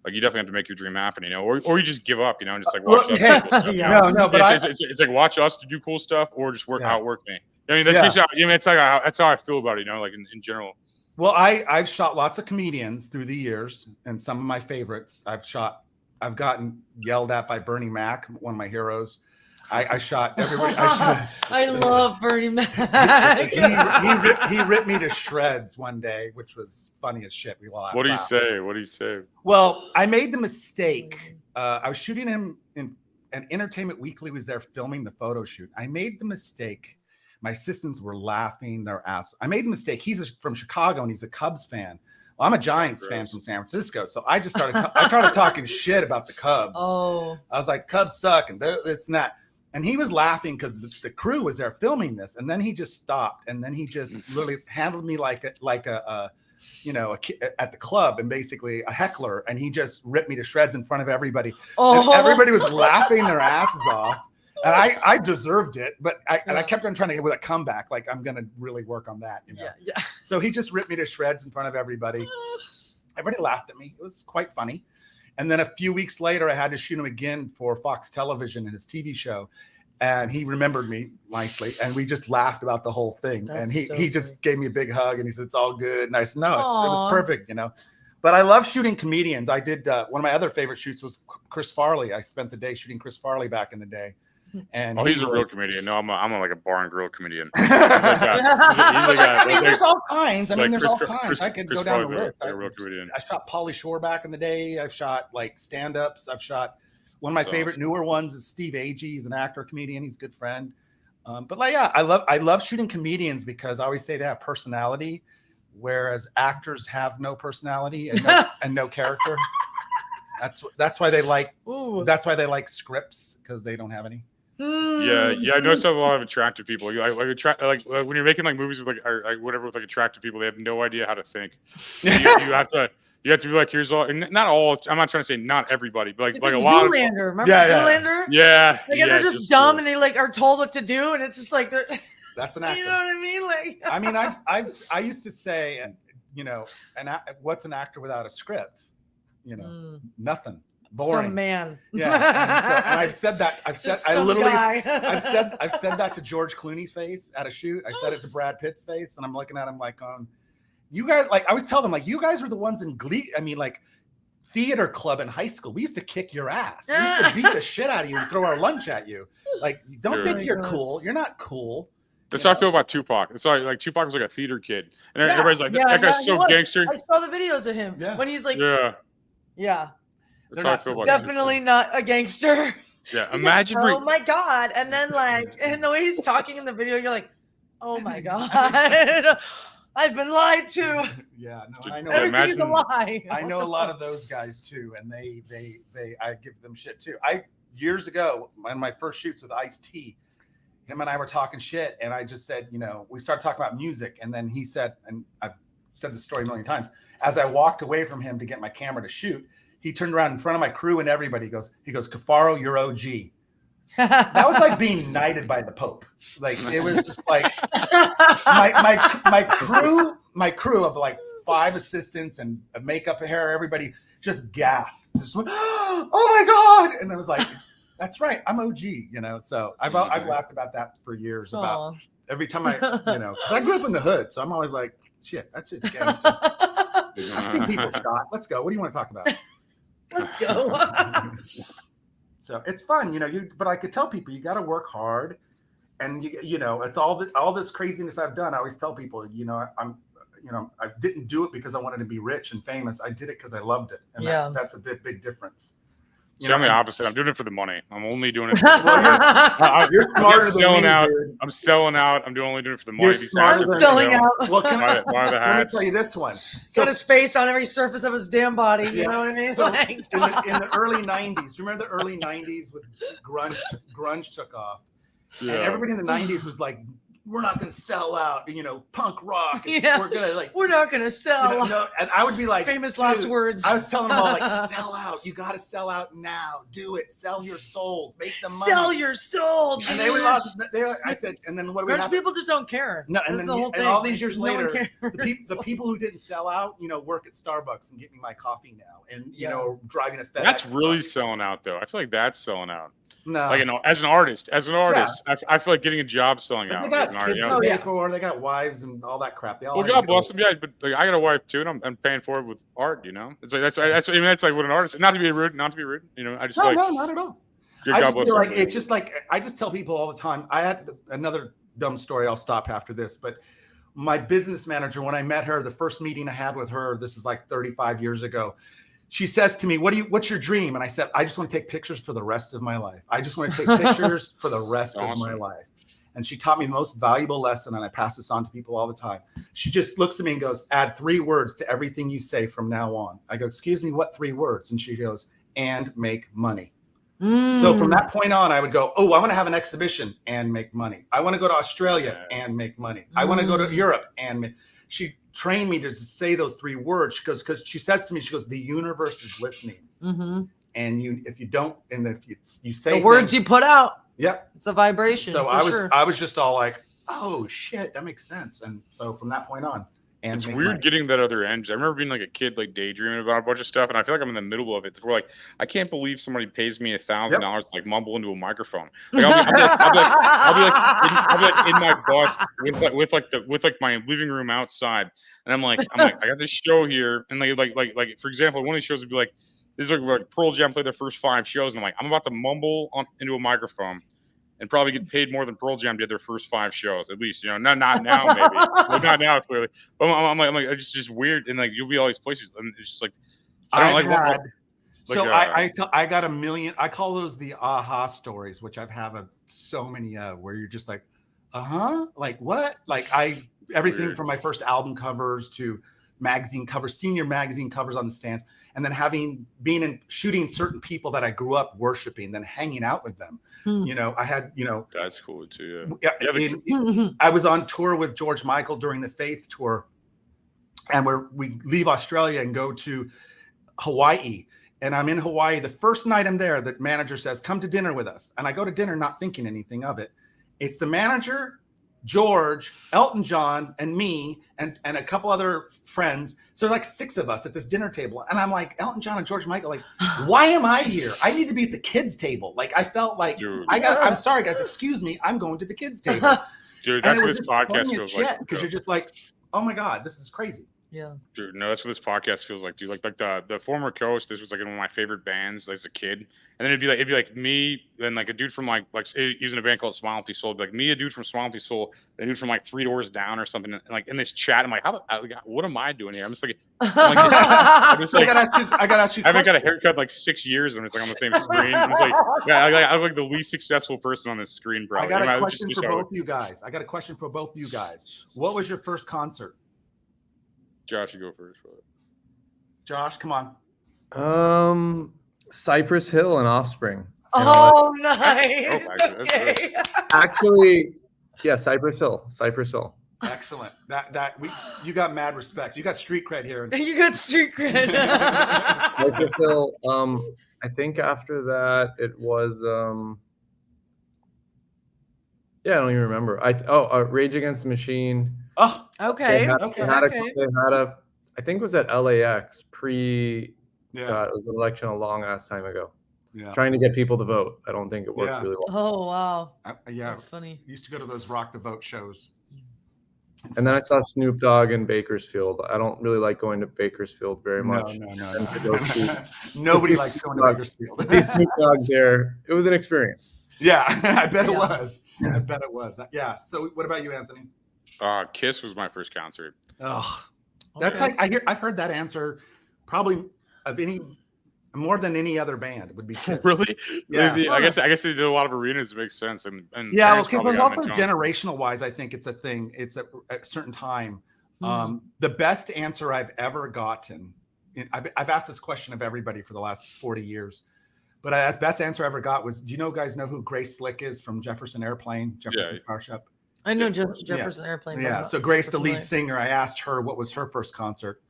like you definitely have to make your dream happen, or you just give up, and just like watch us. Do cool stuff, No, but it's like watch us to do cool stuff, or just outwork me. I mean, that's that's how I feel about it, like in general. Well, I've shot lots of comedians through the years, and some of my favorites I've gotten yelled at by Bernie Mac, one of my heroes. I shot everybody. I love Bernie Mac. he ripped me to shreds one day, which was funny as shit. We laughed. What do you say? Well, I made the mistake. I was shooting him and Entertainment Weekly was there filming the photo shoot. I made the mistake. My assistants were laughing their ass. I made the mistake. He's from Chicago and he's a Cubs fan. Well, I'm a Giants fan from San Francisco, so I just started talking shit about the Cubs. Oh, I was like, Cubs suck and this and that. And he was laughing because the crew was there filming this, and then he just stopped, and then he just literally handled me like a kid at the club, and basically a heckler, and he just ripped me to shreds in front of everybody. Oh. And everybody was laughing their asses off. And I deserved it, but I kept on trying to get with a comeback. Like, I'm going to really work on that, Yeah. So he just ripped me to shreds in front of everybody. Everybody laughed at me. It was quite funny. And then a few weeks later, I had to shoot him again for Fox Television in his TV show. And he remembered me nicely. And we just laughed about the whole thing. That's and so he just gave me a big hug and he said, it's all good. And I said, no, it Aw. was perfect, But I love shooting comedians. I did one of my other favorite shoots was Chris Farley. I spent the day shooting Chris Farley back in the day. And he's a real comedian. No, I'm like a bar and grill comedian. There's all kinds. There's all kinds. I could go down the list. A real comedian. I shot Pauly Shore back in the day. I've shot like stand-ups. I've shot one of my favorite newer ones is Steve Agee. He's an actor, comedian. He's a good friend. I love shooting comedians because I always say they have personality, whereas actors have no personality and no character. That's why they like. Ooh. That's why they like scripts because they don't have any. Yeah. I noticed a lot of attractive people. Like when you're making like movies with with attractive people, they have no idea how to think. You have to be like, here's all. And not all. I'm not trying to say not everybody, but like a lot of. Zoolander. Remember Zoolander? Yeah. They're just dumb and they are told what to do, and it's just like they're. That's an actor. You know what I mean? Like. I used to say, what's an actor without a script? Nothing. boring. Some man. Yeah. And I've said that. I've said that to George Clooney's face at a shoot. I said it to Brad Pitt's face, and I'm looking at him like, you guys, like, I always tell them, like, you guys were the ones in Glee. I mean, like, theater club in high school. We used to kick your ass. We used to beat the shit out of you and throw our lunch at you. Like, don't think you're cool. You're not cool. That's how I feel about Tupac. It's like Tupac was like a theater kid, and everybody's like, "That guy's so gangster." I saw the videos of him when he's like, yeah. That's how I feel about Definitely not a gangster. Yeah, He's imagine. like, oh my god! And then and the way he's talking in the video, you're like, oh my god, I've been lied to. Yeah, no, I know. Everything's a lie. I know a lot of those guys too, and they I give them shit too. Years ago, in my first shoots with Ice-T, him and I were talking shit, and I just said, we started talking about music, and then he said, and I've said this story a million times, as I walked away from him to get my camera to shoot, he turned around in front of my crew and everybody he goes, Cafaro, you're OG. That was like being knighted by the Pope. Like, it was just like my crew of like 5 assistants and a makeup, hair, everybody just gasped. Just went, oh my God. And I was like, that's right, I'm OG, So I've laughed about that for years. About every time because I grew up in the hood, so I'm always like, shit, that shit's gangster. I've seen people shot. Let's go. What do you want to talk about? Let's go. So it's fun, but I could tell people you got to work hard, and it's all this craziness I've done. I always tell people, I didn't do it because I wanted to be rich and famous. I did it because I loved it, and that's a big difference. I'm the opposite. I'm doing it for the money. I'm only doing it for the money. You're smarter than me, dude. I'm selling out. I'm only doing it for the money. You're smarter than selling out. Well, let me tell you this one. Got his face on every surface of his damn body. You know what I mean? So in the early 90s, remember the early 90s when grunge took off? Yeah. And everybody in the 90s was like, we're not going to sell out, punk rock. We're not going to sell out. And I would be like, famous last words. I was telling them all, like, sell out. You got to sell out now. Do it. Sell your souls. Make the money. Sell your soul. Dude. And I said, and then what do we have? People just don't care. No, and then the whole thing. And all these years later, the people who didn't sell out, work at Starbucks and get me my coffee now, and driving a FedEx. That's really selling out, though. I feel like that's selling out. No, like as an artist, I feel like getting a job selling out. They got kids to pay for. They got wives and all that crap. They all. Well, God bless them. Yeah, but like, I got a wife too, and I'm paying for it with art. It's like that's like what an artist. Not to be rude. I just no, not at all. I just feel like it's just like I just tell people all the time. I had another dumb story. I'll stop after this, but my business manager, when I met her, the first meeting I had with her, this is like 35 years ago. She says to me, what's your dream? And I said, I just want to take pictures for the rest of my life. I just want to take pictures for the rest of my life. And she taught me the most valuable lesson, and I pass this on to people all the time. She just looks at me and goes, add 3 words to everything you say from now on. I go, excuse me, what 3 words? And she goes, and make money. So from that point on, I would go, I want to have an exhibition and make money. I want to go to Australia and make money. I want to go to Europe and make. She trained me to say those 3 words because she says to me, she goes, the universe is listening. Mm-hmm. And if you don't, and if you say the words you put out, it's a vibration. So I was just all like, oh shit, that makes sense. And so from that point on, and it's weird getting that other end. I remember being like a kid, like daydreaming about a bunch of stuff, and I feel like I'm in the middle of it. We're like, I can't believe somebody pays me $1,000 to like mumble into a microphone. Like, I'll be like in my bus with my living room outside, and I'm like, I got this show here, and like for example, one of these shows would be like, this is like Pearl Jam played their first 5 shows, and I'm like, I'm about to mumble into a microphone. And probably get paid more than Pearl Jam did their first 5 shows, at least. Not now, maybe. Well, not now, clearly. But I'm like, it's just weird. And like, you'll be all these places, and it's just like, I got a million. I call those the aha stories, which I've so many where you're just like, like what? Like everything weird. From my first album covers to magazine covers, senior magazine covers on the stands, and then being shooting certain people that I grew up worshiping, then hanging out with them. I had, that's cool too. Yeah. I was on tour with George Michael during the Faith tour, and we leave Australia and go to Hawaii. And I'm in Hawaii. The first night I'm there, the manager says, come to dinner with us. And I go to dinner not thinking anything of it. It's the manager, George, Elton John, and me, and a couple other friends. So like 6 of us at this dinner table. And I'm like, Elton John and George Michael, like, why am I here? I need to be at the kids' table. Like, I felt like, I'm sorry, guys, excuse me, I'm going to the kids' table. Dude, that's what this podcast feels like. Because you're just like, oh my God, this is crazy. Yeah. Dude, no, that's what this podcast feels like, dude. Like the former co-host, this was like one of my favorite bands as a kid. And then it'd be like me, then like a dude from like using a band called Smile Empty Soul. It'd be like me, a dude from Smile Empty Soul, a dude from like 3 Doors Down or something. And like in this chat, I'm like, what am I doing here? I'm just like, I gotta ask you. I haven't got a haircut like 6 years, and it's like on the same screen. I'm just like, yeah, I look like the least successful person on this screen, bro. I got a question for both you guys. What was your first concert? Josh, you go first. Bro. Josh, come on. Cypress Hill and Offspring. Oh, nice. Okay. Actually, yeah, Cypress Hill. Excellent. You got mad respect. You got street cred here. You got street cred. Cypress Hill. I think after that it was I don't even remember. Rage Against the Machine. Oh, okay. They had a I think it was at LAX it was an election a long ass time ago. Yeah. Trying to get people to vote. I don't think it worked really well. Oh wow. That's funny. Used to go to those Rock the Vote shows. And then I saw Snoop Dogg in Bakersfield. I don't really like going to Bakersfield very much. No. Nobody likes going to Bakersfield. See Snoop Dogg there. It was an experience. Yeah, I bet it was. Yeah. So what about you, Anthony? Kiss was my first concert. Oh, that's like I've heard that answer probably more than any other band would be Kiss. Really? Yeah. I guess they did a lot of arenas. It makes sense. And yeah, because also generational wise, I think it's a thing. It's at a certain time. The best answer I've ever gotten. I've asked this question of everybody for the last 40 years. But the best answer I ever got was, do you guys know who Grace Slick is from Jefferson's Car Shop? I know Jefferson Airplane. Yeah. So Grace, the lead singer, I asked her what was her first concert.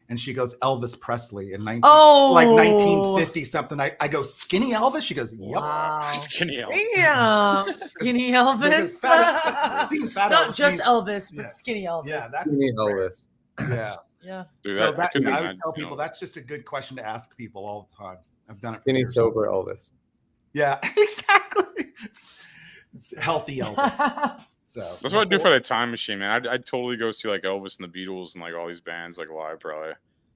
And she goes, Elvis Presley in 1950 something. I go, Skinny Elvis? She goes, yep. Wow. Skinny Elvis. Yeah. Skinny Elvis. Not just Elvis, but Skinny Elvis. Yeah, that's Skinny Elvis. Yeah. Yeah. Dude, I would tell people that's just a good question to ask people all the time. I've done it. Skinny sober Elvis. Yeah, exactly. It's healthy Elvis. So that's what I'd do for the time machine, man. I'd totally go see like Elvis and the Beatles and like all these bands like live, probably.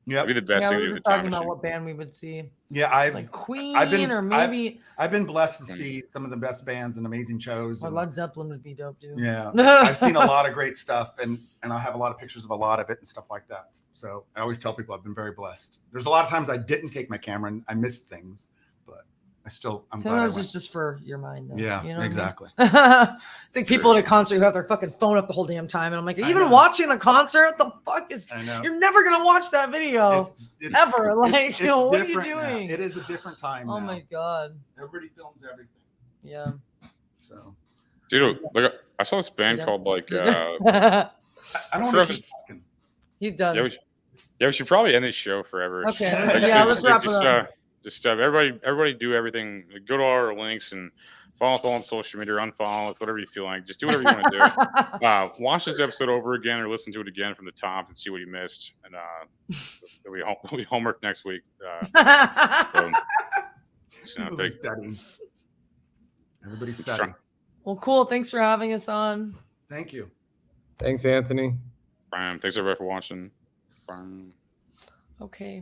Yeah, be the best thing to do with the time talking machine. about what band we would see. Yeah, like Queen I've been blessed to Queen. see some of the best bands and amazing shows. Or Led Zeppelin would be dope too. Yeah, I've seen a lot of great stuff, and I have a lot of pictures of a lot of it and stuff like that. So I always tell people I've been very blessed. There's a lot of times I didn't take my camera and I missed things, but I'm glad I went. It's just for your mind, though. Yeah, you know exactly. I think people at a concert who have their fucking phone up the whole damn time, and I'm like, are you even watching the concert? What the fuck is? I know. You're never gonna watch that video ever. Like, what are you doing? Now. It is a different time. Oh now. my god. Everybody films everything. Yeah. So. Dude, like I saw this band called like. I don't want to keep talking. He's done. Yeah, we should probably end this show forever. Okay. Let's wrap it up. Just everybody do everything. Go to all our links and follow us all on social media, unfollow us, whatever you feel like. Just do whatever you want to do. Watch this episode over again or listen to it again from the top and see what you missed. And there'll be homework next week. Everybody study. Well, cool. Thanks for having us on. Thank you. Thanks, Anthony. Thanks everybody for watching. Okay.